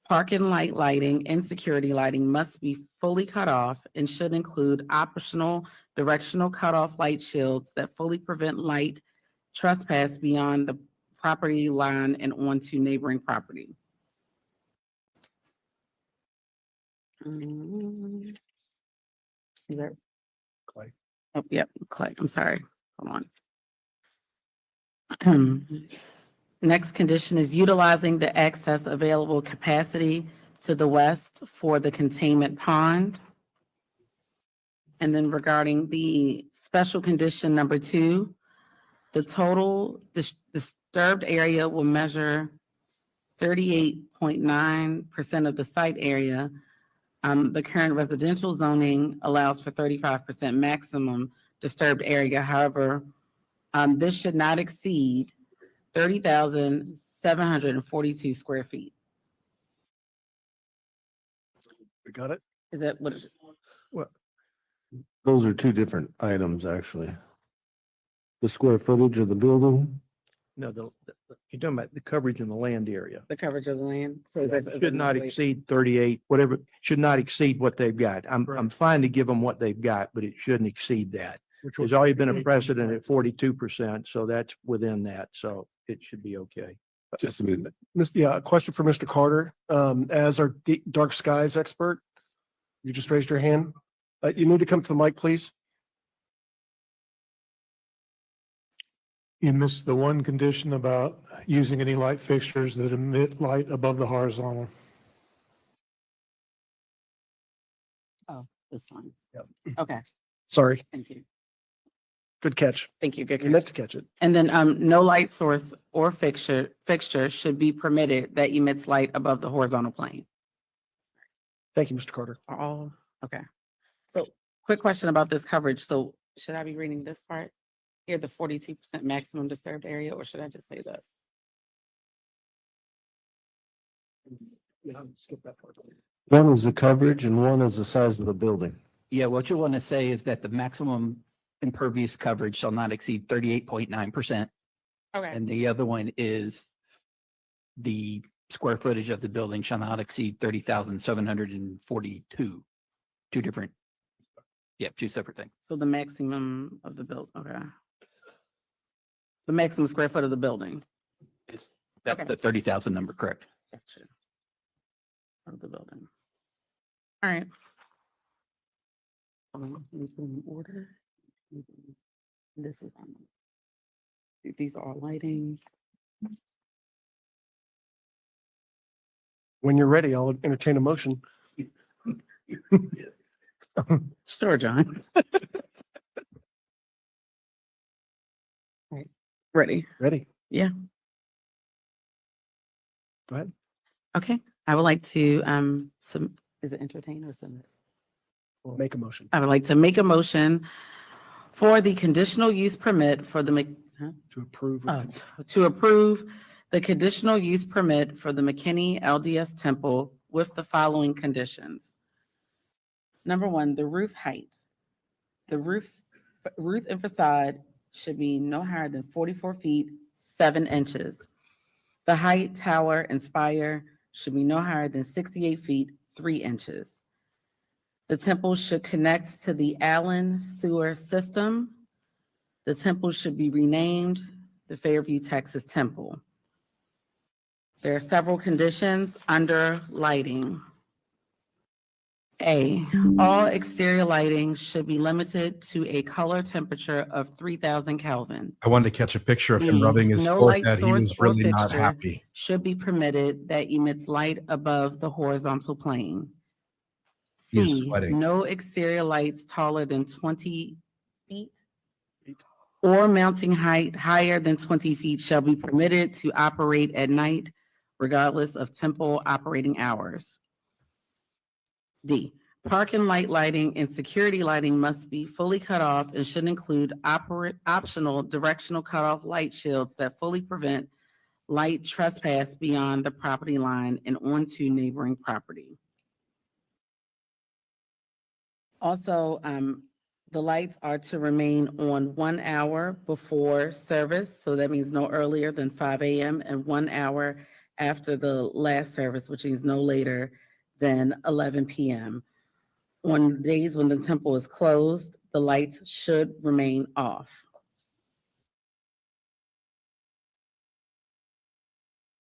Parking light lighting and security lighting must be fully cut off and should include optional directional cutoff light shields that fully prevent light trespass beyond the property line and onto neighboring property. Is that Clay? Oh, yep, Clay. I'm sorry. Hold on. Next condition is utilizing the excess available capacity to the west for the containment pond. And then regarding the special condition number 2, the total disturbed area will measure 38.9% of the site area. The current residential zoning allows for 35% maximum disturbed area. However, this should not exceed 30,742 square feet. We got it? Is that what? What? Those are 2 different items, actually. The square footage of the building. No, you're talking about the coverage in the land area. The coverage of the land? So It there's. should not exceed 38, whatever, should not exceed what they've got. I'm fine to give them what they've got, but it shouldn't exceed that. There's already been a precedent at 42%, so that's within that, so it should be okay. Just a minute. Yeah, question for Mr. Carter. As our dark skies expert, you just raised your hand. You need to come to the mic, please. You missed the one condition about using any light fixtures that emit light above the horizontal. Oh, that's fine. Yep. Okay. Sorry. Thank you. Good catch. Thank you. Good You meant to catch it. And then no light source or fixture should be permitted that emits light above the horizontal plane. Thank you, Mr. Carter. Oh, okay. So quick question about this coverage. So should I be reading this part here, the 42% maximum disturbed area, or should I just say this? Skip that part. One is the coverage and one is the size of the building. Yeah, what you want to say is that the maximum impervious coverage shall not exceed 38.9%. Okay. And the other one is the square footage of the building shall not exceed 30,742. Two different, two separate things. So the maximum of the okay. The maximum square foot of the building. That's the 30,000 number, correct? Gotcha. Of the building. All right. In order. This is these are all lighting. When you're ready, I'll entertain a motion. Sure, John. Right. Ready. Ready. Yeah. Go ahead. Okay. I would like to is it entertain or submit? We'll make a motion. I would like to make a motion for the conditional use permit for the To approve. to approve the conditional use permit for the McKinney LDS Temple with the following conditions. Number one, the roof height. The roof and facade should be no higher than 44 feet, 7 inches. The height, tower, and spire should be no higher than 68 feet, 3 inches. The temple should connect to the Allen sewer system. The temple should be renamed the Fairview, Texas Temple. There are several conditions under lighting. A, all exterior lighting should be limited to a color temperature of 3,000 Kelvin. I wanted to catch a picture of him B, rubbing his no light forehead. He source was or really not fixture happy. should be permitted that emits light above the horizontal plane. He is C, sweating. no exterior lights taller than 20 feet or mounting height higher than 20 feet shall be permitted to operate at night regardless of temple operating hours. D, parking lighting and security lighting must be fully cut off and should include optional directional cutoff light shields that fully prevent light trespass beyond the property line and onto neighboring property. Also, the lights are to remain on 1 hour before service, so that means no earlier than 5 a.m. and 1 hour after the last service, which means no later than 11 p.m. On days when the temple is closed, the lights should remain off.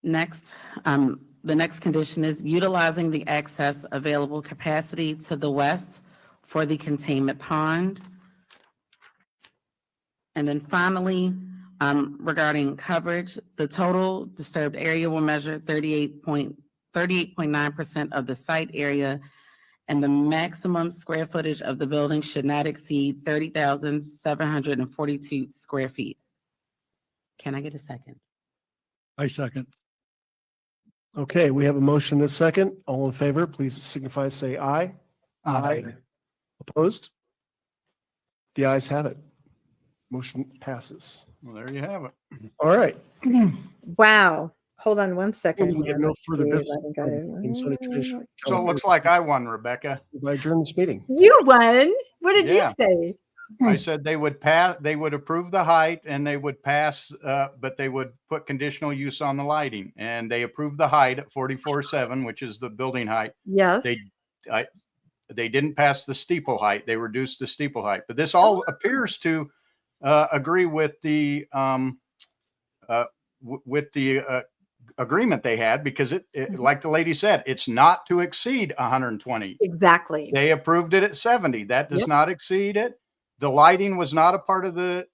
Next, the next condition is utilizing the excess available capacity to the west for the containment pond. And then finally, regarding coverage, the total disturbed area will measure 38.9% of the site area, and the maximum square footage of the building should not exceed 30,742 square feet. Can I get a second? I second. Okay, we have a motion and a second. All in favor, please signify, say aye. Aye. Opposed? The ayes have it. Motion passes. Well, there you have it. All right. Wow. Hold on one second. We have no further Here. business. in zoning commission. So it looks like I won, Rebecca. I adjourn this meeting. You won. What did Yeah. you say? I said they would pass, they would approve the height and they would pass, but they would put conditional use on the lighting. And they approved the height at 44.7, which is the building height. Yes. They didn't pass the steeple height. They reduced the steeple height. But this all appears to agree with the agreement they had, because it like the lady said, it's not to exceed 120. Exactly. They approved it at 70. That does not exceed it. The lighting was not a part of that,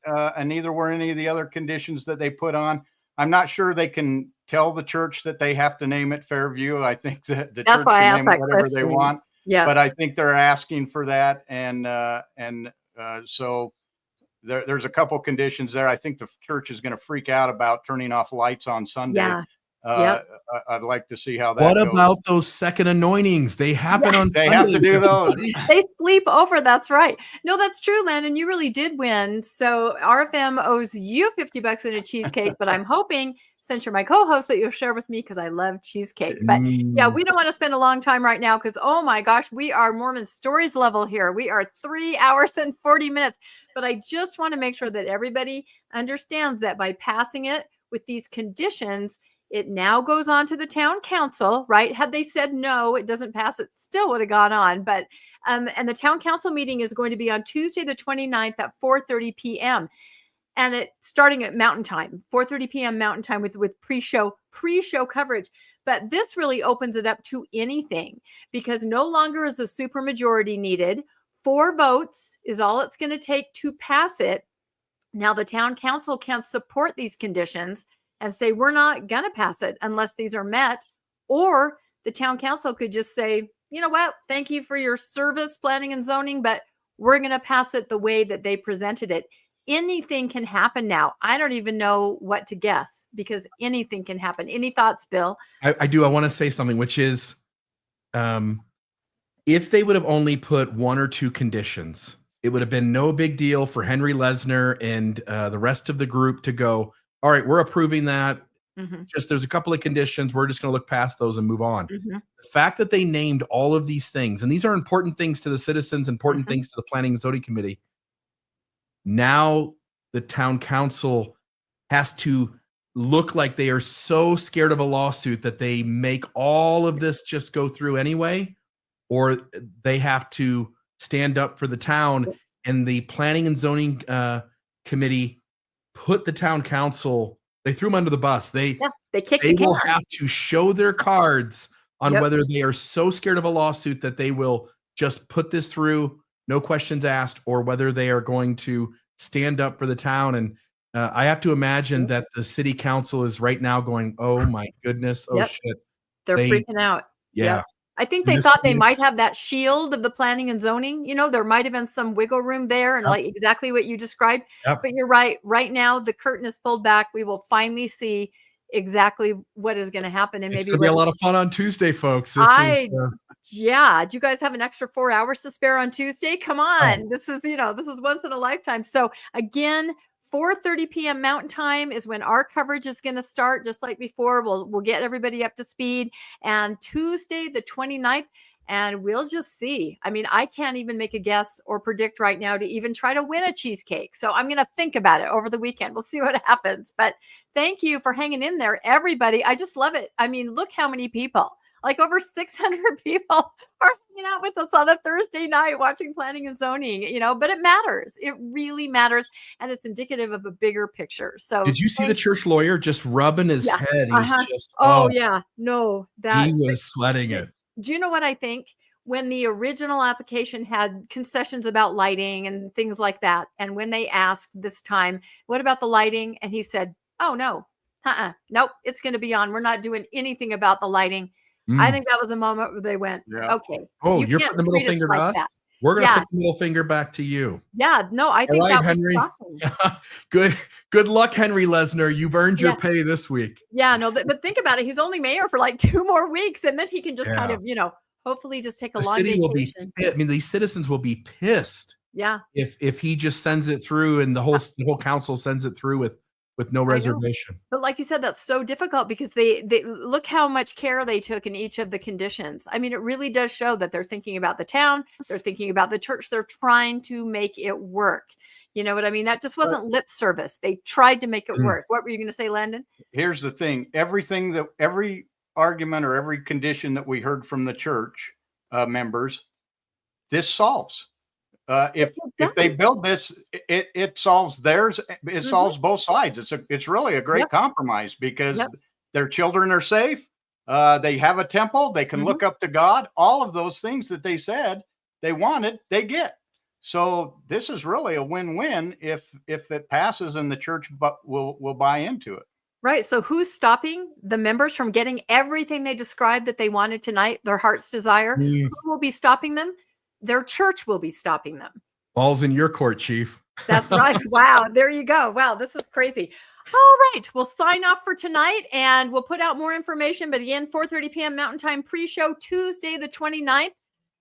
and neither were any of the other conditions that they put on. I'm not sure they can tell the church that they have to name it Fairview. I think that the That's church why I can asked name that it whatever they question. want. Yeah. But I think they're asking for that. So there's a couple conditions there. I think the church is going to freak out about turning off lights on Sunday. Yeah. Yep. I'd like to see how that What goes. about those second anointings? They happen on They Sundays. have to do those. everybody. They sleep over. That's right. No, that's true, Landon. You really did win. So RFM owes you $50 and a cheesecake, but I'm hoping, since you're my co-host, that you'll share with me because I love cheesecake. But yeah, we don't want to spend a long time right now because, oh my gosh, we are Mormon Stories level here. We are 3 hours and 40 minutes. But I just want to make sure that everybody understands that by passing it with these conditions, it now goes on to the town council, right? Had they said no, it doesn't pass, it still would have gone on. But and the town council meeting is going to be on Tuesday, the 29th at 4:30 p.m. And it starting at Mountain Time, 4:30 p.m. Mountain Time with pre-show coverage. But this really opens it up to anything because no longer is the supermajority needed. 4 votes is all it's going to take to pass it. Now the town council can support these conditions and say, we're not going to pass it unless these are met. Or the town council could just say, you know what, thank you for your service, planning and zoning, but we're going to pass it the way that they presented it. Anything can happen now. I don't even know what to guess because anything can happen. Any thoughts, Bill? I do. I want to say something, which is if they would have only put 1 or 2 conditions, it would have been no big deal for Henry Lesner and the rest of the group to go, all right, we're approving that. Just there's a couple of conditions. We're just going to look past those and move on. The fact that they named all of these things, and these are important things to the citizens, important things to the Planning and Zoning Committee. Now the town council has to look like they are so scared of a lawsuit that they make all of this just go through anyway, or they have to stand up for the town, and the Planning and Zoning Committee put the town council, they threw them under the bus. They kick they the will can. have to show their cards on whether they are so scared of a lawsuit that they will just put this through, no questions asked, or whether they are going to stand up for the town. And I have to imagine that the city council is right now going, oh my goodness, oh shit. They're freaking out. Yeah. I think they thought they might have that shield of the planning and zoning. You know, there might have been some wiggle room there and like exactly what you described. But you're right. Right now, the curtain is pulled back. We will finally see exactly what is going to happen. And It's maybe going to be a lot of fun on Tuesday, folks. Yeah. Do you guys have an extra 4 hours to spare on Tuesday? Come on. This is once in a lifetime. So again, 4:30 p.m. Mountain Time is when our coverage is going to start. Just like before, we'll get everybody up to speed. And Tuesday, the 29th, and we'll just see. I mean, I can't even make a guess or predict right now to even try to win a cheesecake. So I'm going to think about it over the weekend. We'll see what happens. But thank you for hanging in there, everybody. I just love it. I mean, look how many people. Like over 600 people are hanging out with us on a Thursday night watching planning and zoning, but it matters. It really matters. And it's indicative of a bigger picture. So did you see the church lawyer just rubbing his head? He was just, that he was sweating it. Do you know what I think? When the original application had concessions about lighting and things like that, and when they asked this time, what about the lighting? And he said, oh, no, nope, it's going to be on. We're not doing anything about the lighting. I think that was a moment where they went, okay. Oh, you're can't putting the middle treat us finger like to us? that. We're going to put the middle finger back to you. Yeah, no, I think right, that was Henry. shocking. Good luck, Henry Lesner. You've earned your pay this week. Yeah, no, but think about it. He's only mayor for like 2 more weeks, and then he can just kind of, hopefully just take a long city vacation. will be, I mean, these citizens will be pissed. Yeah. If he just sends it through and the whole council sends it through with no reservation. But like you said, that's so difficult because they look how much care they took in each of the conditions. I mean, it really does show that they're thinking about the town. They're thinking about the church. They're trying to make it work. You know what I mean? That just wasn't lip service. They tried to make it work. What were you going to say, Landon? Here's the thing. Every argument or every condition that we heard from the church members, this solves. If they build this, it solves theirs. It solves both sides. It's really a great compromise because their children are safe. They have a temple. They can look up to God. All of those things that they said they wanted, they get. So this is really a win-win if it passes and the church will buy into it. Right. So who's stopping the members from getting everything they described that they wanted tonight, their heart's desire? Mm. Who will be stopping them? Their church will be stopping them. Ball's in your court, Chief. That's right. Wow. There you go. Wow. This is crazy. All right. We'll sign off for tonight and we'll put out more information. But again, 4:30 p.m. Mountain Time pre-show, Tuesday, the 29th,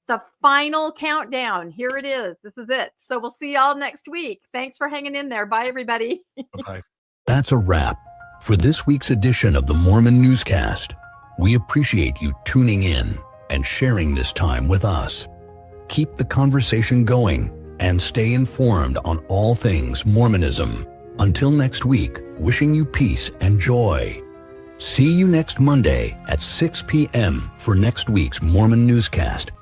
the final countdown. Here it is. This is it. So we'll see y'all next week. Thanks for hanging in there. Bye, everybody. Bye. That's a wrap for this week's edition of the Mormon Newscast. We appreciate you tuning in and sharing this time with us. Keep the conversation going and stay informed on all things Mormonism. Until next week, wishing you peace and joy. See you next Monday at 6 p.m. for next week's Mormon Newscast.